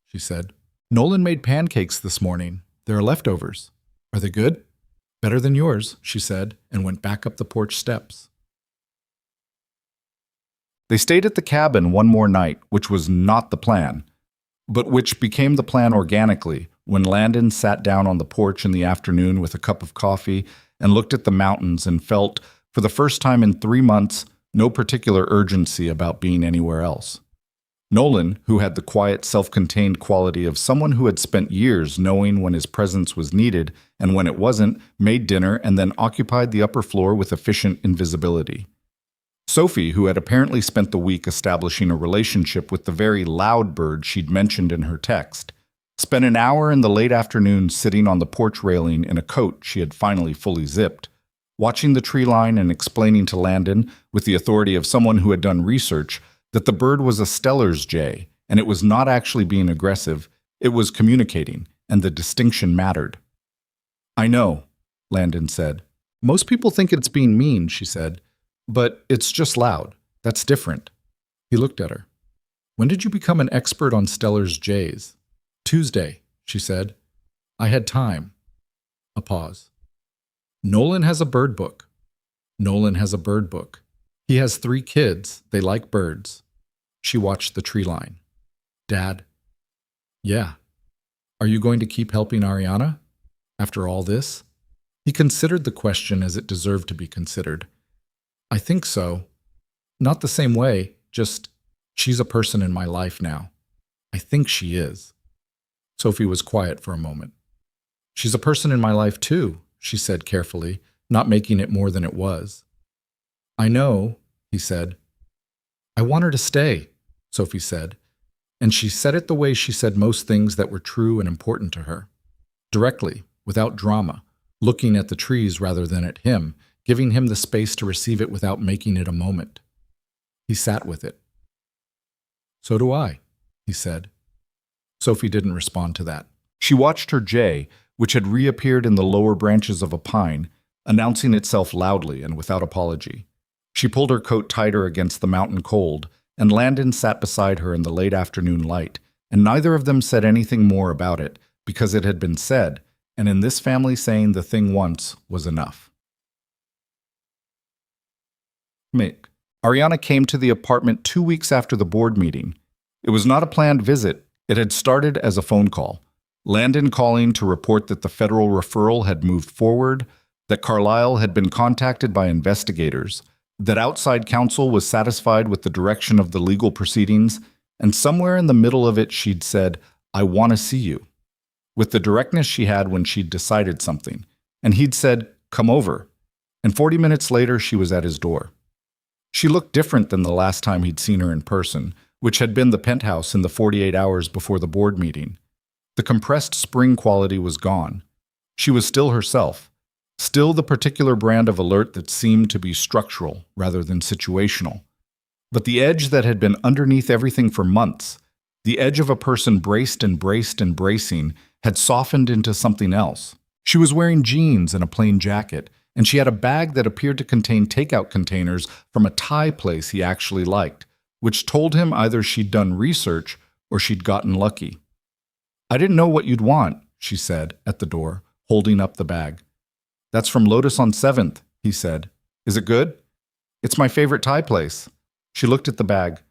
she said. "Nolan made pancakes this morning. There are leftovers. Are they good?" "Better than yours," she said, and went back up the porch steps. They stayed at the cabin one more night, which was not the plan, but which became the plan organically when Landon sat down on the porch in the afternoon with a cup of coffee and looked at the mountains and felt, for the first time in 3 months, no particular urgency about being anywhere else. Nolan, who had the quiet, self-contained quality of someone who had spent years knowing when his presence was needed and when it wasn't, made dinner and then occupied the upper floor with efficient invisibility. Sophie, who had apparently spent the week establishing a relationship with the very loud bird she'd mentioned in her text, spent an hour in the late afternoon sitting on the porch railing in a coat she had finally fully zipped, watching the tree line and explaining to Landon, with the authority of someone who had done research, that the bird was a Steller's jay, and it was not actually being aggressive, it was communicating, and the distinction mattered. "I know," Landon said. "Most people think it's being mean," she said, "but it's just loud. That's different." He looked at her. "When did you become an expert on Steller's jays?" "Tuesday," she said. "I had time." A pause. "Nolan has a bird book." "Nolan has a bird book. He has 3 kids. They like birds." She watched the tree line. "Dad?" "Yeah." "Are you going to keep helping Ariana? After all this?" He considered the question as it deserved to be considered. "I think so. Not the same way, just she's a person in my life now. I think she is." Sophie was quiet for a moment. "She's a person in my life too," she said carefully, not making it more than it was. "I know," he said. "I want her to stay," Sophie said, and she said it the way she said most things that were true and important to her. Directly, without drama, looking at the trees rather than at him, giving him the space to receive it without making it a moment. He sat with it. "So do I," he said. Sophie didn't respond to that. She watched her jay, which had reappeared in the lower branches of a pine, announcing itself loudly and without apology. She pulled her coat tighter against the mountain cold, and Landon sat beside her in the late afternoon light, and neither of them said anything more about it, because it had been said, and in this family saying the thing once was enough. Ariana came to the apartment 2 weeks after the board meeting. It was not a planned visit. It had started as a phone call. Landon calling to report that the federal referral had moved forward, that Carlisle had been contacted by investigators, that outside counsel was satisfied with the direction of the legal proceedings, and somewhere in the middle of it she'd said, "I want to see you," with the directness she had when she'd decided something, and he'd said, "Come over," and 40 minutes later she was at his door. She looked different than the last time he'd seen her in person, which had been the penthouse in the 48 hours before the board meeting. The compressed spring quality was gone. She was still herself, still the particular brand of alert that seemed to be structural rather than situational. But the edge that had been underneath everything for months, the edge of a person braced and braced and bracing, had softened into something else. She was wearing jeans and a plain jacket, and she had a bag that appeared to contain takeout containers from a Thai place he actually liked, which told him either she'd done research or she'd gotten lucky. "I didn't know what you'd want," she said at the door, holding up the bag. "That's from Lotus on 7th, he said. "Is it good?" "It's my favorite Thai place." She looked at the bag.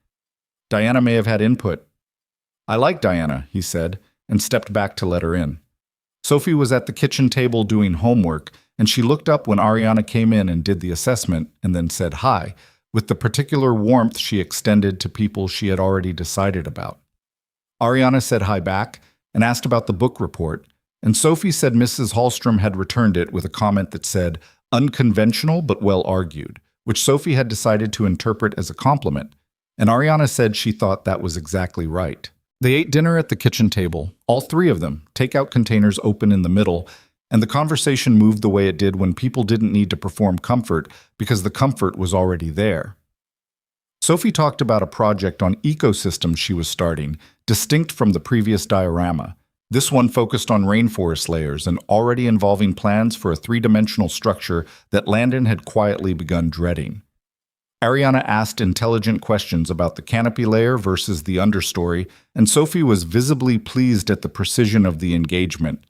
"Diana may have had input." "I like Diana," he said, and stepped back to let her in. Sophie was at the kitchen table doing homework, and she looked up when Ariana came in and did the assessment, and then said hi, with the particular warmth she extended to people she had already decided about. Ariana said hi back and asked about the book report, and Sophie said Mrs. Hallstrom had returned it with a comment that said, "Unconventional but well argued," which Sophie had decided to interpret as a compliment, and Ariana said she thought that was exactly right. They ate dinner at the kitchen table, all 3 of them, takeout containers open in the middle, and the conversation moved the way it did when people didn't need to perform comfort because the comfort was already there. Sophie talked about a project on ecosystems she was starting, distinct from the previous diorama. This one focused on rainforest layers and already involving plans for a 3-dimensional structure that Landon had quietly begun dreading. Ariana asked intelligent questions about the canopy layer versus the understory, and Sophie was visibly pleased at the precision of the engagement.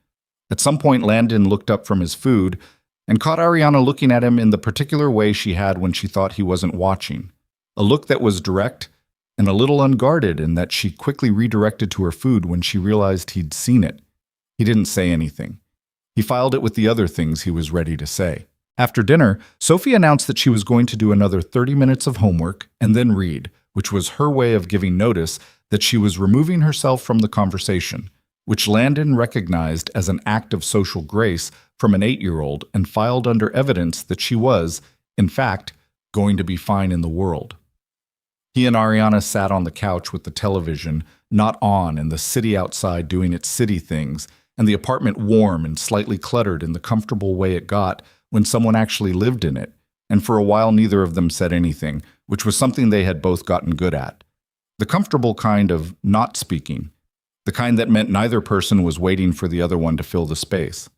At some point, Landon looked up from his food and caught Ariana looking at him in the particular way she had when she thought he wasn't watching. a look that was direct and a little unguarded, and that she quickly redirected to her food when she realized he'd seen it. He didn't say anything. He filed it with the other things he was ready to say. After dinner, Sophie announced that she was going to do another 30 minutes of homework and then read, which was her way of giving notice that she was removing herself from the conversation, which Landon recognized as an act of social grace from an 8-year-old and filed under evidence that she was, in fact, going to be fine in the world. He and Ariana sat on the couch with the television not on and the city outside doing its city things, and the apartment warm and slightly cluttered in the comfortable way it got when someone actually lived in it, and for a while neither of them said anything, which was something they had both gotten good at. The comfortable kind of not speaking, the kind that meant neither person was waiting for the other one to fill the space.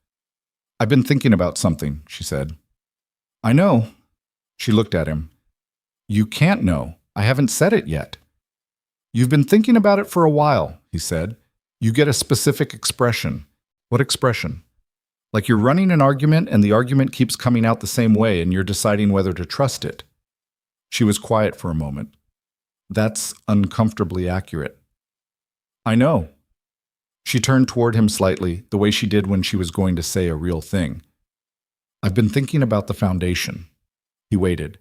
"I've been thinking about something," she said. "I know." She looked at him. "You can't know. I haven't said it yet." "You've been thinking about it for a while," he said. "You get a specific expression." "What expression?" "Like you're running an argument and the argument keeps coming out the same way and you're deciding whether to trust it." She was quiet for a moment. "That's uncomfortably accurate." "I know." She turned toward him slightly, the way she did when she was going to say a real thing. "I've been thinking about the foundation." He waited.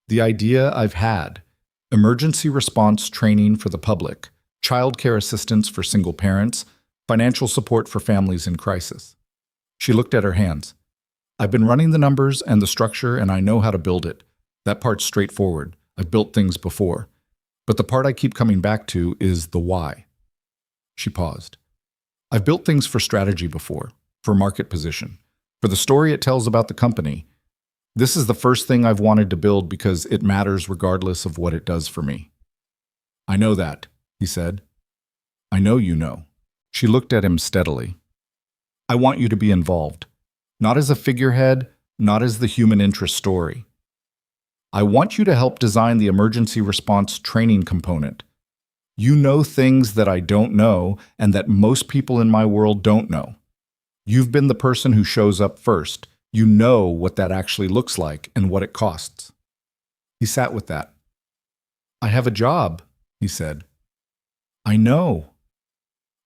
"The idea I've had. Emergency response training for the public, childcare assistance for single parents, financial support for families in crisis." She looked at her hands. "I've been running the numbers and the structure and I know how to build it. That part's straightforward. I've built things before. But the part I keep coming back to is the why." She paused. "I've built things for strategy before, for market position, for the story it tells about the company. This is the first thing I've wanted to build because it matters regardless of what it does for me." "I know that," he said. "I know you know." She looked at him steadily. "I want you to be involved. Not as a figurehead, not as the human interest story. I want you to help design the emergency response training component. You know things that I don't know and that most people in my world don't know. You've been the person who shows up first. You know what that actually looks like and what it costs." He sat with that. "I have a job," he said. "I know."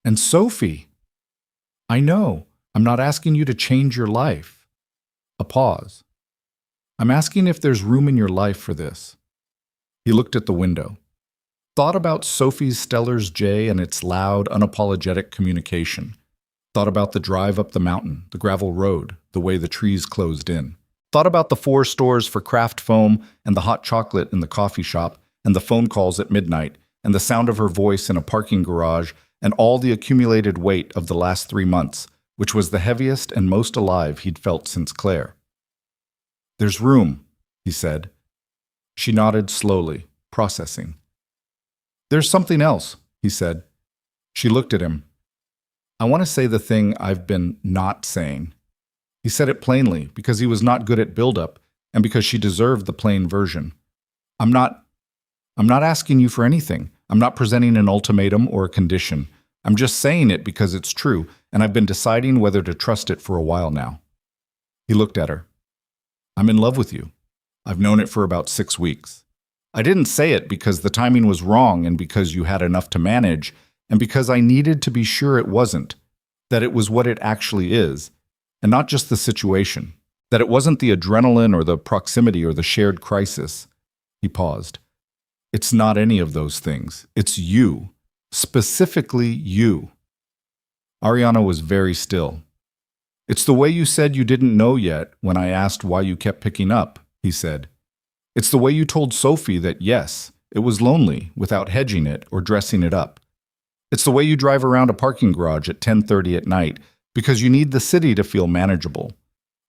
"And Sophie." "I know. I'm not asking you to change your life." A pause. "I'm asking if there's room in your life for this." He looked at the window. Thought about Sophie's Stellar's J and its loud, unapologetic communication. Thought about the drive up the mountain, the gravel road, the way the trees closed in. Thought about the 4 stores for craft foam and the hot chocolate in the coffee shop and the phone calls at midnight and the sound of her voice in a parking garage and all the accumulated weight of the last 3 months, which was the heaviest and most alive he'd felt since Claire. "There's room," he said. She nodded slowly, processing. "There's something else," he said. She looked at him. "I want to say the thing I've been not saying." He said it plainly because he was not good at build-up and because she deserved the plain version. I'm not asking you for anything. I'm not presenting an ultimatum or a condition. I'm just saying it because it's true, and I've been deciding whether to trust it for a while now." He looked at her. "I'm in love with you. I've known it for about 6 weeks. I didn't say it because the timing was wrong and because you had enough to manage, and because I needed to be sure it wasn't, that it was what it actually is, and not just the situation, that it wasn't the adrenaline or the proximity or the shared crisis." He paused. "It's not any of those things. It's you. Specifically you." Ariana was very still. "It's the way you said you didn't know yet when I asked why you kept picking up," he said. "It's the way you told Sophie that yes, it was lonely without hedging it or dressing it up. It's the way you drive around a parking garage at 10:30 at night because you need the city to feel manageable.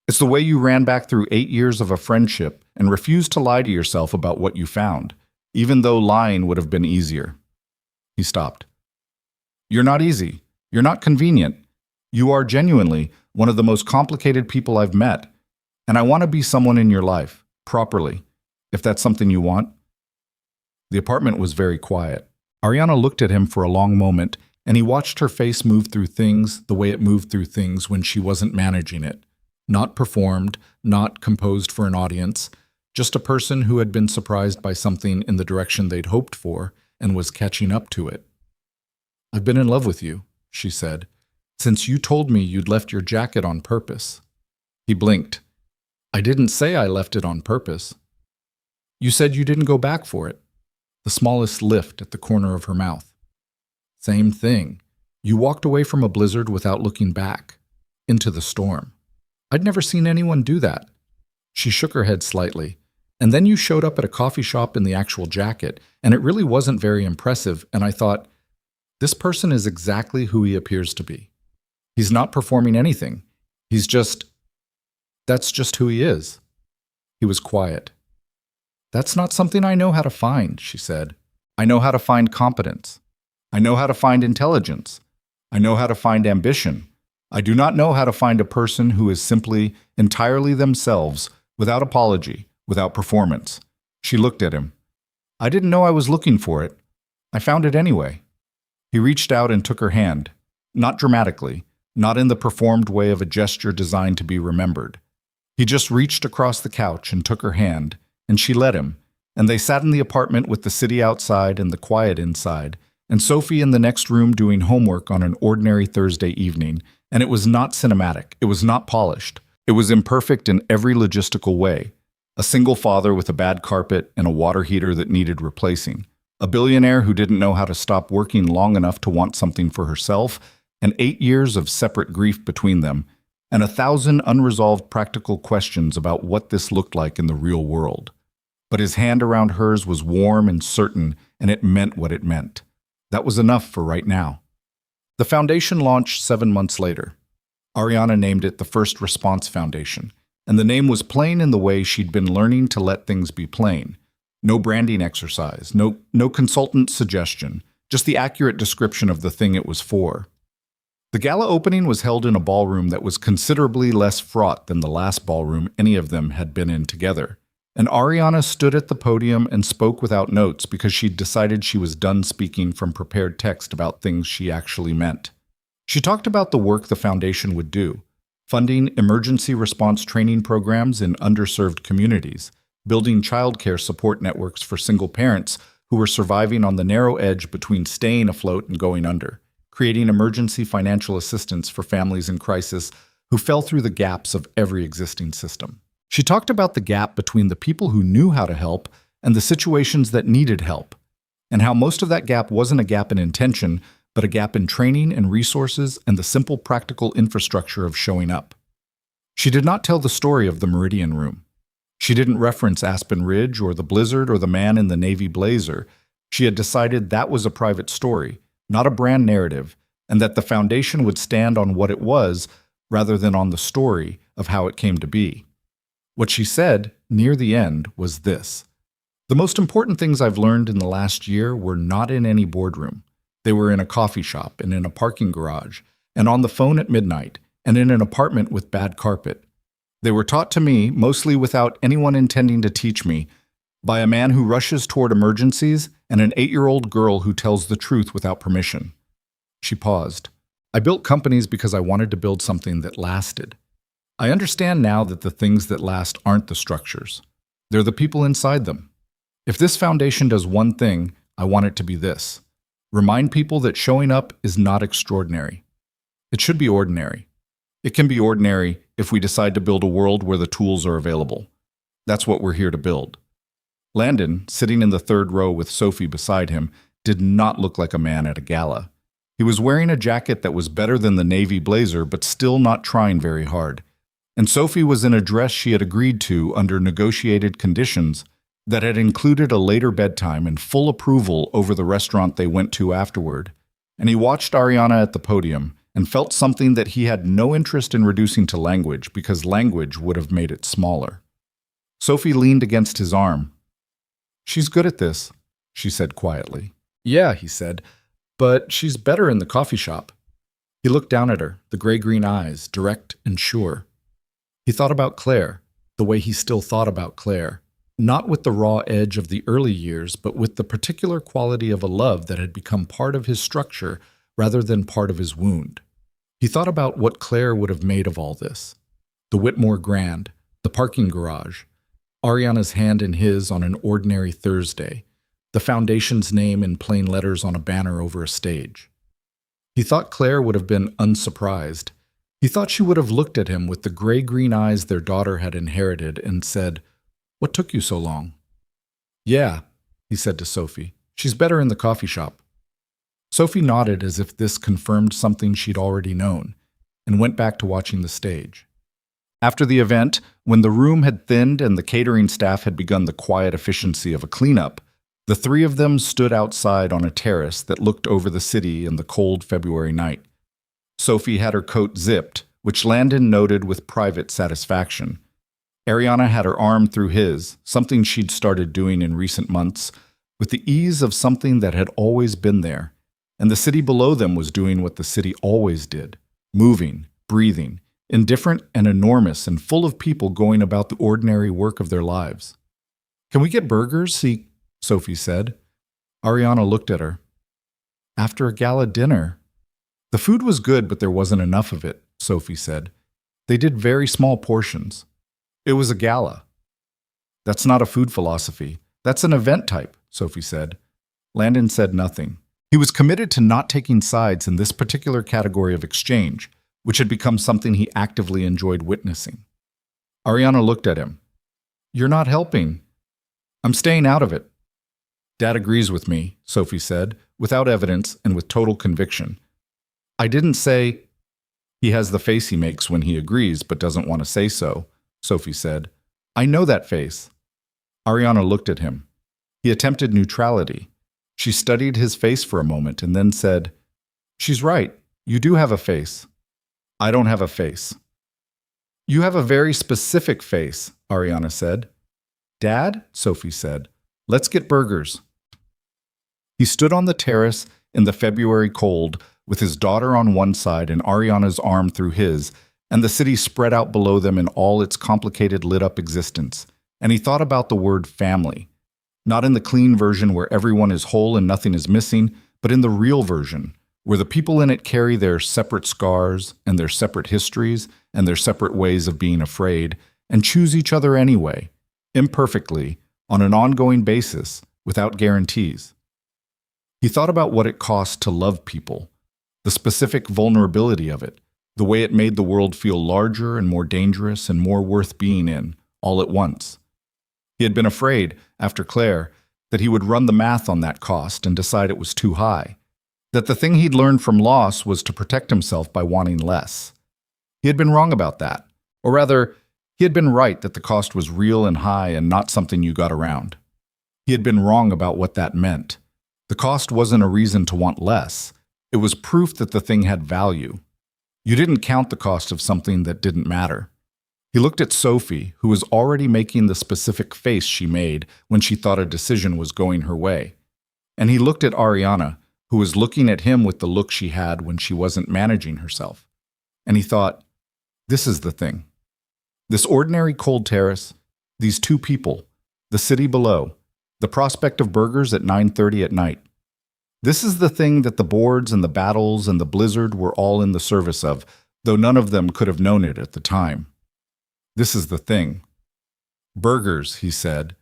It's the way you ran back through 8 years of a friendship and refused to lie to yourself about what you found, even though lying would have been easier." He stopped. "You're not easy. You're not convenient. You are genuinely one of the most complicated people I've met, and I want to be someone in your life, properly, if that's something you want." The apartment was very quiet. Ariana looked at him for a long moment, and he watched her face move through things the way it moved through things when she wasn't managing it. Not performed, not composed for an audience, just a person who had been surprised by something in the direction they'd hoped for and was catching up to it. "I've been in love with you," she said, "since you told me you'd left your jacket on purpose." He blinked. "I didn't say I left it on purpose." "You said you didn't go back for it." The smallest lift at the corner of her mouth. "Same thing. You walked away from a blizzard without looking back. Into the storm. I'd never seen anyone do that." She shook her head slightly. "And then you showed up at a coffee shop in the actual jacket, and it really wasn't very impressive, and I thought, this person is exactly who he appears to be. He's not performing anything. That's just who he is." He was quiet. "That's not something I know how to find," she said. "I know how to find competence. I know how to find intelligence. I know how to find ambition. I do not know how to find a person who is simply, entirely themselves, without apology, without performance." She looked at him. "I didn't know I was looking for it. I found it anyway." He reached out and took her hand, not dramatically, not in the performed way of a gesture designed to be remembered. He just reached across the couch and took her hand, and she let him, and they sat in the apartment with the city outside and the quiet inside, and Sophie in the next room doing homework on an ordinary Thursday evening, and it was not cinematic, it was not polished, it was imperfect in every logistical way. A single father with a bad carpet and a water heater that needed replacing. A billionaire who didn't know how to stop working long enough to want something for herself, and 8 years of separate grief between them, and 1,000 unresolved practical questions about what this looked like in the real world. But his hand around hers was warm and certain, and it meant what it meant. That was enough for right now. The foundation launched 7 months later. Ariana named it the First Response Foundation, and the name was plain in the way she'd been learning to let things be plain. No branding exercise, no consultant suggestion, just the accurate description of the thing it was for. The gala opening was held in a ballroom that was considerably less fraught than the last ballroom any of them had been in together. And Ariana stood at the podium and spoke without notes because she'd decided she was done speaking from prepared text about things she actually meant. She talked about the work the foundation would do, funding emergency response training programs in underserved communities, building childcare support networks for single parents who were surviving on the narrow edge between staying afloat and going under, creating emergency financial assistance for families in crisis who fell through the gaps of every existing system. She talked about the gap between the people who knew how to help and the situations that needed help, and how most of that gap wasn't a gap in intention, but a gap in training and resources and the simple practical infrastructure of showing up. She did not tell the story of the Meridian Room. She didn't reference Aspen Ridge or the blizzard or the man in the navy blazer. She had decided that was a private story, not a brand narrative, and that the foundation would stand on what it was rather than on the story of how it came to be. What she said, near the end, was this: "The most important things I've learned in the last year were not in any boardroom. They were in a coffee shop and in a parking garage and on the phone at midnight and in an apartment with bad carpet. They were taught to me, mostly without anyone intending to teach me, by a man who rushes toward emergencies and an 8-year-old girl who tells the truth without permission." She paused. "I built companies because I wanted to build something that lasted. I understand now that the things that last aren't the structures. They're the people inside them. If this foundation does one thing, I want it to be this: remind people that showing up is not extraordinary. It should be ordinary. It can be ordinary if we decide to build a world where the tools are available. That's what we're here to build." Landon, sitting in the third row with Sophie beside him, did not look like a man at a gala. He was wearing a jacket that was better than the navy blazer, but still not trying very hard. And Sophie was in a dress she had agreed to under negotiated conditions that had included a later bedtime and full approval over the restaurant they went to afterward. And he watched Ariana at the podium and felt something that he had no interest in reducing to language because language would have made it smaller. Sophie leaned against his arm. "She's good at this," she said quietly. "Yeah," he said, "but she's better in the coffee shop." He looked down at her, the gray-green eyes, direct and sure. He thought about Claire, the way he still thought about Claire, not with the raw edge of the early years, but with the particular quality of a love that had become part of his structure rather than part of his wound. He thought about what Claire would have made of all this. The Whitmore Grand, the parking garage, Ariana's hand in his on an ordinary Thursday, the foundation's name in plain letters on a banner over a stage. He thought Claire would have been unsurprised. He thought she would have looked at him with the gray-green eyes their daughter had inherited and said, "What took you so long?" "Yeah," he said to Sophie. "She's better in the coffee shop." Sophie nodded as if this confirmed something she'd already known, and went back to watching the stage. After the event, when the room had thinned and the catering staff had begun the quiet efficiency of a cleanup, the three of them stood outside on a terrace that looked over the city in the cold February night. Sophie had her coat zipped, which Landon noted with private satisfaction. Ariana had her arm through his, something she'd started doing in recent months, with the ease of something that had always been there. And the city below them was doing what the city always did, moving, breathing, indifferent and enormous and full of people going about the ordinary work of their lives. "Can we get burgers?" Sophie said. Ariana looked at her. "After a gala dinner?" "The food was good, but there wasn't enough of it," Sophie said. "They did very small portions. It was a gala." "That's not a food philosophy. That's an event type," Sophie said. Landon said nothing. He was committed to not taking sides in this particular category of exchange, which had become something he actively enjoyed witnessing. Ariana looked at him. "You're not helping." "I'm staying out of it." "Dad agrees with me," Sophie said, without evidence and with total conviction. "I didn't say—" "He has the face he makes when he agrees but doesn't want to say so," Sophie said. "I know that face." Ariana looked at him. He attempted neutrality. She studied his face for a moment and then said, "She's right. You do have a face." "I don't have a face." "You have a very specific face," Ariana said. "Dad," Sophie said, "let's get burgers." He stood on the terrace in the February cold with his daughter on one side and Ariana's arm through his, and the city spread out below them in all its complicated lit-up existence. And he thought about the word family. Not in the clean version where everyone is whole and nothing is missing, but in the real version, where the people in it carry their separate scars and their separate histories and their separate ways of being afraid, and choose each other anyway, imperfectly, on an ongoing basis, without guarantees. He thought about what it cost to love people, the specific vulnerability of it, the way it made the world feel larger and more dangerous and more worth being in, all at once. He had been afraid, after Claire, that he would run the math on that cost and decide it was too high, that the thing he'd learned from loss was to protect himself by wanting less. He had been wrong about that, or rather, he had been right that the cost was real and high and not something you got around. He had been wrong about what that meant. The cost wasn't a reason to want less. It was proof that the thing had value. You didn't count the cost of something that didn't matter. He looked at Sophie, who was already making the specific face she made when she thought a decision was going her way. And he looked at Ariana, who was looking at him with the look she had when she wasn't managing herself. And he thought, this is the thing. This ordinary cold terrace, these two people, the city below, the prospect of burgers at 9:30 at night. This is the thing that the boards and the battles and the blizzard were all in the service of, though none of them could have known it at the time. This is the thing. "Burgers," he said.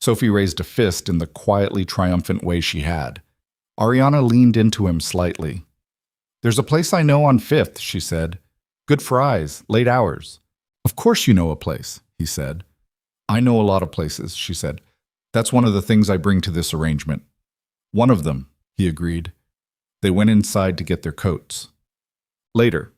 Sophie raised a fist in the quietly triumphant way she had. Ariana leaned into him slightly. "There's a place I know on 5th, she said. "Good fries, late hours." "Of course you know a place," he said. "I know a lot of places," she said. "That's one of the things I bring to this arrangement." "One of them," he agreed. They went inside to get their coats. Later,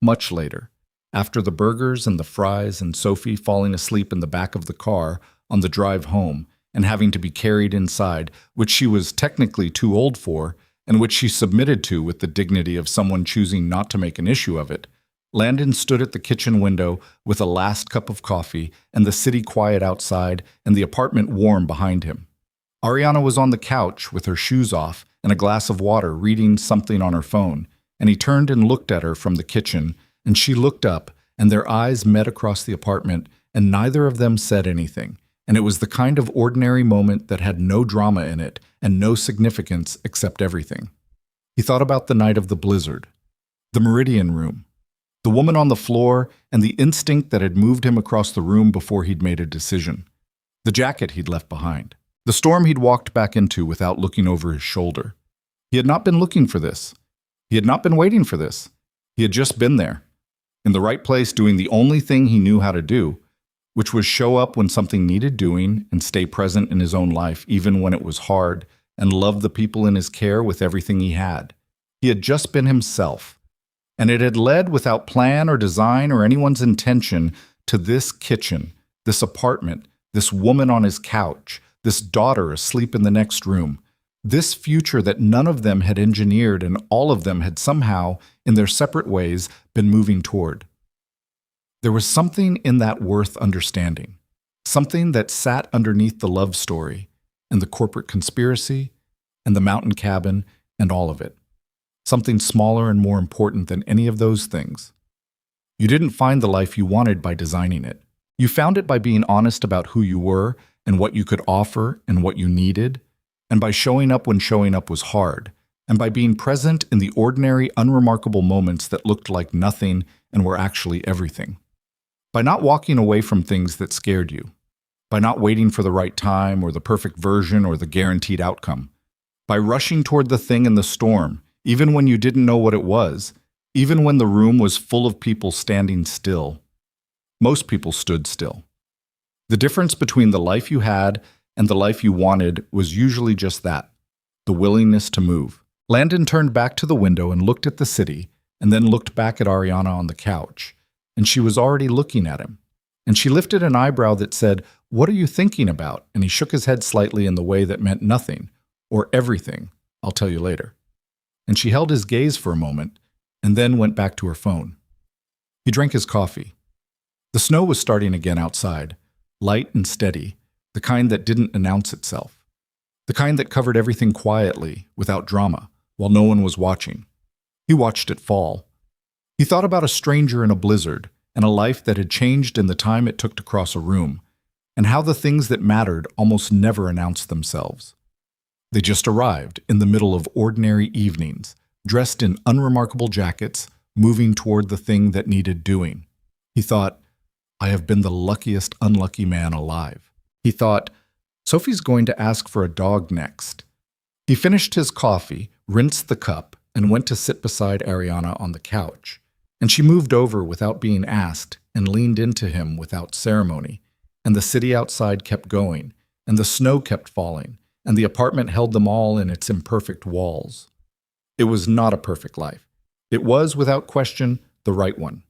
much later, after the burgers and the fries and Sophie falling asleep in the back of the car on the drive home and having to be carried inside, which she was technically too old for and which she submitted to with the dignity of someone choosing not to make an issue of it, Landon stood at the kitchen window with a last cup of coffee and the city quiet outside and the apartment warm behind him. Ariana was on the couch with her shoes off and a glass of water reading something on her phone, and he turned and looked at her from the kitchen, and she looked up, and their eyes met across the apartment, and neither of them said anything, and it was the kind of ordinary moment that had no drama in it and no significance except everything. He thought about the night of the blizzard, the Meridian room, the woman on the floor, and the instinct that had moved him across the room before he'd made a decision. The jacket he'd left behind. The storm he'd walked back into without looking over his shoulder. He had not been looking for this. He had not been waiting for this. He had just been there, in the right place, doing the only thing he knew how to do, which was show up when something needed doing and stay present in his own life, even when it was hard, and love the people in his care with everything he had. He had just been himself. And it had led without plan or design or anyone's intention to this kitchen, this apartment, this woman on his couch, this daughter asleep in the next room, this future that none of them had engineered and all of them had somehow, in their separate ways, been moving toward. There was something in that worth understanding, something that sat underneath the love story and the corporate conspiracy and the mountain cabin and all of it. Something smaller and more important than any of those things. You didn't find the life you wanted by designing it. You found it by being honest about who you were and what you could offer and what you needed, and by showing up when showing up was hard, and by being present in the ordinary, unremarkable moments that looked like nothing and were actually everything. By not walking away from things that scared you. By not waiting for the right time or the perfect version or the guaranteed outcome. By rushing toward the thing in the storm, even when you didn't know what it was, even when the room was full of people standing still. Most people stood still. The difference between the life you had and the life you wanted was usually just that, the willingness to move. Landon turned back to the window and looked at the city, and then looked back at Ariana on the couch, and she was already looking at him. And she lifted an eyebrow that said, "What are you thinking about?" And he shook his head slightly in the way that meant nothing, or everything, I'll tell you later. And she held his gaze for a moment, and then went back to her phone. He drank his coffee. The snow was starting again outside, light and steady, the kind that didn't announce itself. The kind that covered everything quietly, without drama, while no one was watching. He watched it fall. He thought about a stranger in a blizzard, and a life that had changed in the time it took to cross a room, and how the things that mattered almost never announced themselves. They just arrived in the middle of ordinary evenings, dressed in unremarkable jackets, moving toward the thing that needed doing. He thought, I have been the luckiest unlucky man alive. He thought, Sophie's going to ask for a dog next. He finished his coffee, rinsed the cup, and went to sit beside Ariana on the couch. And she moved over without being asked and leaned into him without ceremony. And the city outside kept going, and the snow kept falling, and the apartment held them all in its imperfect walls. It was not a perfect life. It was, without question, the right one.